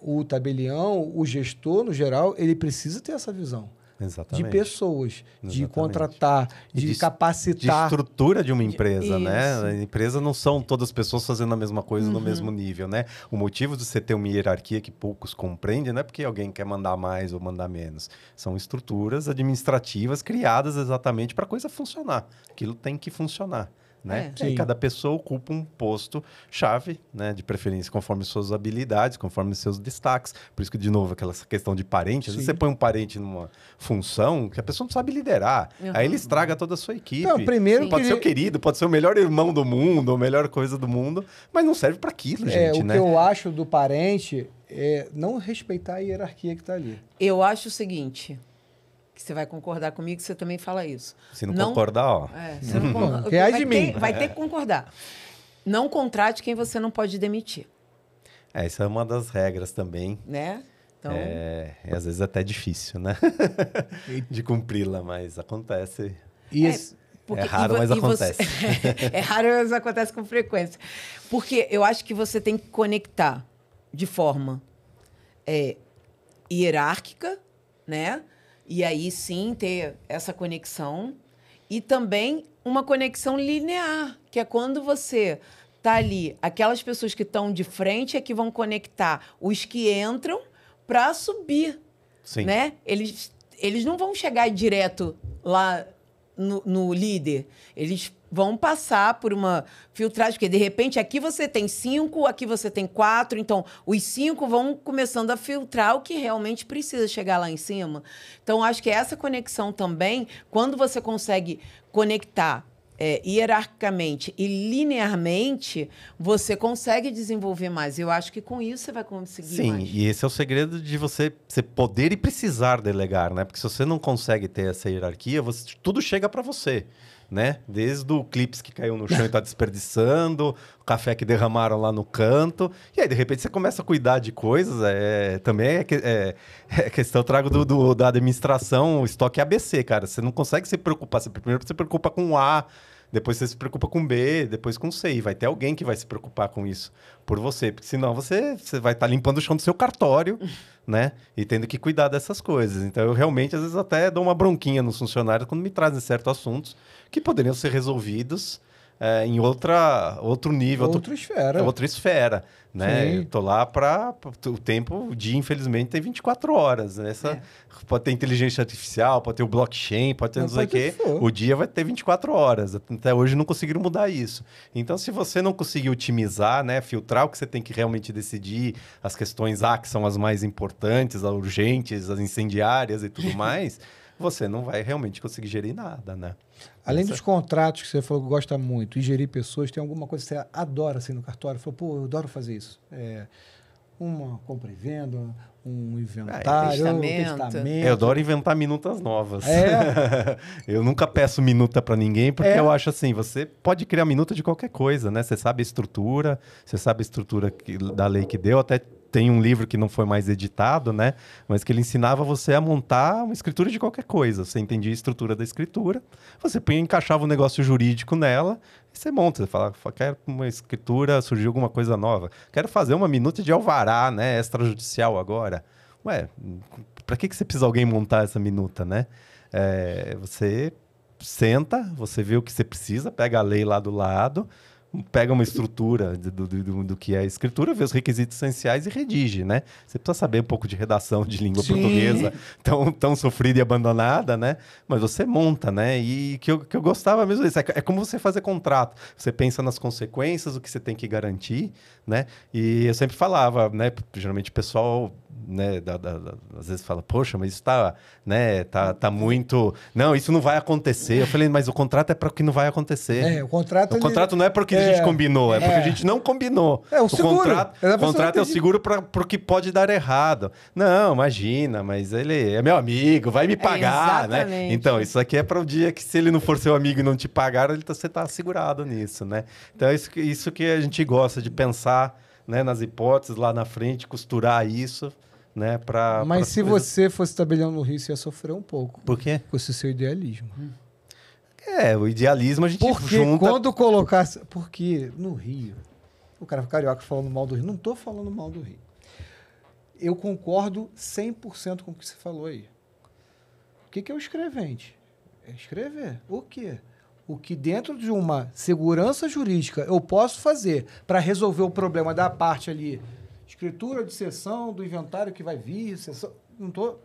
Speaker 4: o tabelião, o gestor, no geral, ele precisa ter essa visão.
Speaker 6: Exatamente.
Speaker 4: De pessoas, de
Speaker 6: Exatamente.
Speaker 4: contratar, de capacitar.
Speaker 6: De estrutura de uma empresa,
Speaker 3: Isso.
Speaker 6: né? A empresa não são todas as pessoas fazendo a mesma coisa no mesmo nível, né? O motivo de você ter uma hierarquia que poucos compreendem não é porque alguém quer mandar mais ou mandar menos. São estruturas administrativas criadas exatamente para a coisa funcionar. Aquilo tem que funcionar. Né?
Speaker 3: É.
Speaker 6: E cada pessoa ocupa um posto-chave, né? De preferência conforme suas habilidades, conforme seus destaques. Por isso que, de novo, aquela questão de parente. Às vezes você põe um parente numa função que a pessoa não sabe liderar. Aí ele estraga toda a sua equipe.
Speaker 4: Não, primeiro
Speaker 6: pode ser o querido, pode ser o melhor irmão do mundo, a melhor coisa do mundo, mas não serve para aquilo, gente,
Speaker 4: o
Speaker 6: né?
Speaker 4: que eu acho do parente é não respeitar a hierarquia que está ali.
Speaker 3: Eu acho o seguinte, que você vai concordar comigo, que você também fala isso.
Speaker 6: Se não concordar, ó.
Speaker 3: Você não concorda.
Speaker 4: Que é de mim.
Speaker 3: Vai ter que concordar. Não contrate quem você não pode demitir.
Speaker 6: Essa é uma das regras também.
Speaker 3: Né? Então,
Speaker 6: Às vezes é até difícil, né? de cumpri-la, mas acontece.
Speaker 3: porque-
Speaker 6: É raro,
Speaker 3: e vo-
Speaker 6: mas
Speaker 3: e você-
Speaker 6: acontece.
Speaker 3: É raro, mas acontece com frequência. Porque eu acho que você tem que conectar de forma hierárquica, né? E aí sim ter essa conexão. E também uma conexão linear, que é quando você tá ali, aquelas pessoas que estão de frente é que vão conectar os que entram para subir,
Speaker 6: Sim.
Speaker 3: né? Eles não vão chegar direto lá no líder. Eles vão passar por uma filtragem, porque de repente aqui você tem 5, aqui você tem 4, então os 5 vão começando a filtrar o que realmente precisa chegar lá em cima. Então, acho que essa conexão também, quando você consegue conectar hierarquicamente e linearmente, você consegue desenvolver mais. Eu acho que com isso você vai conseguir mais.
Speaker 6: Sim, e esse é o segredo de você poder e precisar delegar, né? Porque se você não consegue ter essa hierarquia, tudo chega para você, né? Desde o clips que caiu no chão e está desperdiçando, o café que derramaram lá no canto, e aí de repente você começa a cuidar de coisas, também é questão, eu trago da administração, o estoque ABC, cara, você não consegue se preocupar, primeiro você se preocupa com o A, depois você se preocupa com B, depois com C, e vai ter alguém que vai se preocupar com isso por você, porque senão você vai estar limpando o chão do seu cartório, né? E tendo que cuidar dessas coisas. Então, eu realmente, às vezes, até dou uma bronquinha nos funcionários quando me trazem certos assuntos que poderiam ser resolvidos em outro nível. Outra esfera, né?
Speaker 4: Sim.
Speaker 6: Eu tô lá o dia, infelizmente, tem 24 horas. Né? Pode ter inteligência artificial, pode ter o blockchain, pode ter não sei o quê. O dia vai ter 24 horas. Até hoje não conseguiram mudar isso. Então, se você não conseguir otimizar, né? Filtrar o que você tem que realmente decidir, as questões que são as mais importantes, as urgentes, as incendiárias e tudo mais, você não vai realmente conseguir gerir nada, né?
Speaker 4: Além dos contratos que você falou que gosta muito e gerir pessoas, tem alguma coisa que você adora assim no cartório? Falou, pô, eu adoro fazer isso. Uma compra e venda, um inventário, testamento.
Speaker 6: Eu adoro inventar minutas novas. Eu nunca peço minuta para ninguém, porque eu acho assim, você pode criar minuta de qualquer coisa, né? Você sabe a estrutura da lei que deu, até tem um livro que não foi mais editado, né? Mas que ele ensinava você a montar uma escritura de qualquer coisa. Você entendia a estrutura da escritura, você encaixava um negócio jurídico nela, e você monta. Você fala, quero uma escritura, surgiu alguma coisa nova. Quero fazer uma minuta de alvará, né? Extrajudicial agora. Ué, para que você precisa alguém montar essa minuta, né? Você senta, você vê o que você precisa, pega a lei lá do lado, pega uma estrutura do que é a escritura, vê os requisitos essenciais e redige, né? Você precisa saber um pouco de redação de língua portuguesa tão sofrida e abandonada, né? Mas você monta, né? E que eu gostava mesmo disso. É como você fazer contrato. Você pensa nas consequências, o que você tem que garantir, né? E eu sempre falava, né? Geralmente o pessoal, né, às vezes fala, poxa, mas isso tá muito... Não, isso não vai acontecer. Eu falei, mas o contrato é para o que não vai acontecer.
Speaker 4: O contrato
Speaker 6: não é para o que a gente combinou, é porque a gente não combinou.
Speaker 4: O seguro.
Speaker 6: O contrato é o seguro para o que pode dar errado. Não, imagina, mas ele é meu amigo, vai me pagar, né? Então, isso aqui é para o dia que, se ele não for seu amigo e não te pagar, você está assegurado nisso, né? Então, isso que a gente gosta de pensar, né, nas hipóteses lá na frente, costurar isso, né?
Speaker 4: Mas se você fosse tabelião no Rio, você ia sofrer um pouco.
Speaker 6: Por quê?
Speaker 4: Com esse seu idealismo.
Speaker 6: O idealismo a gente junta...
Speaker 4: Quando colocasse... Porque no Rio, o cara carioca falando mal do Rio, não estou falando mal do Rio. Eu concordo 100% com o que você falou aí. O que é o escrevente? É escrever. O quê? O que dentro de uma segurança jurídica eu posso fazer para resolver o problema da parte ali, escritura de cessão, do inventário que vai vir, cessão... Não estou...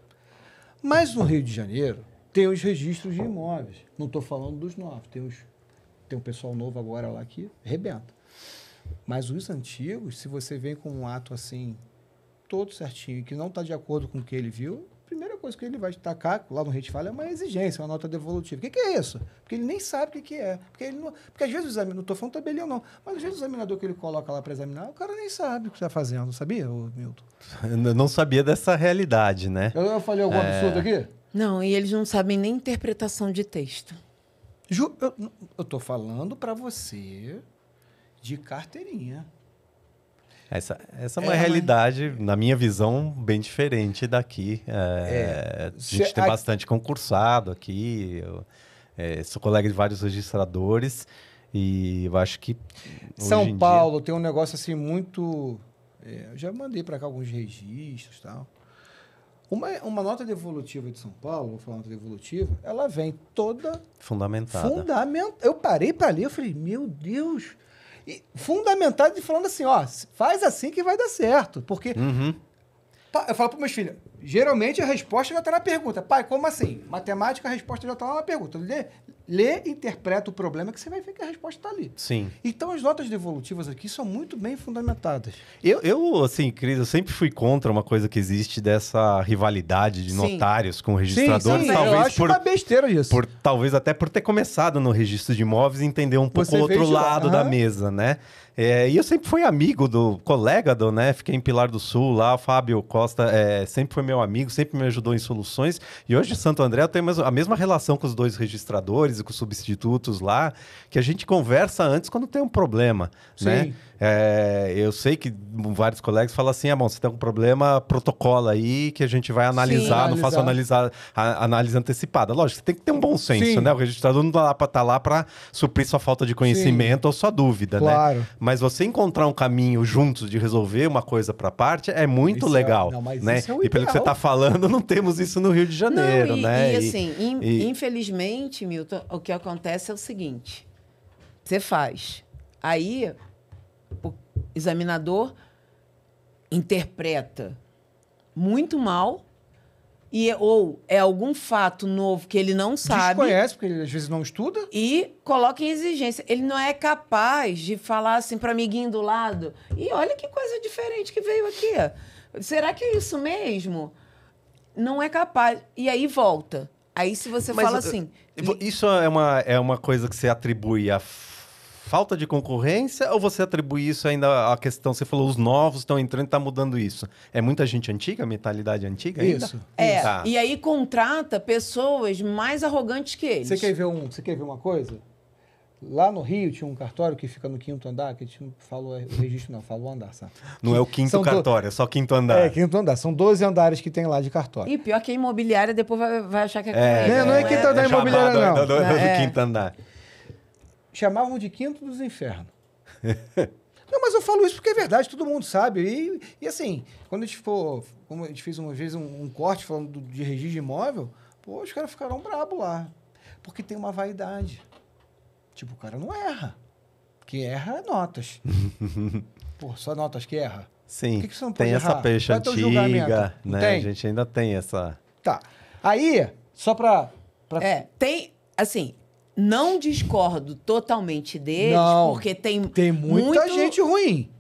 Speaker 4: Mas no Rio de Janeiro... Tem os registros de imóveis. Não estou falando dos novos. Tem um pessoal novo agora lá que arrebenta. Mas os antigos, se você vem com um ato assim, todo certinho, e que não está de acordo com o que ele viu, a primeira coisa que ele vai destacar, lá no Retfile, é uma exigência, uma nota devolutiva. O que é isso? Porque ele nem sabe o que é. Porque às vezes o examinador, não estou falando tabelião não, mas às vezes o examinador que ele coloca lá para examinar, o cara nem sabe o que está fazendo, sabia, Milton?
Speaker 6: Eu não sabia dessa realidade, né?
Speaker 4: Eu falei algum absurdo aqui?
Speaker 3: Não, e eles não sabem nem interpretação de texto.
Speaker 4: Eu tô falando para você de carteirinha.
Speaker 6: Essa é uma realidade, na minha visão, bem diferente daqui. A gente tem bastante concursado aqui. Sou colega de vários registradores e eu acho que...
Speaker 4: São Paulo tem um negócio assim muito... eu já mandei para cá alguns registros e tal. Uma nota devolutiva de São Paulo, vou falar nota devolutiva, ela vem toda...
Speaker 6: Fundamentada.
Speaker 4: Eu parei para ler, eu falei, meu Deus... E fundamentada e falando assim, ó, faz assim que vai dar certo. Porque eu falo para meus filhos, Geralmente a resposta já está na pergunta. Pai, como assim? Matemática, a resposta já está lá na pergunta. Lê, interpreta o problema que você vai ver que a resposta está ali.
Speaker 6: Sim.
Speaker 4: Então as notas devolutivas aqui são muito bem fundamentadas.
Speaker 6: Eu, assim, Cris, eu sempre fui contra uma coisa que existe dessa rivalidade de
Speaker 3: Sim.
Speaker 6: notários com registradores.
Speaker 4: eu
Speaker 6: Talvez
Speaker 4: acho uma besteira isso.
Speaker 6: talvez até por ter começado no registro de imóveis e entender um pouco
Speaker 4: Você
Speaker 6: o outro
Speaker 4: veio de lá,
Speaker 6: lado da
Speaker 4: aham.
Speaker 6: mesa, né? E eu sempre fui amigo do colega né? Fiquei em Pilar do Sul lá, o Fábio Costa sempre foi meu amigo, sempre me ajudou em soluções. E hoje em Santo André eu tenho a mesma relação com os dois registradores e com os substitutos lá, que a gente conversa antes quando tem um problema, né?
Speaker 4: Sim.
Speaker 6: Eu sei que vários colegas falam assim, bom, você tem um problema, protocola aí que a gente vai analisar, não faço análise antecipada. Lógico, você tem que ter um bom senso,
Speaker 4: Sim.
Speaker 6: né? O registrador não tá lá para suprir sua falta de conhecimento ou sua dúvida,
Speaker 4: Claro.
Speaker 6: né? Mas você encontrar um caminho juntos de resolver uma coisa para parte é muito
Speaker 4: Isso
Speaker 6: legal,
Speaker 4: não, mas
Speaker 6: né?
Speaker 4: isso é o
Speaker 6: E pelo que você
Speaker 4: ideal.
Speaker 6: está falando, não temos isso no Rio de Janeiro,
Speaker 3: Não,
Speaker 6: né?
Speaker 3: E assim, infelizmente, Milton, o que acontece é o seguinte: você faz, aí o examinador interpreta muito mal, ou é algum fato novo que ele não sabe.
Speaker 4: Desconhece, porque ele às vezes não estuda.
Speaker 3: E coloca em exigência. Ele não é capaz de falar assim para amiguinho do lado. E olha que coisa diferente que veio aqui. Será que é isso mesmo? Não é capaz. E aí volta. Aí se você
Speaker 6: Mas,
Speaker 3: fala assim...
Speaker 6: Isso é uma coisa que você atribui à falta de concorrência ou você atribui isso ainda à questão, você falou, os novos estão entrando e está mudando isso? É muita gente antiga, mentalidade antiga ainda?
Speaker 4: Isso.
Speaker 6: Tá.
Speaker 3: E aí contrata pessoas mais arrogantes que eles.
Speaker 4: Você quer ver uma coisa? Lá no Rio tinha um cartório que fica no 5º andar, que a gente não falou o registro, não, falou o andar, sabe?
Speaker 6: Não é o quinto
Speaker 4: São
Speaker 6: cartório, é só quinto andar.
Speaker 4: É, 5º andar. São 12 andares que tem lá de cartório.
Speaker 3: E pior que a imobiliária depois vai achar que é
Speaker 4: Não é quinto andar imobiliária, não.
Speaker 6: Do quinto andar.
Speaker 4: Chamavam de quinto dos infernos. Não, mas eu falo isso porque é verdade, todo mundo sabe. E assim, quando a gente como a gente fez uma vez um corte falando de registro de imóvel, pô, os caras ficaram bravos lá. Porque tem uma vaidade. Tipo, o cara não erra. Quem erra é notas. Pô, só notas que erra.
Speaker 6: Sim,
Speaker 4: Por que você não pode
Speaker 6: tem essa
Speaker 4: errar?
Speaker 6: peixa
Speaker 4: Qual é o teu julgamento?
Speaker 6: antiga,
Speaker 4: Não
Speaker 6: né?
Speaker 4: tem?
Speaker 6: A gente ainda tem essa...
Speaker 4: Tá. Aí, só pra...
Speaker 3: Tem, assim, não discordo totalmente deles,
Speaker 4: Não,
Speaker 3: porque tem
Speaker 4: muita gente ruim.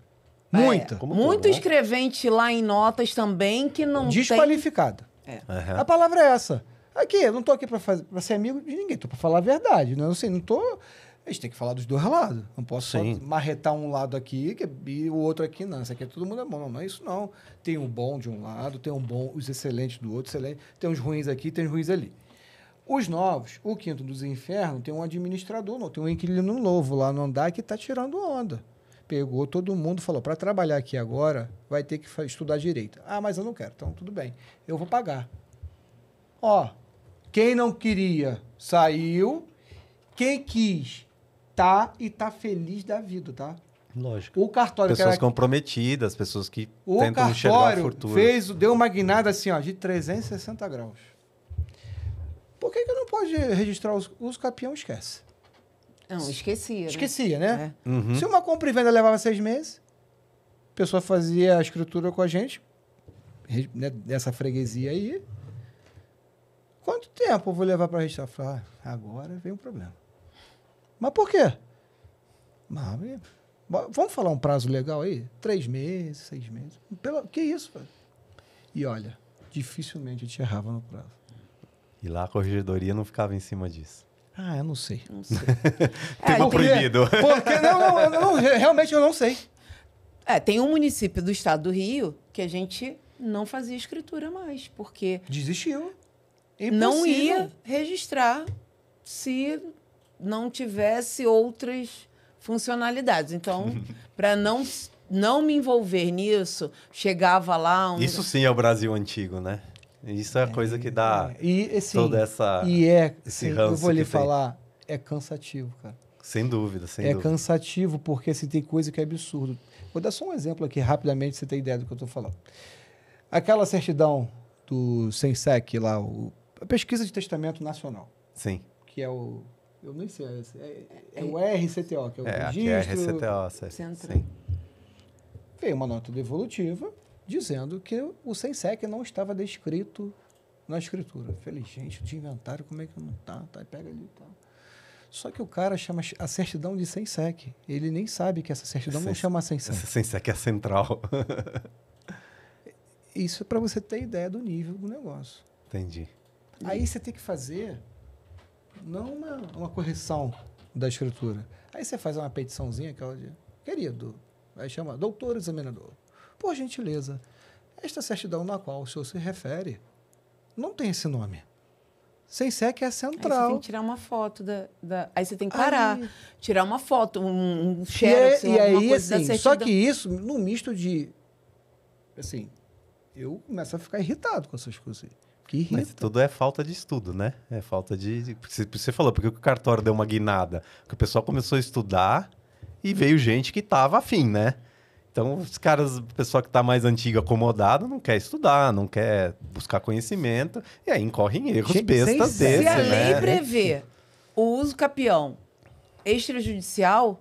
Speaker 4: Muita.
Speaker 3: Muito escrevente lá em notas também que não
Speaker 4: Desqualificada.
Speaker 6: Aham.
Speaker 4: A palavra é essa. Aqui, eu não tô aqui pra ser amigo de ninguém, tô pra falar a verdade. Né? Não tô... A gente tem que falar dos dois lados. Não posso só marretar um lado aqui e o outro aqui, não. Isso aqui todo mundo é bom. Não é isso, não. Tem um bom de um lado, tem os excelentes do outro, tem os ruins aqui, tem os ruins ali. Os novos, o quinto dos infernos, tem um administrador, não, tem um inquilino novo lá no andar que tá tirando onda. Pegou todo mundo, falou, para trabalhar aqui agora, vai ter que estudar direito. Ah, mas eu não quero. Então, tudo bem. Eu vou pagar. Ó, quem não queria, saiu. Quem quis, tá feliz da vida, tá?
Speaker 6: Lógico.
Speaker 4: O cartório...
Speaker 6: Pessoas comprometidas, pessoas que
Speaker 4: o
Speaker 6: tentam enxergar o
Speaker 4: cartório
Speaker 6: futuro.
Speaker 4: deu uma guinada assim, ó, de 360 graus. Por que não pode registrar os campeão? Esquece.
Speaker 3: Não, esquecia.
Speaker 4: Esquecia, né?
Speaker 6: Uhum.
Speaker 4: Se uma compra e venda levava 6 meses, a pessoa fazia a escritura com a gente, né, dessa freguesia aí. Quanto tempo eu vou levar para registrar? Falar, agora vem um problema. Mas por quê? Vamos falar um prazo legal aí? 3 meses, 6 meses. Que isso, velho? E olha, dificilmente a gente errava no prazo.
Speaker 6: E lá a corregedoria não ficava em cima disso.
Speaker 4: Ah, eu não sei.
Speaker 3: Não sei.
Speaker 6: Tempo proibido.
Speaker 4: Porque realmente eu não sei.
Speaker 3: Tem um município do estado do Rio que a gente não fazia escritura mais, porque
Speaker 4: Desistiu.
Speaker 3: não
Speaker 4: Impossível.
Speaker 3: ia registrar se não tivesse outras funcionalidades. Então, para não me envolver nisso, chegava lá...
Speaker 6: Isso sim é o Brasil antigo, né? Isso é a coisa que dá
Speaker 4: E, assim,
Speaker 6: toda essa...
Speaker 4: sim, eu
Speaker 6: ranço
Speaker 4: vou lhe
Speaker 6: que tem.
Speaker 4: falar, é cansativo, cara.
Speaker 6: Sem dúvida, sem
Speaker 4: É
Speaker 6: dúvida.
Speaker 4: cansativo, porque assim, tem coisa que é absurdo. Vou dar só um exemplo aqui, rapidamente, pra você ter ideia do que eu estou falando. Aquela certidão do SENSEC lá, a pesquisa de testamento nacional,
Speaker 6: Sim.
Speaker 4: que é o... Eu nem sei, é o RCTO, que é o
Speaker 6: Aqui é
Speaker 4: registro...
Speaker 6: RCTO,
Speaker 3: Central.
Speaker 6: sim.
Speaker 4: Veio uma nota devolutiva dizendo que o SENSEC não estava descrito na escritura. Falei, gente, de inventário, como é que não tá? Tá, pega ali e tal. Só que o cara chama a certidão de SENSEC. Ele nem sabe que essa certidão não chama SENSEC.
Speaker 6: Essa SENSEC é central.
Speaker 4: Isso é para você ter ideia do nível do negócio.
Speaker 6: Entendi.
Speaker 4: Aí você tem que fazer, não uma correção da escritura. Aí você faz uma petiçãozinha, aquela de, querido, aí chama doutor examinador. Por gentileza, esta certidão na qual o senhor se refere não tem esse nome. SENSEC é
Speaker 3: Aí você
Speaker 4: central.
Speaker 3: tem que tirar uma foto Aí você tem que parar, tirar uma foto, um
Speaker 4: E,
Speaker 3: xerox,
Speaker 4: e
Speaker 3: alguma
Speaker 4: aí,
Speaker 3: coisa da
Speaker 4: assim,
Speaker 3: certidão.
Speaker 4: só que isso, num misto de... Assim, eu começo a ficar irritado com essas coisas. Que irrita.
Speaker 6: Mas tudo é falta de estudo, né? É falta de... Você falou, porque o cartório deu uma guinada? Porque o pessoal começou a estudar e veio gente que tava afim, né? Então, os caras, o pessoal que tá mais antigo, acomodado, não quer estudar, não quer buscar conhecimento, e aí incorre em erros
Speaker 4: Gente,
Speaker 6: bestas
Speaker 4: sem
Speaker 6: desses,
Speaker 3: Se a
Speaker 6: né?
Speaker 3: lei prevê o uso capião extrajudicial,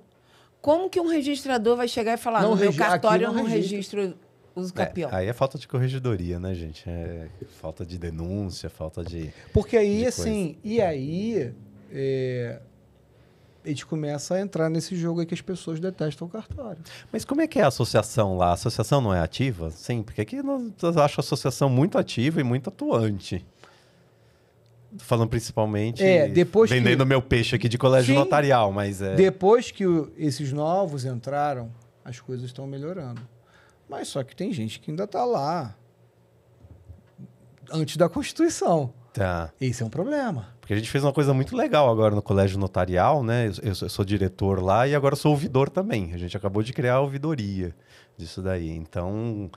Speaker 3: como que um registrador vai chegar e falar,
Speaker 4: Não
Speaker 3: no meu
Speaker 4: regi- aqui
Speaker 3: cartório eu
Speaker 4: não
Speaker 3: não
Speaker 4: registra.
Speaker 3: registro uso capião?
Speaker 6: Aí é falta de corregedoria, né, gente? É falta de denúncia, falta de...
Speaker 4: Porque aí,
Speaker 6: de
Speaker 4: assim, e aí a gente começa a entrar nesse jogo aí que as pessoas detestam o cartório.
Speaker 6: Mas como é que é a associação lá? A associação não é ativa? Sim, porque aqui eu acho a associação muito ativa e muito atuante. Falando principalmente
Speaker 4: depois que-
Speaker 6: vendendo meu peixe aqui de colégio
Speaker 4: Sim.
Speaker 6: notarial, mas é...
Speaker 4: Depois que esses novos entraram, as coisas estão melhorando. Mas só que tem gente que ainda está lá antes da Constituição.
Speaker 6: Tá.
Speaker 4: Esse é um problema.
Speaker 6: Porque a gente fez uma coisa muito legal agora no colégio notarial, né? Eu sou diretor lá e agora sou ouvidor também. A gente acabou de criar a ouvidoria disso daí. Então,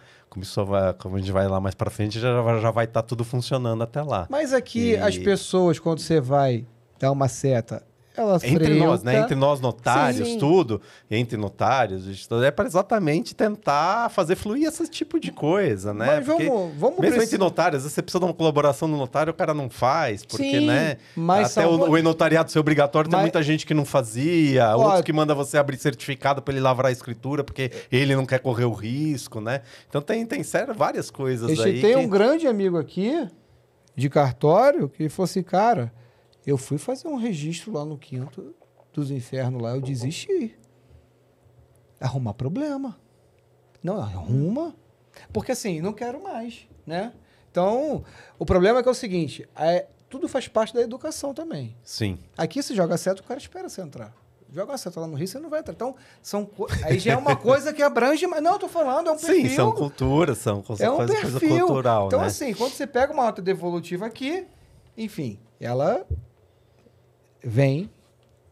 Speaker 6: como a gente vai lá mais para frente, já vai estar tudo funcionando até lá.
Speaker 4: Mas aqui
Speaker 6: E-
Speaker 4: as pessoas, quando você vai dar uma seta, elas
Speaker 6: Entre nós, né?
Speaker 4: freuta.
Speaker 6: Entre nós notários,
Speaker 3: Sim.
Speaker 6: tudo, entre notários, é para exatamente tentar fazer fluir esse tipo de coisa, né?
Speaker 4: Mas
Speaker 6: Porque
Speaker 4: vamos
Speaker 6: mesmo
Speaker 4: precisar-
Speaker 6: entre notários, às vezes você precisa de uma colaboração do notário, o cara não faz, porque,
Speaker 3: Sim,
Speaker 6: né?
Speaker 4: mas
Speaker 6: até
Speaker 4: são-
Speaker 6: o e-notariado ser obrigatório, tem
Speaker 4: Mas-
Speaker 6: muita gente que não fazia,
Speaker 4: Ó,
Speaker 6: outros que manda você abrir certificado para ele lavrar a escritura, porque ele não quer correr o risco, né? Então tem sério, várias coisas
Speaker 4: A gente
Speaker 6: aí
Speaker 4: tem
Speaker 6: que...
Speaker 4: um grande amigo aqui de cartório que falou assim, cara, eu fui fazer um registro lá no Quinto dos Infernos lá, eu desisti. Arrumar problema. Não, arruma. Porque assim, não quero mais, né? Então, o problema é que é o seguinte, tudo faz parte da educação também.
Speaker 6: Sim.
Speaker 4: Aqui você joga seta, o cara espera você entrar. Joga uma seta lá no Rio, você não vai entrar. Então, aí já é uma coisa que abrange... Não, eu tô falando, é um perfil.
Speaker 6: Sim, são culturas, são
Speaker 4: É um
Speaker 6: coisa
Speaker 4: perfil.
Speaker 6: cultural,
Speaker 4: Então,
Speaker 6: né?
Speaker 4: assim, quando você pega uma nota devolutiva aqui, enfim, ela vem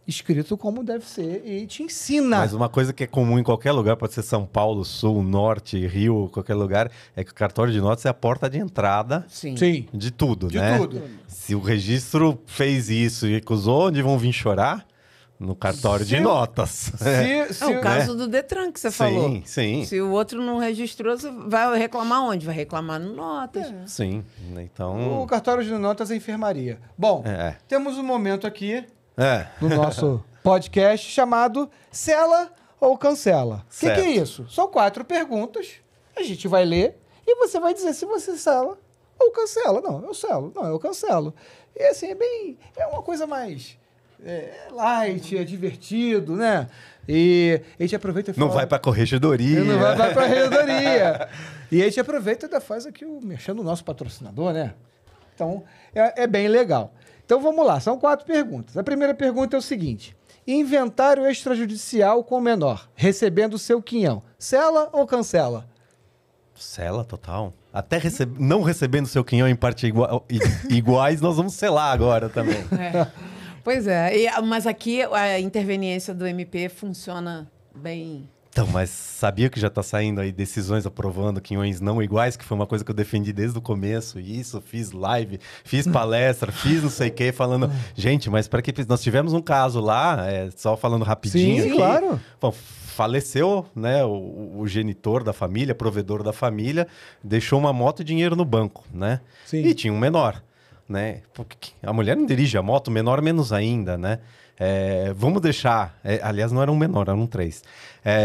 Speaker 4: escrito como deve ser e te ensina.
Speaker 6: Mas uma coisa que é comum em qualquer lugar, pode ser São Paulo, Sul, Norte, Rio, qualquer lugar, é que o cartório de notas é a porta de entrada
Speaker 3: Sim.
Speaker 4: Sim,
Speaker 6: de tudo,
Speaker 4: de
Speaker 6: né?
Speaker 4: tudo.
Speaker 6: Se o registro fez isso e recusou, onde vão vir chorar? No cartório de notas.
Speaker 4: Se,
Speaker 3: É o caso do Detran que você
Speaker 6: Sim,
Speaker 3: falou.
Speaker 6: sim.
Speaker 3: Se o outro não registrou, você vai reclamar onde? Vai reclamar no Notas.
Speaker 6: Sim. Então.
Speaker 4: o cartório de notas é enfermaria. Bom,
Speaker 6: É.
Speaker 4: temos um momento aqui
Speaker 6: É.
Speaker 4: no nosso podcast chamado Sela ou Cancela. O que
Speaker 6: Certo.
Speaker 4: é isso? São 4 perguntas, a gente vai ler e você vai dizer se você sela ou cancela. Não, eu selo. Não, eu cancelo. E assim, é uma coisa mais light, é divertido, né? E a gente aproveita e fala...
Speaker 6: Não vai pra corregedoria.
Speaker 4: Não vai pra redadoria. E a gente aproveita e ainda faz aqui mexendo o nosso patrocinador, né? Então, é bem legal. Então, vamos lá. São 4 perguntas. A primeira pergunta é o seguinte. Inventário extrajudicial com menor, recebendo seu quinhão. Sela ou cancela?
Speaker 6: Sela total. Até não recebendo seu quinhão em parte iguais, nós vamos selar agora também.
Speaker 3: Pois é, mas aqui a interveniência do MP funciona bem.
Speaker 6: Então, mas sabia que já está saindo aí decisões aprovando quinhões não iguais, que foi uma coisa que eu defendi desde o começo, e isso, fiz live, fiz palestra, fiz não sei o quê, falando, gente, mas para que nós tivemos um caso lá, só falando rapidinho
Speaker 4: Sim,
Speaker 6: aqui,
Speaker 4: claro.
Speaker 6: Bom, faleceu, né, o genitor da família, provedor da família, deixou uma moto e dinheiro no banco, né?
Speaker 4: Sim.
Speaker 6: E tinha um menor. né? Porque a mulher não dirige a moto, o menor menos ainda, né? Vamos deixar... aliás, não era um menor, eram 3.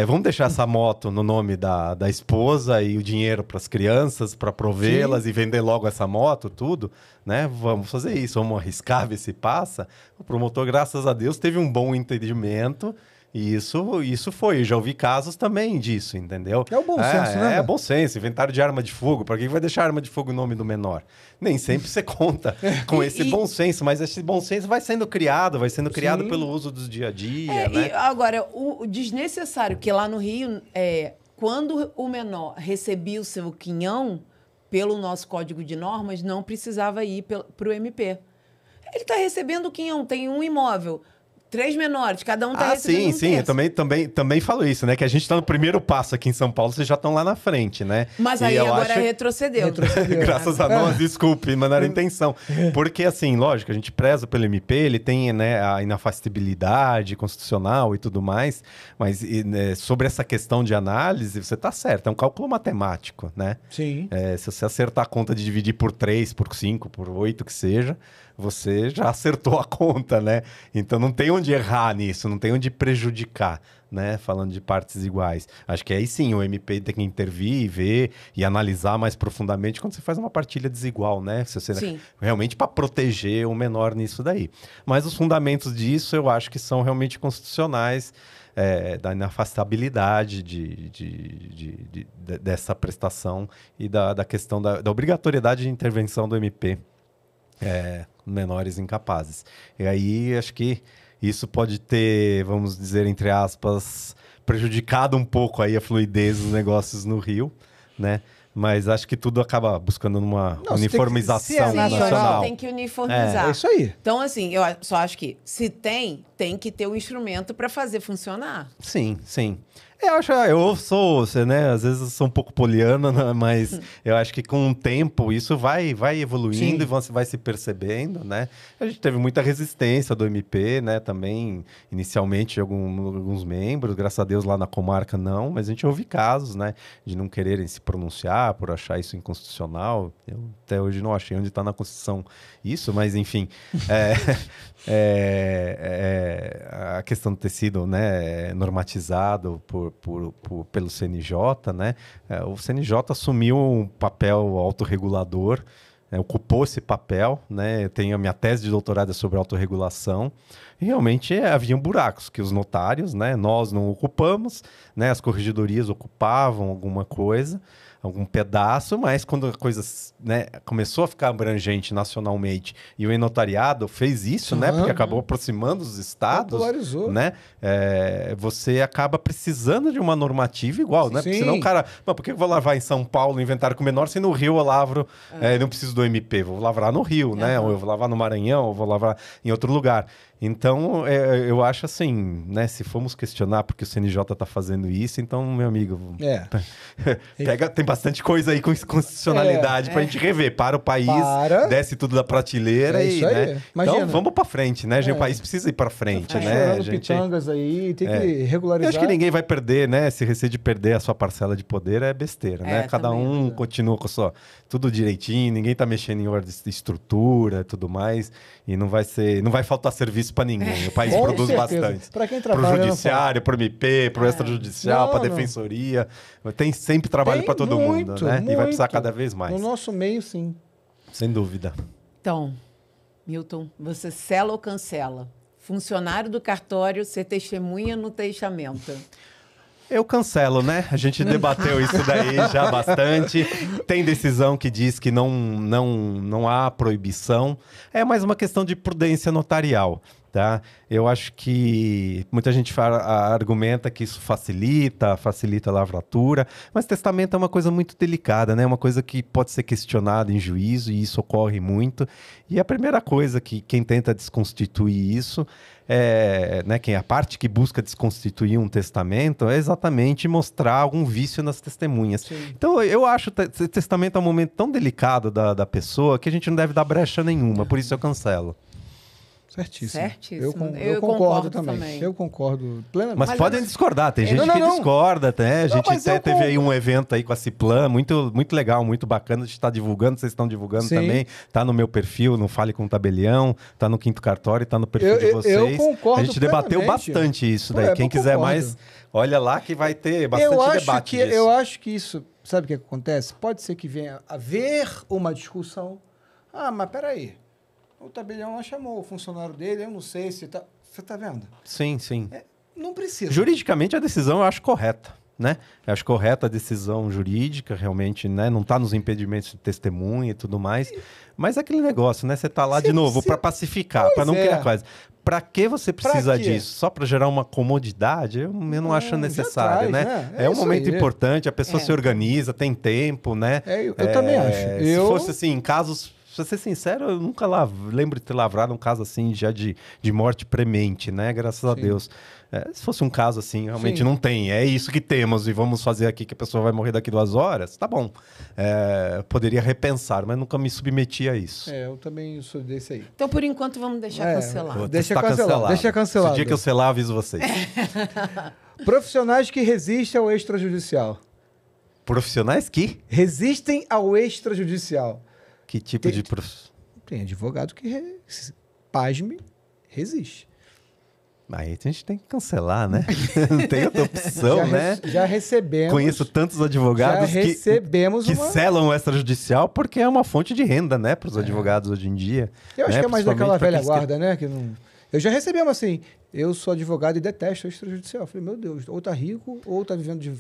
Speaker 6: Vamos deixar essa moto no nome da esposa e o dinheiro para as crianças, para provê-las e vender logo essa moto, tudo, né? Vamos fazer isso, vamos arriscar, ver se passa. O promotor, graças a Deus, teve um bom entendimento. E isso foi. Eu já ouvi casos também disso, entendeu?
Speaker 4: É o bom senso, né?
Speaker 6: É bom senso. Inventário de arma de fogo. Para que vai deixar arma de fogo no nome do menor? Nem sempre você conta com esse bom senso, mas esse bom senso vai sendo criado pelo uso do dia a dia, né?
Speaker 3: E agora, o desnecessário, que lá no Rio, quando o menor recebia o seu quinhão, pelo nosso código de normas, não precisava ir para o MP. Ele está recebendo o quinhão, tem um imóvel. 3 menores, cada um está recebendo
Speaker 6: sim. Eu também falo isso, né? Que a gente está no primeiro passo aqui em São Paulo, vocês já estão lá na frente, né?
Speaker 3: Mas aí agora retrocedeu.
Speaker 6: Graças a nós, desculpe, mas não era a intenção. Porque, assim, lógico, a gente preza pelo MP, ele tem, né, a inafastabilidade constitucional e tudo mais, mas sobre essa questão de análise, você está certo, é um cálculo matemático, né?
Speaker 4: Sim.
Speaker 6: Se você acertar a conta de dividir por 3, por 5, por 8, que seja, você já acertou a conta, né? Então não tem onde errar nisso, não tem onde prejudicar, né? Falando de partes iguais. Acho que aí sim o MP tem que intervir e ver e analisar mais profundamente quando você faz uma partilha desigual, né? Se você realmente para proteger o menor nisso daí. Mas os fundamentos disso eu acho que são realmente constitucionais. Da inafastabilidade dessa prestação e da questão da obrigatoriedade de intervenção do MP. Menores incapazes. E aí, acho que isso pode ter, vamos dizer, entre aspas, prejudicado um pouco aí a fluidez dos negócios no Rio, né? Mas acho que tudo acaba buscando uma uniformização nacional.
Speaker 3: Tem que uniformizar.
Speaker 4: É isso aí.
Speaker 3: Então, assim, eu só acho que se tem que ter o instrumento para fazer funcionar.
Speaker 6: Sim. Eu sou, né? Às vezes eu sou um pouco poliana, né, mas eu acho que com o tempo isso vai evoluindo e vai se percebendo, né? A gente teve muita resistência do MP, né? Também, inicialmente, de alguns membros, graças a Deus lá na comarca não, mas a gente ouve casos, né? De não quererem se pronunciar por achar isso inconstitucional. Eu até hoje não achei onde está na Constituição isso, mas enfim. A questão de ter sido, né, normatizado pelo CNJ, né? O CNJ assumiu um papel autorregulador, ocupou esse papel, né? Eu tenho a minha tese de doutorado sobre autorregulação e realmente haviam buracos que os notários, né? Nós não ocupamos, né? As corregedorias ocupavam alguma coisa, algum pedaço, mas quando a coisa, né, começou a ficar abrangente nacionalmente e o notariado fez isso, né, porque acabou aproximando os estados,
Speaker 4: popularizou,
Speaker 6: né, você acaba precisando de uma normativa igual, né? Porque senão o cara, por que eu vou lavrar em São Paulo inventário com menor se no Rio eu lavro, não preciso do MP, vou lavrar no Rio, né, ou eu vou lavar no Maranhão, ou vou lavar em outro lugar. Então, eu acho assim, né, se formos questionar porque o CNJ está fazendo isso, então, meu amigo, tem bastante coisa aí com constitucionalidade para a gente rever. Para o país, desce tudo da prateleira e, né? Então, vamos para frente, né? O país precisa ir para frente, né?
Speaker 4: Pitangas aí, tem que regularizar.
Speaker 6: Eu acho que ninguém vai perder, né? Esse receio de perder a sua parcela de poder é besteira, né? Cada um continua com tudo direitinho, ninguém está mexendo em ordem de estrutura e tudo mais, e não vai faltar serviço para ninguém. O país produz bastante.
Speaker 4: Para quem trabalha
Speaker 6: pro judiciário, pro MP, pro extrajudicial, pra defensoria. Tem sempre trabalho para todo mundo, né? E vai precisar cada vez mais.
Speaker 4: No nosso meio, sim.
Speaker 6: Sem dúvida.
Speaker 3: Então, Milton, você sela ou cancela? Funcionário do cartório ser testemunha no testamento.
Speaker 6: Eu cancelo, né? A gente debateu isso daí já bastante. Tem decisão que diz que não há proibição. É mais uma questão de prudência notarial, tá? Eu acho que muita gente argumenta que isso facilita a lavratura, mas testamento é uma coisa muito delicada, né? É uma coisa que pode ser questionada em juízo e isso ocorre muito. E a primeira coisa que quem tenta desconstituir isso né, a parte que busca desconstituir um testamento é exatamente mostrar algum vício nas testemunhas. Sim. Então, eu acho que testamento é um momento tão delicado da pessoa que a gente não deve dar brecha nenhuma, por isso eu cancelo.
Speaker 4: Certíssimo.
Speaker 3: Certíssimo.
Speaker 4: Eu concordo também. Eu concordo plenamente.
Speaker 6: Mas podem discordar, tem gente que discorda até. A gente até teve aí um evento aí com a Ciplan, muito, muito legal, muito bacana. A gente está divulgando, vocês estão divulgando também. Tá no meu perfil, no Fale com o Tabelião, tá no Quinto Cartório, tá no perfil de vocês.
Speaker 4: Eu concordo.
Speaker 6: A gente debateu bastante isso daí. Quem quiser mais, olha lá que vai ter bastante debate disso.
Speaker 4: Eu acho que isso, sabe o que acontece? Pode ser que venha a haver uma discussão. Ah, mas peraí. O tabelião não chamou o funcionário dele, eu não sei se tá... Você tá vendo?
Speaker 6: Sim, sim.
Speaker 4: Não precisa.
Speaker 6: Juridicamente, a decisão eu acho correta, né? Eu acho correta a decisão jurídica, realmente, né? Não tá nos impedimentos de testemunha e tudo mais. Mas é aquele negócio, né? Você tá lá de novo para pacificar, para não criar coisa. Para que você precisa disso? Só para gerar uma comodidade? Eu não acho necessário, né? É um momento importante, a pessoa se organiza, tem tempo, né?
Speaker 4: Eu também acho.
Speaker 6: Se fosse assim, em casos... Pra ser sincero, eu nunca lembro de ter lavrado um caso assim já de morte premente, né? Graças a Deus. Se fosse um caso assim, realmente não tem. É isso que temos e vamos fazer aqui que a pessoa vai morrer daqui 2 horas. Tá bom. Poderia repensar, mas nunca me submeti a isso.
Speaker 4: Eu também sou desse aí.
Speaker 3: Então, por enquanto, vamos deixar cancelado.
Speaker 4: Deixa cancelado.
Speaker 6: Se o dia que eu selar, aviso vocês.
Speaker 4: Profissionais que resistem ao extrajudicial.
Speaker 6: Profissionais que?
Speaker 4: Resistem ao extrajudicial.
Speaker 6: Que tipo de profissão?
Speaker 4: Tem advogado que, pasme, resiste.
Speaker 6: Aí a gente tem que cancelar, né? Não tem outra opção, né?
Speaker 4: Já recebemos...
Speaker 6: Conheço tantos advogados que selam o extrajudicial porque é uma fonte de renda, né? Para os advogados hoje em dia.
Speaker 4: Eu acho que é mais daquela velha guarda, né? Que não... Eu já recebi assim, eu sou advogado e detesto o extrajudicial. Eu falei, meu Deus, ou tá rico ou tá vivendo de...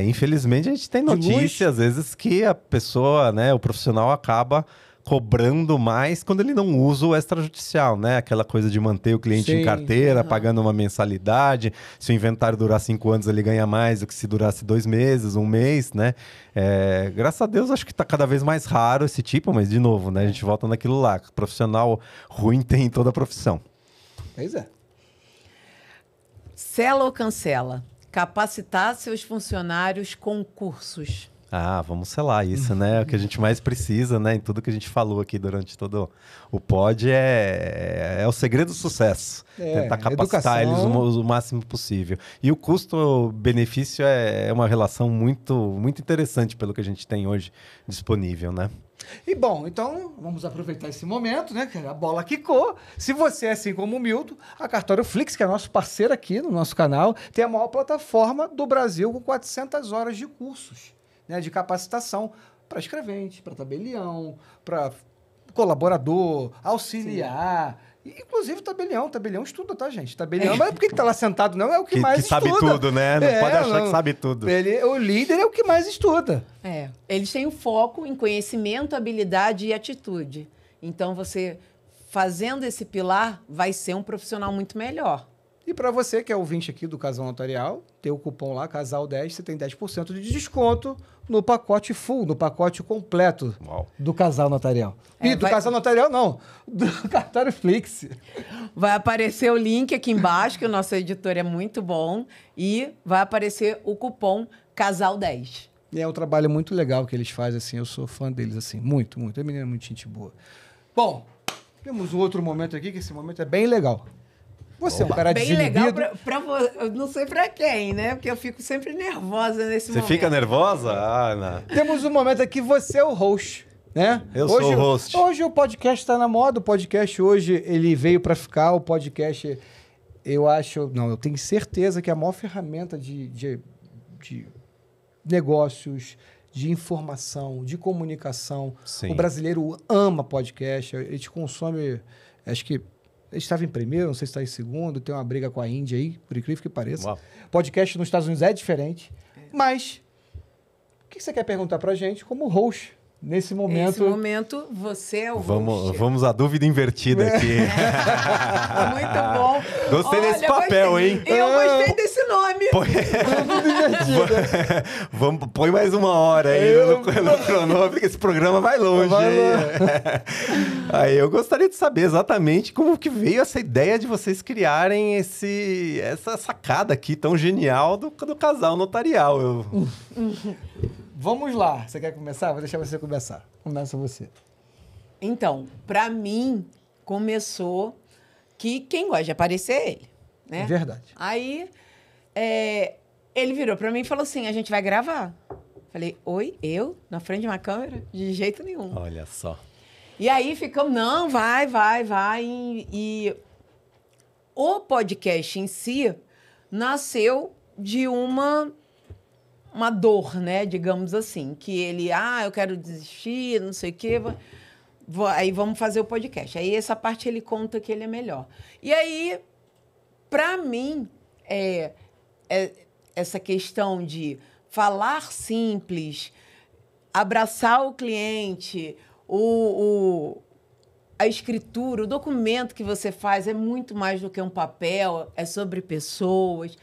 Speaker 6: Infelizmente a gente tem notícia, às vezes, que a pessoa, né, o profissional acaba cobrando mais quando ele não usa o extrajudicial, né? Aquela coisa de manter o cliente em carteira, pagando uma mensalidade. Se o inventário durar 5 anos, ele ganha mais do que se durasse 2 meses, 1 mês, né? Graças a Deus, acho que está cada vez mais raro esse tipo, mas, de novo, né? A gente volta naquilo lá. Profissional ruim tem em toda a profissão.
Speaker 4: Pois é.
Speaker 3: Sela ou cancela? Capacitar seus funcionários com cursos.
Speaker 6: Vamos selar isso, né? É o que a gente mais precisa, né? Em tudo que a gente falou aqui durante todo o pod é o segredo do sucesso. Tentar capacitar eles o máximo possível. E o custo-benefício é uma relação muito, muito interessante pelo que a gente tem hoje disponível, né?
Speaker 4: E bom, então vamos aproveitar esse momento, né? Que a bola quicou. Se você é assim como o Milton, a Cartório Flix, que é nosso parceiro aqui no nosso canal, tem a maior plataforma do Brasil com 400 horas de cursos, né, de capacitação para escrevente, para tabelião, para colaborador, auxiliar. Inclusive tabelião estuda, tá, gente? Tabelião não é porque ele tá lá sentado, não, é o que mais estuda.
Speaker 6: Que sabe tudo, né? Não pode achar que sabe tudo.
Speaker 4: O líder é o que mais estuda.
Speaker 3: Eles têm o foco em conhecimento, habilidade e atitude. Então, você fazendo esse pilar, vai ser um profissional muito melhor.
Speaker 4: E para você que é ouvinte aqui do Casal Notarial, tem o cupom lá, Casal10, você tem 10% de desconto no pacote full, no pacote completo do Casal Notarial. E do Casal Notarial, não, do Cartório Flix.
Speaker 3: Vai aparecer o link aqui embaixo, que o nosso editor é muito bom, e vai aparecer o cupom Casal10.
Speaker 4: E é um trabalho muito legal que eles fazem, assim, eu sou fã deles, assim, muito, muito. A menina é muito gente boa. Bom, temos um outro momento aqui, que esse momento é bem legal. Você é um cara
Speaker 3: bem legal pra eu não sei pra quem, né? Porque eu fico sempre nervosa nesse momento.
Speaker 6: Você fica nervosa? Não.
Speaker 4: Temos um momento aqui, você é o host, né?
Speaker 6: Eu sou o host.
Speaker 4: Hoje o podcast tá na moda, o podcast hoje ele veio pra ficar, o podcast eu tenho certeza que é a maior ferramenta de negócios, de informação, de comunicação.
Speaker 6: Sim.
Speaker 4: O brasileiro ama podcast, a gente consome, acho que ele estava em primeiro, não sei se está em segundo, tem uma briga com a Índia aí, por incrível que pareça.
Speaker 6: Uau.
Speaker 4: Podcast nos Estados Unidos é diferente. Mas, o que você quer perguntar pra gente como host nesse momento?
Speaker 3: Nesse momento, você é o host.
Speaker 6: Vamos à dúvida invertida aqui.
Speaker 3: Muito bom.
Speaker 6: Gostei desse papel, hein?
Speaker 3: Eu gostei desse nome.
Speaker 6: Põe mais 1 hora aí no cronômetro, porque esse programa vai longe. Aí eu gostaria de saber exatamente como que veio essa ideia de vocês criarem essa sacada aqui tão genial do casal notarial.
Speaker 4: Vamos lá. Você quer começar? Vou deixar você começar. Começa você.
Speaker 3: Então, para mim, começou que quem gosta de aparecer é ele, né?
Speaker 4: É verdade.
Speaker 3: Aí, ele virou para mim e falou assim, a gente vai gravar. Falei, oi, eu? Na frente de uma câmera? De jeito nenhum.
Speaker 6: Olha só.
Speaker 3: E aí ficamos, não, vai. E o podcast em si nasceu de uma dor, né? Digamos assim. Que ele, eu quero desistir, não sei o quê. Aí vamos fazer o podcast. Aí essa parte ele conta que ele é melhor. E aí, para mim, essa questão de falar simples, abraçar o cliente, a escritura, o documento que você faz é muito mais do que um papel, é sobre pessoas.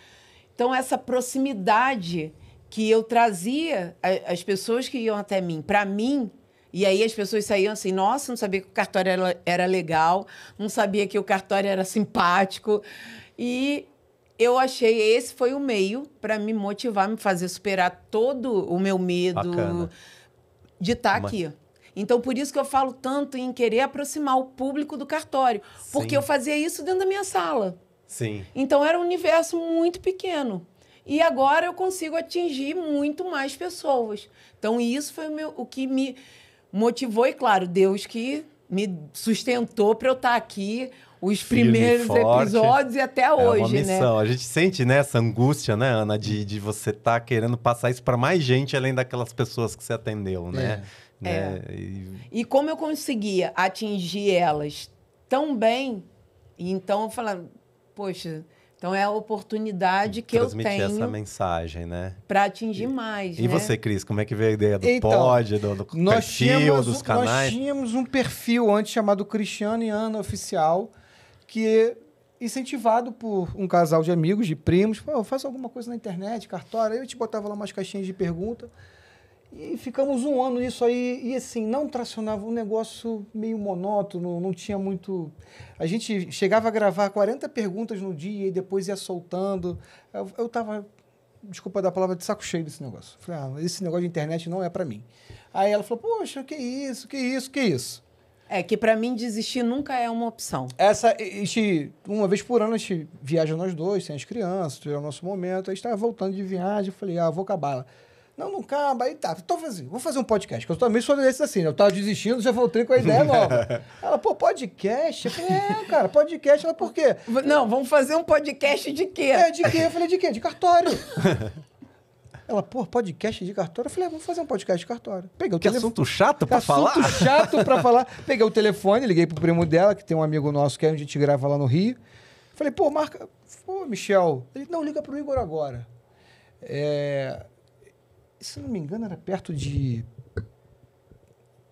Speaker 3: Então, essa proximidade que eu trazia, as pessoas que iam até mim, para mim, e aí as pessoas saíam assim, nossa, não sabia que o cartório era legal, não sabia que o cartório era simpático. E eu achei, esse foi o meio para me motivar, me fazer superar todo o meu medo.
Speaker 6: Bacana.
Speaker 3: De estar aqui. Então, por isso que eu falo tanto em querer aproximar o público do cartório. Porque
Speaker 6: Sim.
Speaker 3: eu fazia isso dentro da minha sala.
Speaker 6: Sim.
Speaker 3: Então, era um universo muito pequeno. E agora eu consigo atingir muito mais pessoas. Então, isso foi o que me motivou. E, claro, Deus que me sustentou para eu estar aqui os
Speaker 6: Firme,
Speaker 3: primeiros
Speaker 6: forte.
Speaker 3: episódios e até hoje,
Speaker 6: uma missão.
Speaker 3: né?
Speaker 6: A gente sente, né, essa angústia, né, Ana, de você estar querendo passar isso para mais gente além daquelas pessoas que você atendeu, né?
Speaker 3: E como eu conseguia atingir elas tão bem, então eu falava, poxa, então é a oportunidade que eu
Speaker 6: transmitir essa
Speaker 3: tenho
Speaker 6: mensagem, né?
Speaker 3: para atingir mais,
Speaker 6: E
Speaker 3: né?
Speaker 6: você, Cris, como é que veio a ideia do
Speaker 4: Então,
Speaker 6: pod, do perfil, dos
Speaker 4: Nós
Speaker 6: canais?
Speaker 4: tínhamos um perfil antes chamado Cristiano e Ana Oficial, que incentivado por um casal de amigos, de primos, faz alguma coisa na internet, cartório, aí eu te botava lá umas caixinhas de pergunta. E ficamos um ano nisso aí, e assim, não tracionava, um negócio meio monótono, não tinha muito... A gente chegava a gravar 40 perguntas no dia e depois ia soltando. Eu tava, desculpa dar a palavra, de saco cheio desse negócio. Falei, esse negócio de internet não é para mim. Aí ela falou, poxa, que isso?
Speaker 3: É que para mim desistir nunca é uma opção.
Speaker 4: Uma vez por ano a gente viaja nós dois, tem as crianças, tiver o nosso momento, aí estava voltando de viagem, eu falei, vou acabar. Não acaba, aí tá, vou fazer um podcast, que eu também sou desses assim, eu tava desistindo, já voltei com a ideia nova. Ela, podcast? Eu falei, cara, podcast, ela, por quê?
Speaker 3: Não, vamos fazer um podcast de quê?
Speaker 4: De quê? Eu falei, de quê? De cartório. Ela, podcast de cartório? Eu falei, vamos fazer um podcast de cartório. Peguei o
Speaker 6: Que assunto chato pra falar?
Speaker 4: Assunto chato pra falar. Peguei o telefone, liguei pro primo dela, que tem um amigo nosso que a gente grava lá no Rio. Falei, marca... Michel. Ele, não, liga pro Igor agora. Se não me engano, era perto de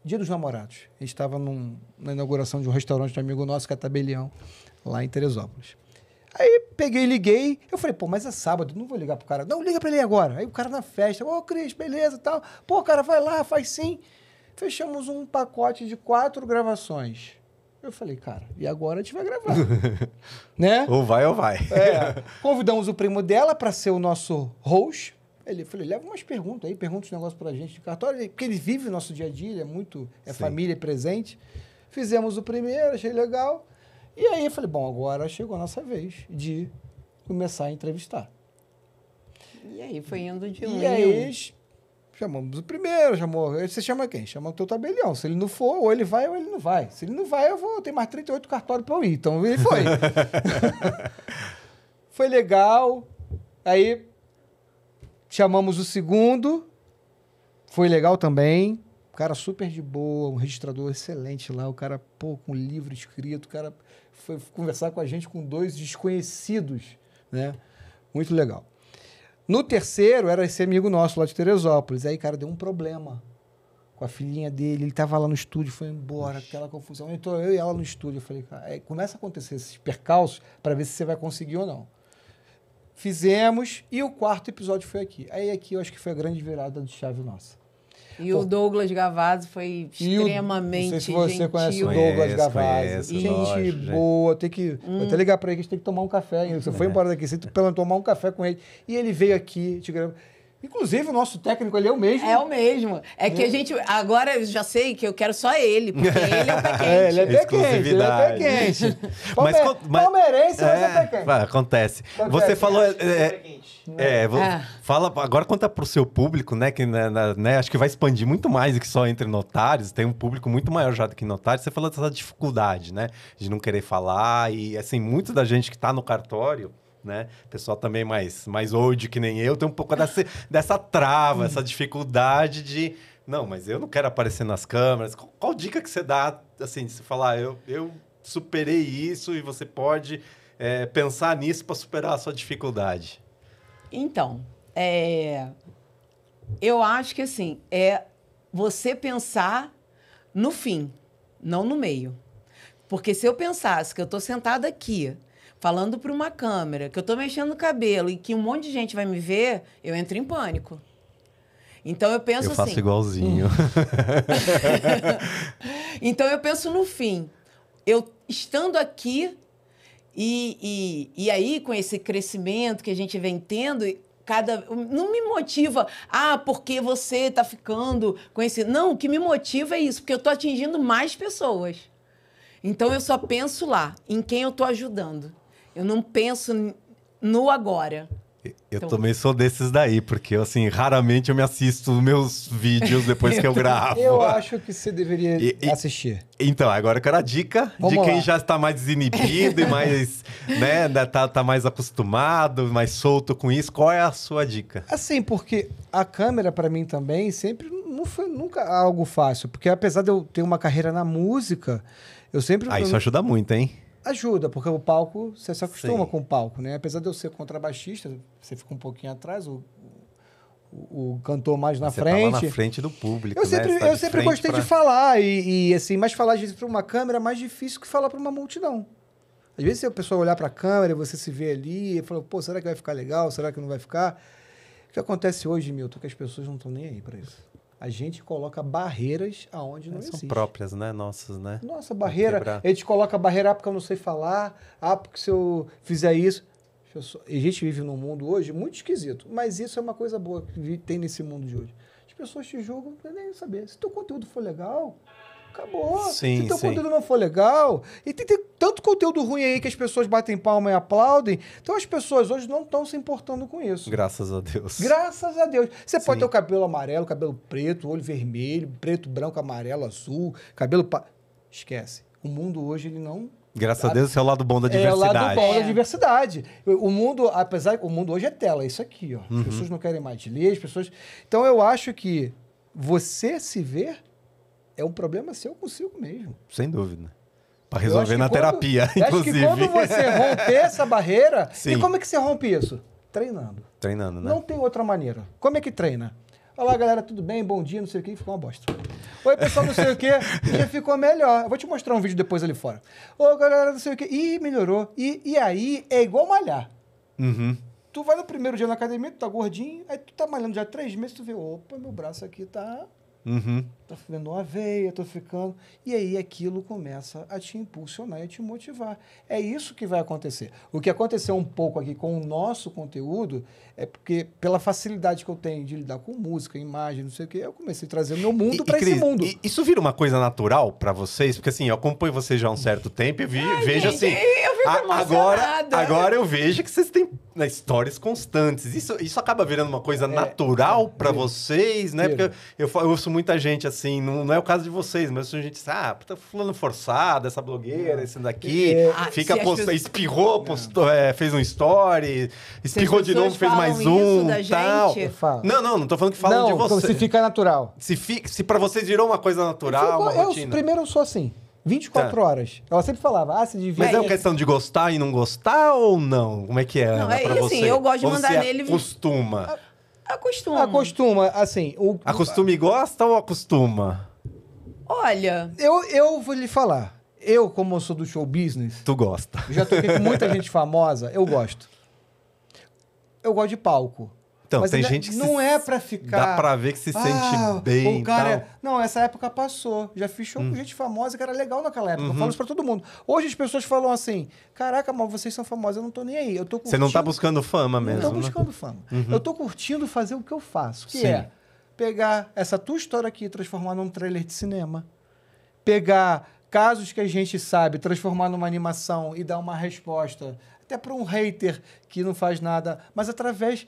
Speaker 4: Dia dos Namorados. A gente estava na inauguração de um restaurante de um amigo nosso, que é Tabelião, lá em Teresópolis. Aí peguei e liguei. Eu falei, mas é sábado, não vou ligar pro cara. Não, liga pra ele agora. Aí o cara na festa, Cris, beleza e tal. Cara, vai lá, faz sim. Fechamos um pacote de 4 gravações. Eu falei, cara, e agora a gente vai gravar. Né?
Speaker 6: Ou vai ou vai.
Speaker 4: Convidamos o primo dela para ser o nosso host. Falei, leva umas perguntas aí, pergunta os negócios pra gente de cartório, porque ele vive o nosso dia a dia, ele é muito, família, é presente. Fizemos o primeiro, achei legal. E aí eu falei, agora chegou a nossa vez de começar a entrevistar.
Speaker 3: E aí foi indo de um.
Speaker 4: E aí chamamos o primeiro, você chama quem? Chama o teu tabelião. Se ele não for, ou ele vai ou ele não vai. Se ele não vai, eu vou, tem mais 38 cartórios pra eu ir. Então ele foi. Foi legal. Aí chamamos o segundo, foi legal também. O cara super de boa, um registrador excelente lá. O cara, com livro escrito. O cara foi conversar com a gente com 2 desconhecidos, né? Muito legal. No terceiro, era esse amigo nosso lá de Teresópolis. Aí, cara, deu um problema com a filhinha dele. Ele tava lá no estúdio, foi embora, aquela confusão. Então, eu e ela no estúdio. Eu falei, cara, começa a acontecer esses percalços para ver se você vai conseguir ou não. Fizemos, e o 4º episódio foi aqui. Aí aqui eu acho que foi a grande virada de chave nossa.
Speaker 3: E o Douglas Gavazzi foi extremamente gentil.
Speaker 4: Não sei se você conhece o Douglas Gavazzi.
Speaker 6: Conheço,
Speaker 4: Gente
Speaker 6: lógico,
Speaker 4: boa, vou até ligar pra ele que a gente tem que tomar um café. Você foi embora daqui, você tem que tomar um café com ele. E ele veio aqui, Inclusive, o nosso técnico ali é o mesmo.
Speaker 3: É o mesmo. É que a gente... Agora eu já sei que eu quero só ele, porque ele é o pé quente.
Speaker 4: Ele é pé quente, ele é pé quente. Palmeirense, mas é pé quente.
Speaker 6: Acontece. Você falou... Fala, agora conta pro seu público, né? Que né, acho que vai expandir muito mais do que só entre notários. Tem um público muito maior já do que notários. Você falou dessa dificuldade, né? De não querer falar. E, assim, muito da gente que tá no cartório... Né? Pessoal também mais old que nem eu, tem um pouco dessa trava, essa dificuldade de... Não, mas eu não quero aparecer nas câmeras. Qual dica que você dá, assim, de você falar, eu superei isso e você pode pensar nisso para superar a sua dificuldade?
Speaker 3: Então, eu acho que, assim, você pensar no fim, não no meio. Porque se eu pensasse que eu estou sentada aqui... falando para uma câmera, que eu estou mexendo no cabelo e que um monte de gente vai me ver, eu entro em pânico. Então, eu penso assim...
Speaker 6: Eu faço igualzinho.
Speaker 3: Então, eu penso no fim. Eu estando aqui e aí, com esse crescimento que a gente vem tendo, não me motiva, porque você está ficando com esse... Não, o que me motiva é isso, porque eu estou atingindo mais pessoas. Então, eu só penso lá, em quem eu estou ajudando. Eu não penso no agora.
Speaker 6: Eu também sou desses daí, porque assim, raramente eu me assisto os meus vídeos depois que eu gravo.
Speaker 4: Eu acho que você deveria assistir.
Speaker 6: Então, agora eu quero a dica de quem já está mais desinibido e mais, né, tá mais acostumado, mais solto com isso. Qual é a sua dica?
Speaker 4: Assim, porque a câmera para mim também sempre não foi nunca algo fácil, porque apesar de eu ter uma carreira na música, eu sempre...
Speaker 6: isso ajuda muito, hein?
Speaker 4: Ajuda, porque o palco, você se acostuma com o palco, né? Apesar de eu ser contrabaixista, você fica um pouquinho atrás, o cantor mais na frente.
Speaker 6: Você tava na frente do público,
Speaker 4: eu sempre gostei de falar, assim, mas falar às vezes para uma câmera é mais difícil que falar para uma multidão. Às vezes, se a pessoa olhar para a câmera e você se vê ali e fala, será que vai ficar legal? Será que não vai ficar? O que acontece hoje, Milton, é que as pessoas não estão nem aí para isso. A gente coloca barreiras aonde não existe.
Speaker 6: São próprias, né? Nossas, né?
Speaker 4: Nossa, barreira. A gente coloca barreira porque eu não sei falar. Porque se eu fizer isso... A gente vive num mundo hoje muito esquisito. Mas isso é uma coisa boa que tem nesse mundo de hoje. As pessoas te julgam, não nem saber. Se teu conteúdo for legal... Acabou.
Speaker 6: Sim,
Speaker 4: se teu conteúdo não for legal... E tem tanto conteúdo ruim aí que as pessoas batem palma e aplaudem. Então as pessoas hoje não estão se importando com isso.
Speaker 6: Graças a Deus.
Speaker 4: Graças a Deus. Você pode ter o cabelo amarelo, cabelo preto, olho vermelho, preto, branco, amarelo, azul, cabelo... Esquece. O mundo hoje, ele não...
Speaker 6: Graças a Deus, esse é o lado bom da diversidade.
Speaker 4: É o lado bom da diversidade. O mundo, o mundo hoje é tela, é isso aqui, ó. As pessoas não querem mais ler, as pessoas... Então eu acho que você se ver... É um problema seu consigo mesmo.
Speaker 6: Sem dúvida. Para resolver na terapia, inclusive.
Speaker 4: Acho que quando você romper essa barreira...
Speaker 6: Sim.
Speaker 4: E como é que você rompe isso? Treinando.
Speaker 6: Treinando, né?
Speaker 4: Não tem outra maneira. Como é que treina? Olá, galera, tudo bem? Bom dia, não sei o quê. Ficou uma bosta. Oi, pessoal, não sei o quê. Já ficou melhor. Eu vou te mostrar um vídeo depois ali fora. Oi, galera, não sei o quê. Ih, melhorou. E aí, é igual malhar.
Speaker 6: Uhum.
Speaker 4: Tu vai no primeiro dia na academia, tu tá gordinho, aí tu tá malhando já 3 meses, tu vê, opa, meu braço aqui tá...
Speaker 6: Uhum.
Speaker 4: Tá ficando uma veia, tô ficando... E aí aquilo começa a te impulsionar e a te motivar. É isso que vai acontecer. O que aconteceu um pouco aqui com o nosso conteúdo é porque, pela facilidade que eu tenho de lidar com música, imagem, não sei o quê, eu comecei a trazer o meu mundo para esse mundo.
Speaker 6: Isso vira uma coisa natural para vocês? Porque assim, eu acompanho vocês já há um certo tempo e vejo
Speaker 3: gente,
Speaker 6: assim...
Speaker 3: Eu fico emocionada.
Speaker 6: Agora eu vejo que vocês têm histórias constantes. Isso acaba virando uma coisa natural para vocês, né? Porque eu ouço muita gente assim, não é o caso de vocês, mas eu ouço gente assim, tá fulano forçado, essa blogueira, esse daqui, fica postando, espirrou, postou, fez um story, espirrou de novo, fez mais um, tal. Não tô falando que falam de você.
Speaker 4: Se fica natural.
Speaker 6: Se para vocês virou uma coisa natural, uma rotina.
Speaker 4: Primeiro eu sou assim. 24 horas. Ela sempre falava, se devia...
Speaker 6: Mas é uma questão de gostar e não gostar ou não? Como é que é,
Speaker 3: Não,
Speaker 6: Ana, pra você?
Speaker 3: Assim, eu gosto de
Speaker 6: ou
Speaker 3: mandar
Speaker 6: você
Speaker 3: nele...
Speaker 6: acostuma?
Speaker 4: Acostuma, assim...
Speaker 6: Acostuma e gosta ou acostuma?
Speaker 3: Olha...
Speaker 4: Eu vou lhe falar. Eu, como eu sou do show business...
Speaker 6: Tu gosta.
Speaker 4: Já toquei com muita gente famosa, eu gosto. Eu gosto de palco.
Speaker 6: Então,
Speaker 4: Mas
Speaker 6: tem
Speaker 4: ele
Speaker 6: gente que
Speaker 4: não é pra ficar...
Speaker 6: Dá pra ver que se sente bem
Speaker 4: o cara
Speaker 6: e tal.
Speaker 4: Não, essa época passou. Já fiz show com gente famosa que era legal naquela época. Eu
Speaker 6: Uhum.
Speaker 4: falo isso pra todo mundo. Hoje as pessoas falam assim, caraca, mas vocês são famosos, eu não tô nem aí. Eu tô
Speaker 6: Você não tá
Speaker 4: curtindo-
Speaker 6: buscando fama
Speaker 4: Não
Speaker 6: mesmo,
Speaker 4: tô
Speaker 6: né?
Speaker 4: buscando fama. Eu tô curtindo fazer o que eu faço, que
Speaker 6: Sim.
Speaker 4: é pegar essa tua história aqui e transformar num trailer de cinema. Pegar casos que a gente sabe, transformar numa animação e dar uma resposta, até para um hater que não faz nada, mas através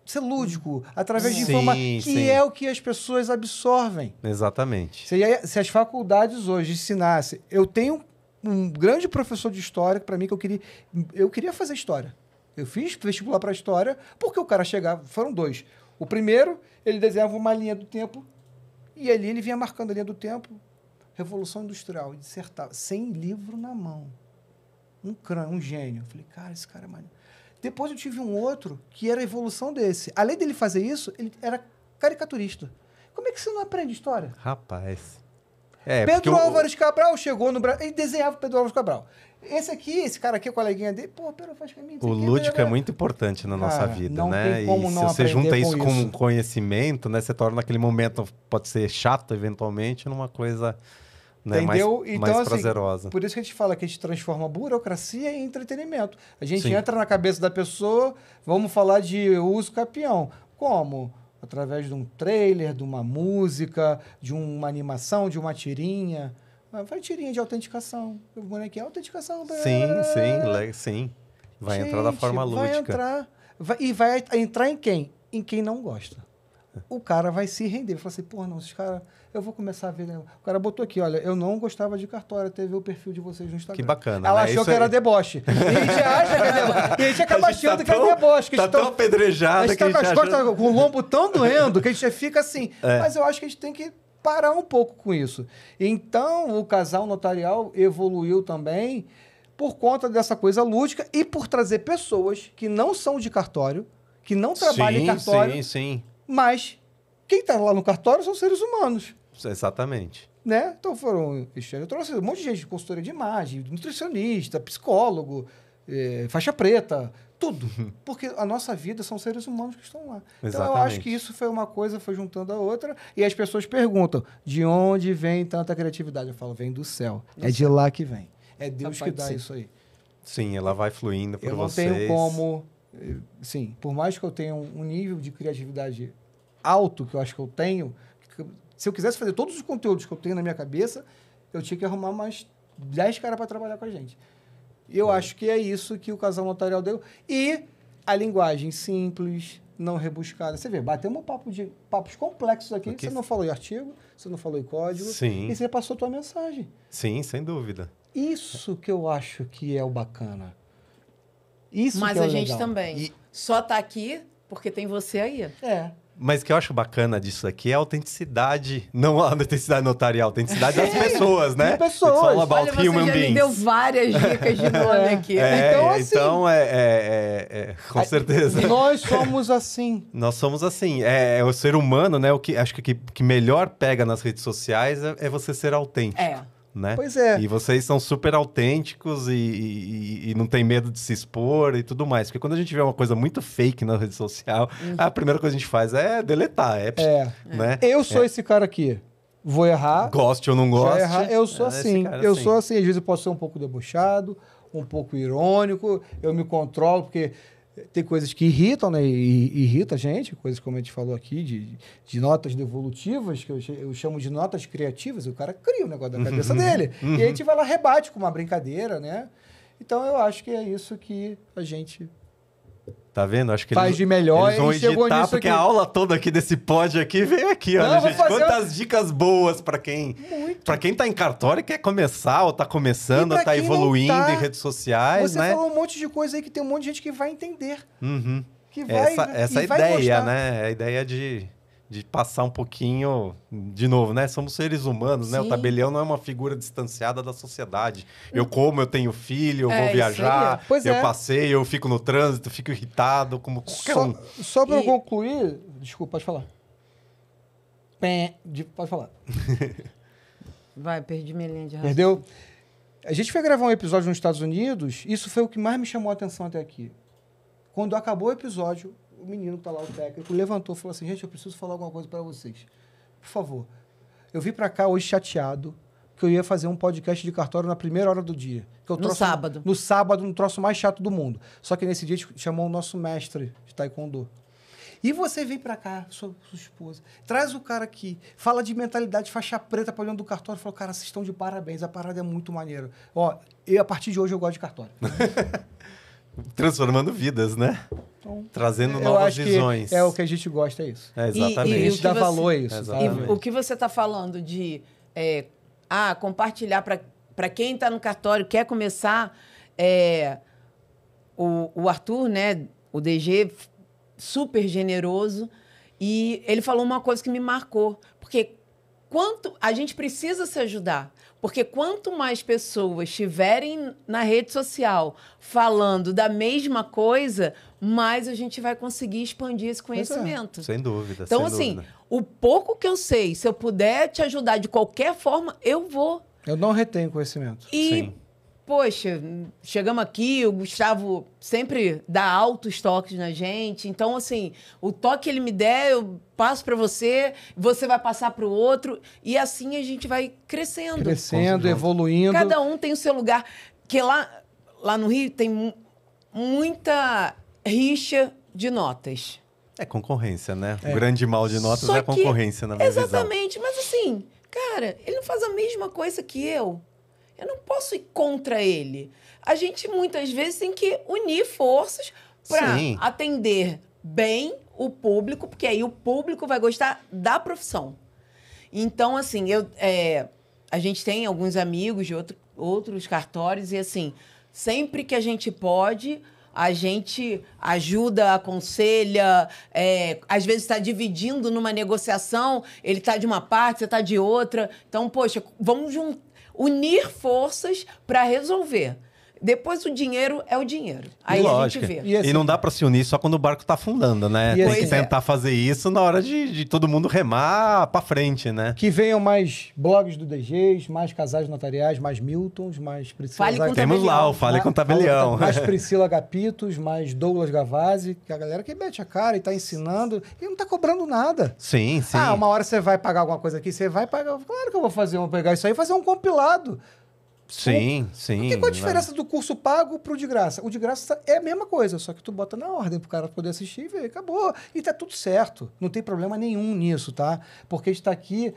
Speaker 4: ser lúdico, através de
Speaker 6: Sim,
Speaker 4: informação, que
Speaker 6: sim.
Speaker 4: é o que as pessoas absorvem.
Speaker 6: Exatamente.
Speaker 4: Se as faculdades hoje ensinassem... Eu tenho um grande professor de história, para mim, que eu queria fazer história. Eu fiz vestibular para história, porque o cara chegava... Foram dois. O primeiro, ele desenhava uma linha do tempo, e ali ele vinha marcando a linha do tempo, Revolução Industrial, e dissertava, sem livro na mão. Um gênio. Eu falei, cara, esse cara é maneiro. Depois eu tive um outro que era a evolução desse. Além dele fazer isso, ele era caricaturista. Como é que você não aprende história?
Speaker 6: Rapaz. É, porque
Speaker 4: Pedro Álvares Cabral chegou no Brasil. Ele desenhava o Pedro Álvares Cabral. Esse cara aqui, o coleguinha dele, pô, Pedro faz caminho.
Speaker 6: o lúdico é muito importante na nossa
Speaker 4: Cara,
Speaker 6: vida,
Speaker 4: não
Speaker 6: né?
Speaker 4: tem como
Speaker 6: E se
Speaker 4: não
Speaker 6: você junta
Speaker 4: aprender
Speaker 6: isso
Speaker 4: com
Speaker 6: com
Speaker 4: isso.
Speaker 6: um conhecimento, né? Você torna aquele momento, pode ser chato eventualmente, numa coisa, né,
Speaker 4: Entendeu?
Speaker 6: mais prazerosa.
Speaker 4: Por isso que a gente fala que a gente transforma burocracia em entretenimento. A gente
Speaker 6: Sim.
Speaker 4: entra na cabeça da pessoa, vamos falar de uso capião. Como? Através de um trailer, de uma música, de uma animação, de uma tirinha. Vai tirinha de autenticação. O bonequinho é autenticação.
Speaker 6: Sim. Vai entrar da forma
Speaker 4: Vai
Speaker 6: lúdica.
Speaker 4: entrar. E vai entrar em quem? Em quem não gosta. O cara vai se render. Vai falar assim, porra, não, esses caras... Eu vou começar a ver... Né? O cara botou aqui, olha, eu não gostava de cartório até ver o perfil de vocês no Instagram.
Speaker 6: Que bacana,
Speaker 4: Ela
Speaker 6: né?
Speaker 4: achou
Speaker 6: Isso
Speaker 4: que era
Speaker 6: é-
Speaker 4: deboche. E a gente acha que é deboche. E a gente acaba
Speaker 6: A gente
Speaker 4: achando
Speaker 6: tá
Speaker 4: que é
Speaker 6: tão-
Speaker 4: deboche. Que a
Speaker 6: tá
Speaker 4: gente
Speaker 6: tão apedrejada
Speaker 4: a gente
Speaker 6: que
Speaker 4: tá
Speaker 6: a
Speaker 4: com
Speaker 6: gente
Speaker 4: as
Speaker 6: acha-
Speaker 4: costas, com o lombo tão doendo, que a gente já fica assim.
Speaker 6: É.
Speaker 4: Mas eu acho que a gente tem que parar um pouco com isso. Então, o casal notarial evoluiu também por conta dessa coisa lúdica e por trazer pessoas que não são de cartório, que não trabalham em cartório,
Speaker 6: Sim.
Speaker 4: mas quem está lá no cartório são seres humanos,
Speaker 6: Exatamente.
Speaker 4: né? Então eu trouxe um monte de gente de consultoria de imagem, nutricionista, psicólogo, faixa preta, tudo. Porque a nossa vida são seres humanos que estão lá. Então eu acho
Speaker 6: Exatamente.
Speaker 4: que isso foi uma coisa, foi juntando a outra, e as pessoas perguntam, de onde vem tanta criatividade? Eu falo, vem do céu. É de lá que vem. É Deus que
Speaker 3: pode
Speaker 4: dá
Speaker 3: ser.
Speaker 4: isso aí.
Speaker 6: Sim, ela vai fluindo por
Speaker 4: Eu não
Speaker 6: vocês.
Speaker 4: tenho como... Sim, por mais que eu tenha um nível de criatividade alto, que eu acho que eu tenho, se eu quisesse fazer todos os conteúdos que eu tenho na minha cabeça, eu tinha que arrumar mais 10 caras para trabalhar com a gente. Eu acho que é isso que o casal notarial deu. E a linguagem simples, não rebuscada. Você vê, batemos um papo de papos complexos aqui.
Speaker 6: Porque-
Speaker 4: Você não falou em artigo, você não falou em código.
Speaker 6: Sim.
Speaker 4: E você passou a tua mensagem.
Speaker 6: Sim, sem dúvida.
Speaker 4: Isso que eu acho que é o bacana. Isso
Speaker 3: Mas
Speaker 4: que é o
Speaker 3: a gente
Speaker 4: legal.
Speaker 3: também.
Speaker 6: E-
Speaker 3: Só tá aqui porque tem você aí.
Speaker 4: É.
Speaker 6: Mas o que eu acho bacana disso aqui é a autenticidade. Não a autenticidade notarial, a autenticidade das pessoas, né?
Speaker 4: De pessoas.
Speaker 6: It's all about
Speaker 3: Olha, você
Speaker 6: human
Speaker 3: já me
Speaker 6: beings.
Speaker 3: deu várias dicas de nome aqui.
Speaker 4: Então, assim-
Speaker 6: Com certeza.
Speaker 4: Nós somos assim.
Speaker 6: Nós somos assim. O ser humano, né? O que acho que melhor pega nas redes sociais é você ser autêntico. Né?
Speaker 4: Pois é.
Speaker 6: E vocês são super autênticos e não tem medo de se expor e tudo mais. Porque quando a gente vê uma coisa muito fake na rede social, a primeira coisa que a gente faz é deletar. Né?
Speaker 4: Eu sou esse cara aqui. Vou errar.
Speaker 6: Goste ou não
Speaker 4: Já
Speaker 6: goste.
Speaker 4: errar. Eu sou
Speaker 6: esse
Speaker 4: assim.
Speaker 6: cara
Speaker 4: Eu sou assim. Às vezes eu posso ser um pouco debochado, um pouco irônico. Eu me controlo, porque tem coisas que irritam, né? E irrita a gente, coisas como a gente falou aqui, de notas devolutivas, que eu chamo de notas criativas. O cara cria o negócio da cabeça dele. E aí a gente vai lá, rebate com uma brincadeira, né? Então eu acho que é isso que a gente...
Speaker 6: Tá vendo? Acho que
Speaker 4: Faz de melhor
Speaker 6: eles vão
Speaker 4: e chegou
Speaker 6: editar,
Speaker 4: nisso
Speaker 6: porque
Speaker 4: aqui.
Speaker 6: a aula toda aqui desse pod aqui veio aqui, olha,
Speaker 4: Não, vou
Speaker 6: gente.
Speaker 4: fazer
Speaker 6: Quantas dicas boas pra quem... Pra quem tá em cartório e quer começar, ou tá começando,
Speaker 4: E
Speaker 6: ou
Speaker 4: pra
Speaker 6: tá
Speaker 4: quem não
Speaker 6: evoluindo
Speaker 4: tá,
Speaker 6: em redes sociais,
Speaker 4: Você
Speaker 6: né?
Speaker 4: falou um monte de coisa aí que tem um monte de gente que vai entender.
Speaker 6: Uhum.
Speaker 4: Que vai,
Speaker 6: Essa
Speaker 4: e vai
Speaker 6: ideia,
Speaker 4: gostar.
Speaker 6: né? A ideia de passar um pouquinho, de novo, né? Somos seres humanos, né? O
Speaker 3: Sim.
Speaker 6: tabelião não é uma figura distanciada da sociedade. Eu como, eu tenho filho, eu
Speaker 3: É,
Speaker 6: vou
Speaker 3: isso
Speaker 6: viajar,
Speaker 4: aí. Pois
Speaker 6: eu
Speaker 4: é.
Speaker 6: passeio, eu fico no trânsito, fico irritado, como qualquer um.
Speaker 4: Só para eu
Speaker 3: E-
Speaker 4: concluir... Desculpa, pode falar. Pode falar.
Speaker 3: Vai, perdi minha linha de raciocínio.
Speaker 4: Perdeu? A gente foi gravar um episódio nos Estados Unidos, isso foi o que mais me chamou a atenção até aqui. Quando acabou o episódio, o menino tá lá, o técnico, levantou e falou assim, gente, eu preciso falar alguma coisa para vocês. Por favor. Eu vim para cá hoje chateado, que eu ia fazer um podcast de cartório na primeira hora do dia.
Speaker 3: Sábado.
Speaker 4: No sábado, no troço mais chato do mundo. Só que nesse dia a gente chamou o nosso mestre de taekwondo. E você vem pra cá, sua esposa, traz o cara aqui, fala de mentalidade, faixa preta pra olhando do cartório, fala, cara, vocês estão de parabéns, a parada é muito maneira. Ó, e a partir de hoje eu gosto de cartório.
Speaker 6: Transformando vidas, né?
Speaker 4: Então,
Speaker 6: trazendo
Speaker 4: eu
Speaker 6: novas
Speaker 4: acho
Speaker 6: visões.
Speaker 4: que é o que a gente gosta, é isso.
Speaker 6: É, exatamente.
Speaker 4: A gente dá valor a isso.
Speaker 6: Exatamente.
Speaker 3: E o que você está falando de compartilhar para quem está no cartório, quer começar, o Arthur, né, o DG, super generoso, e ele falou uma coisa que me marcou, porque a gente precisa se ajudar, porque quanto mais pessoas estiverem na rede social falando da mesma coisa, mais a gente vai conseguir expandir esse conhecimento.
Speaker 6: Sem dúvida.
Speaker 3: Então,
Speaker 6: sem
Speaker 3: assim,
Speaker 6: dúvida.
Speaker 3: o pouco que eu sei, se eu puder te ajudar de qualquer forma, eu vou.
Speaker 4: Eu não retenho conhecimento.
Speaker 3: E,
Speaker 6: Sim.
Speaker 3: poxa, chegamos aqui, o Gustavo sempre dá altos toques na gente. Então, assim, o toque que ele me der, eu passo para você, você vai passar para o outro. E assim a gente vai crescendo.
Speaker 4: Crescendo, evoluindo.
Speaker 3: Cada um tem o seu lugar. Porque lá no Rio tem muita rixa de notas.
Speaker 6: É concorrência, né? O grande mal de notas
Speaker 3: Só
Speaker 6: é a concorrência, na minha visão.
Speaker 3: exatamente, mas assim, cara, ele não faz a mesma coisa que eu. Eu não posso ir contra ele. A gente, muitas vezes, tem que unir forças para
Speaker 6: Sim.
Speaker 3: atender bem o público, porque aí o público vai gostar da profissão. Então, assim, a gente tem alguns amigos de outros cartórios e, assim, sempre que a gente pode, a gente ajuda, aconselha, às vezes está dividindo numa negociação, ele está de uma parte, você está de outra. Então, poxa, vamos unir forças para resolver. Depois o dinheiro é o dinheiro. Aí
Speaker 6: Lógico.
Speaker 3: a gente vê.
Speaker 4: E assim-
Speaker 6: E não dá pra se unir só quando o barco tá afundando, né?
Speaker 4: E
Speaker 6: Tem
Speaker 4: assim-
Speaker 6: que tentar fazer isso na hora de todo mundo remar pra frente, né?
Speaker 4: Que venham mais blogs do DGs, mais casais notariais, mais Miltons, mais Priscila...
Speaker 3: Fale com
Speaker 6: Temos lá o
Speaker 3: tabelião.
Speaker 6: Fale com Tabelião.
Speaker 4: Mais Priscila Gapitos, mais Douglas Gavazzi, que é a galera que mete a cara e tá ensinando e não tá cobrando nada.
Speaker 6: Sim, sim.
Speaker 4: Ah, uma hora você vai pagar alguma coisa aqui, você vai pagar... Claro que eu vou pegar isso aí e fazer um compilado.
Speaker 6: Sim, sim.
Speaker 4: Porque qual a diferença do curso pago pro de graça? O de graça é a mesma coisa, só que tu bota na ordem pro cara poder assistir e ver, acabou. E tá tudo certo. Não tem problema nenhum nisso, tá? Porque a gente tá aqui...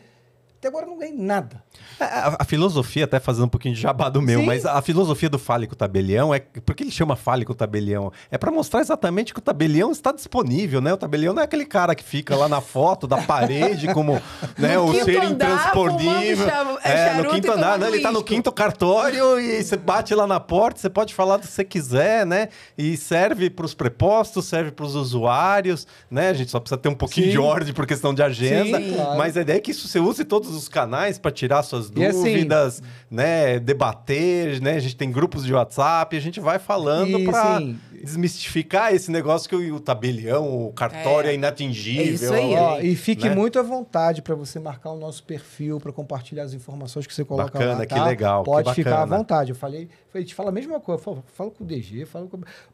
Speaker 4: Até agora eu não ganhei nada.
Speaker 6: A filosofia, até fazendo um pouquinho de jabá do meu,
Speaker 4: Sim.
Speaker 6: mas a filosofia do Fale com o Tabelião é... Por que ele chama Fale com o Tabelião? É pra mostrar exatamente que o tabelião está disponível, né? O tabelião não é aquele cara que fica lá na foto da parede como né, o
Speaker 3: quinto
Speaker 6: ser
Speaker 3: andar,
Speaker 6: intransponível.
Speaker 3: fumando
Speaker 6: No
Speaker 3: charuto
Speaker 6: quinto
Speaker 3: e
Speaker 6: andar,
Speaker 3: tomando
Speaker 6: né? Ele tá no
Speaker 3: uísque.
Speaker 6: quinto cartório e você bate lá na porta, você pode falar do que você quiser, né? E serve pros prepostos, serve pros usuários, né? A gente só precisa ter um pouquinho
Speaker 4: Sim.
Speaker 6: de ordem por questão de agenda.
Speaker 4: Sim, claro.
Speaker 6: Mas a ideia é que isso você use todos os canais para tirar suas
Speaker 4: E assim-
Speaker 6: dúvidas, né, debater, né? A gente tem grupos de WhatsApp, a gente vai falando
Speaker 4: E,
Speaker 6: para
Speaker 4: sim,
Speaker 6: desmistificar esse negócio que o tabelião, o cartório é inatingível.
Speaker 3: É isso aí.
Speaker 4: Ó, e fique
Speaker 6: né?
Speaker 4: muito à vontade para você marcar o nosso perfil, para compartilhar as informações que você coloca
Speaker 6: Bacana,
Speaker 4: lá,
Speaker 6: que
Speaker 4: tá?
Speaker 6: legal, que
Speaker 4: Pode ficar à
Speaker 6: bacana.
Speaker 4: vontade. A gente fala a mesma coisa. Fala com o DG,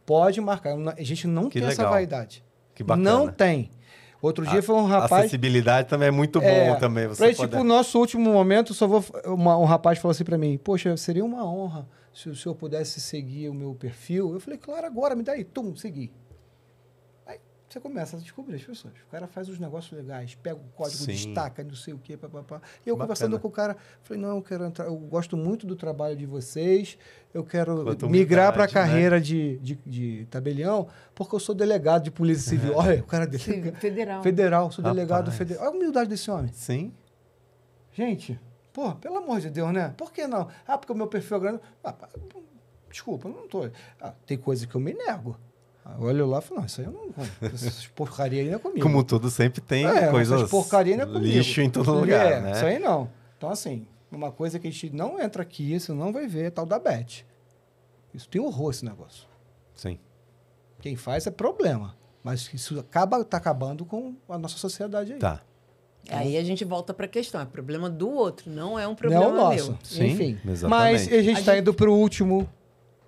Speaker 4: pode marcar. A gente não
Speaker 6: Que
Speaker 4: tem essa
Speaker 6: legal.
Speaker 4: vaidade.
Speaker 6: Que bacana.
Speaker 4: Não tem. Outro dia foi um
Speaker 6: A
Speaker 4: rapaz...
Speaker 6: acessibilidade também é muito bom também. Você
Speaker 4: Pra,
Speaker 6: poder-
Speaker 4: tipo, o nosso último momento, um rapaz falou assim pra mim, poxa, seria uma honra se o senhor pudesse seguir o meu perfil. Eu falei, claro, agora, me dá aí. Segui. Aí você começa a descobrir as pessoas. O cara faz os negócios legais, pega o código,
Speaker 6: Sim.
Speaker 4: destaca, não sei o quê, papapá. E eu
Speaker 6: Bacana.
Speaker 4: conversando com o cara, falei, não, eu quero entrar, eu gosto muito do trabalho de vocês, eu quero
Speaker 6: Quanta
Speaker 4: migrar pra
Speaker 6: humildade, né?
Speaker 4: carreira de tabelião, porque eu sou delegado de polícia civil. Olha, o cara é delegado.
Speaker 3: Federal.
Speaker 4: Federal, sou delegado
Speaker 6: Rapaz.
Speaker 4: federal. Olha a humildade desse homem.
Speaker 6: Sim.
Speaker 4: Gente, pô, pelo amor de Deus, né? Por que não? Ah, porque o meu perfil é grande. Desculpa, eu não tô. Tem coisa que eu me nego. Eu olho lá e falo, não, isso aí eu não. Essas porcaria aí não é comigo.
Speaker 6: Como tudo sempre tem coisas
Speaker 4: essas porcaria não é comigo.
Speaker 6: lixo em todo lugar, né?
Speaker 4: Isso aí não. Então, assim, uma coisa que a gente não entra aqui, você não vai ver, é tal da Beth. Isso tem horror, esse negócio.
Speaker 6: Sim.
Speaker 4: Quem faz é problema. Mas isso tá acabando com a nossa sociedade aí.
Speaker 6: Tá.
Speaker 3: Aí a gente volta para a questão. É problema do outro, não é um problema
Speaker 4: Não é o nosso.
Speaker 3: meu.
Speaker 6: Sim,
Speaker 4: Enfim.
Speaker 6: exatamente.
Speaker 4: Mas a gente
Speaker 3: A
Speaker 4: está
Speaker 3: gente-
Speaker 4: indo para o último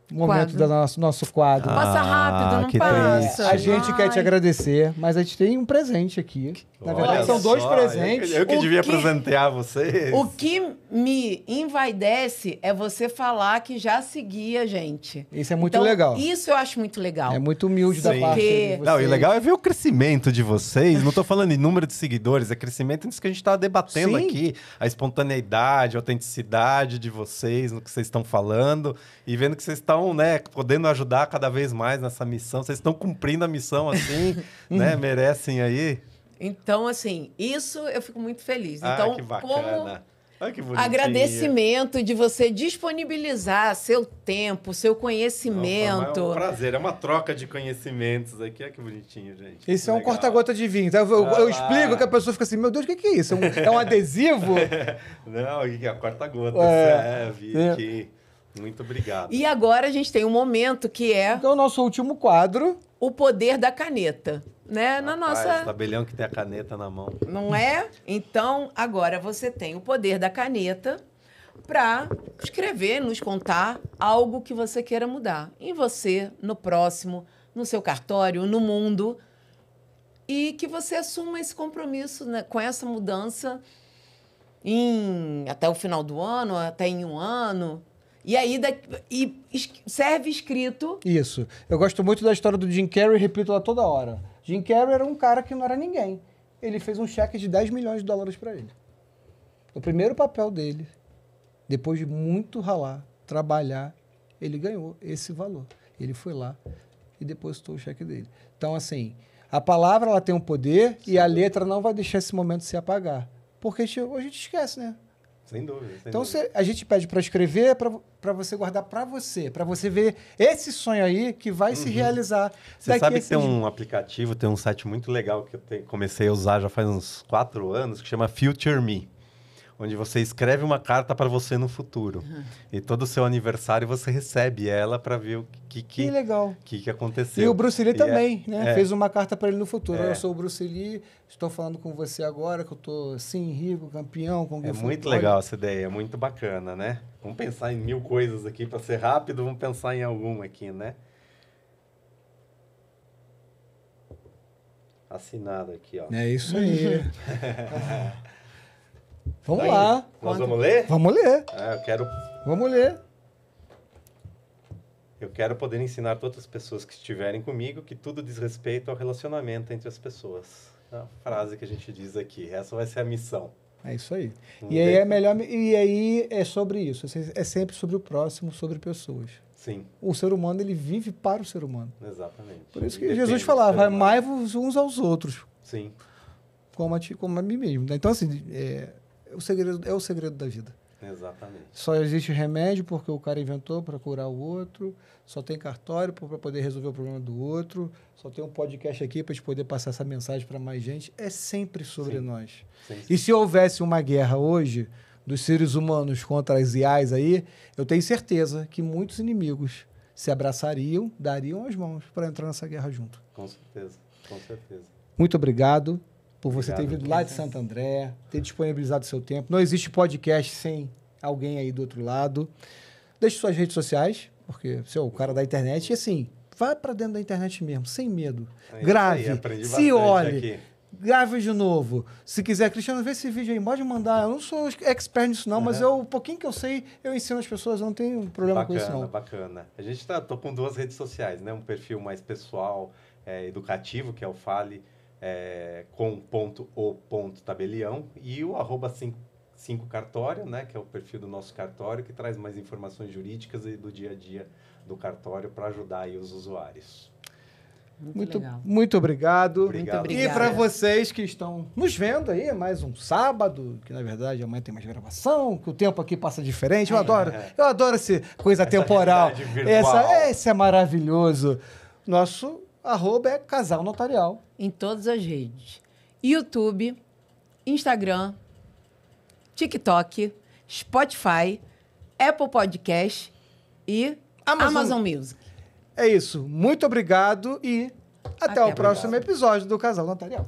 Speaker 4: Momento
Speaker 3: Quadro.
Speaker 4: do nosso quadro.
Speaker 3: Passa rápido, não
Speaker 6: que
Speaker 3: passa.
Speaker 4: A gente quer te
Speaker 3: Ai.
Speaker 4: agradecer, mas a gente tem um presente aqui. Na verdade,
Speaker 6: Olha
Speaker 4: são dois
Speaker 6: só,
Speaker 4: presentes.
Speaker 6: Eu que
Speaker 3: O
Speaker 6: devia
Speaker 3: que-
Speaker 6: presentear vocês.
Speaker 3: O que me envaidece é você falar que já seguia a gente.
Speaker 4: Isso é muito
Speaker 3: Então,
Speaker 4: legal.
Speaker 3: Isso eu acho muito legal.
Speaker 4: É muito humilde da
Speaker 6: Sim.
Speaker 4: parte de
Speaker 3: Porque-
Speaker 4: vocês.
Speaker 6: Não, e legal é ver o crescimento de vocês. Não tô falando em número de seguidores, é crescimento nisso que a gente tá debatendo
Speaker 4: Sim.
Speaker 6: aqui. A espontaneidade, a autenticidade de vocês, no que vocês estão falando. E vendo que vocês estão, né, podendo ajudar cada vez mais nessa missão. Vocês estão cumprindo a missão assim, né? Merecem aí.
Speaker 3: Então, assim, isso eu fico muito feliz. Então,
Speaker 6: que
Speaker 3: como
Speaker 6: bacana. Olha que bonitinho.
Speaker 3: agradecimento de você disponibilizar seu tempo, seu conhecimento.
Speaker 6: É um prazer, é uma troca de conhecimentos aqui. Olha que bonitinho, gente.
Speaker 4: Esse é um
Speaker 6: Legal.
Speaker 4: corta-gota de vinho. Então, eu explico que a pessoa fica assim, meu Deus, o que é isso? É um adesivo?
Speaker 6: Não, aqui é a corta-gota,
Speaker 4: É.
Speaker 6: serve
Speaker 4: É.
Speaker 6: aqui. Muito obrigado.
Speaker 3: E agora a gente tem um momento que é
Speaker 4: Então, o nosso último quadro.
Speaker 3: o poder da caneta, né? Na
Speaker 6: Rapaz,
Speaker 3: nossa,
Speaker 6: tabelião que tem a caneta na mão.
Speaker 3: não é? Então, agora você tem o poder da caneta para escrever, nos contar algo que você queira mudar em você, no próximo, no seu cartório, no mundo, e que você assuma esse compromisso, né, com essa mudança até o final do ano, até em um ano. E aí serve escrito.
Speaker 4: Isso. Eu gosto muito da história do Jim Carrey, repito ela toda hora. Jim Carrey era um cara que não era ninguém. Ele fez um cheque de $10 milhões para ele. O primeiro papel dele, depois de muito ralar, trabalhar, ele ganhou esse valor. Ele foi lá e depositou o cheque dele. Então, assim, a palavra ela tem um poder e a letra não vai deixar esse momento se apagar. Porque a gente esquece, né?
Speaker 6: Sem dúvida. Sem
Speaker 4: Então,
Speaker 6: dúvida.
Speaker 4: a gente pede para escrever, para você guardar para você ver esse sonho aí que vai se realizar.
Speaker 6: Você
Speaker 4: daqui
Speaker 6: sabe
Speaker 4: a
Speaker 6: que tem
Speaker 4: esses-
Speaker 6: um aplicativo, tem um site muito legal que comecei a usar já faz uns 4 anos, que chama Future Me, onde você escreve uma carta para você no futuro. E todo o seu aniversário você recebe ela para ver o
Speaker 4: Que legal.
Speaker 6: que aconteceu.
Speaker 4: E o Bruce Lee
Speaker 6: E
Speaker 4: também, né?
Speaker 6: é.
Speaker 4: Fez uma carta para ele no futuro.
Speaker 6: É.
Speaker 4: Eu sou o Bruce Lee, estou falando com você agora, que eu tô assim, rico, campeão, com
Speaker 6: É muito legal essa ideia, é muito bacana, né? Vamos pensar em 1000 coisas aqui para ser rápido, vamos pensar em alguma aqui, né? Assinado aqui, ó.
Speaker 4: É isso aí. Vamos lá.
Speaker 6: Nós vamos ler?
Speaker 4: Vamos ler.
Speaker 6: Eu quero poder ensinar todas as pessoas que estiverem comigo que tudo diz respeito ao relacionamento entre as pessoas. É a frase que a gente diz aqui. Essa vai ser a missão.
Speaker 4: É isso aí.
Speaker 6: Vamos
Speaker 4: E aí
Speaker 6: ver.
Speaker 4: é melhor. E aí é sobre isso. É sempre sobre o próximo, sobre pessoas.
Speaker 6: Sim,
Speaker 4: O ser humano, ele vive para o ser humano.
Speaker 6: exatamente.
Speaker 4: Por isso que
Speaker 6: Depende
Speaker 4: Jesus
Speaker 6: do
Speaker 4: falava,
Speaker 6: ser humano.
Speaker 4: amai-vos uns aos outros,
Speaker 6: Sim,
Speaker 4: como a mim mesmo. Então, assim, é o segredo da vida.
Speaker 6: exatamente.
Speaker 4: Só existe remédio porque o cara inventou para curar o outro, só tem cartório para poder resolver o problema do outro, só tem um podcast aqui para a gente poder passar essa mensagem para mais gente. É sempre sobre
Speaker 6: Sim.
Speaker 4: nós.
Speaker 6: Sim,
Speaker 4: E se houvesse uma guerra hoje dos seres humanos contra as IAs aí, eu tenho certeza que muitos inimigos se abraçariam, dariam as mãos para entrar nessa guerra junto.
Speaker 6: com certeza, com certeza.
Speaker 4: Muito obrigado por você ter
Speaker 6: Obrigado,
Speaker 4: vindo lá de Santo André, ter disponibilizado seu tempo. Não existe podcast sem alguém aí do outro lado. Deixe suas redes sociais, porque você é o cara da internet. E assim, vá para dentro da internet mesmo, sem medo.
Speaker 6: É isso
Speaker 4: Grave,
Speaker 6: aí, aprendi
Speaker 4: se
Speaker 6: bastante
Speaker 4: olhe.
Speaker 6: aqui.
Speaker 4: Grave de novo. Se quiser, Cristiano, vê esse vídeo aí. Pode mandar. Eu não sou expert nisso, não, mas o pouquinho que eu sei, eu ensino as pessoas. Eu não tenho problema com isso, não.
Speaker 6: Bacana. A gente tô com 2 redes sociais, né? Um perfil mais pessoal, educativo, que é o Fale com.o.tabelião, e o @5 cartório, né? Que é o perfil do nosso cartório, que traz mais informações jurídicas e do dia a dia do cartório para ajudar aí os usuários.
Speaker 3: Muito legal.
Speaker 4: Muito obrigado.
Speaker 6: Obrigado.
Speaker 3: Muito
Speaker 4: E
Speaker 3: obrigada.
Speaker 4: para vocês que estão nos vendo aí, mais um sábado, que na verdade amanhã tem mais gravação, que o tempo aqui passa diferente. Eu adoro essa coisa temporal.
Speaker 6: realidade virtual.
Speaker 4: Esse é maravilhoso. Nosso @ é Casal Notarial.
Speaker 3: Em todas as redes. YouTube, Instagram, TikTok, Spotify, Apple Podcast e Amazon Music.
Speaker 4: É isso. Muito obrigado e até o próximo episódio do Casal Notarial.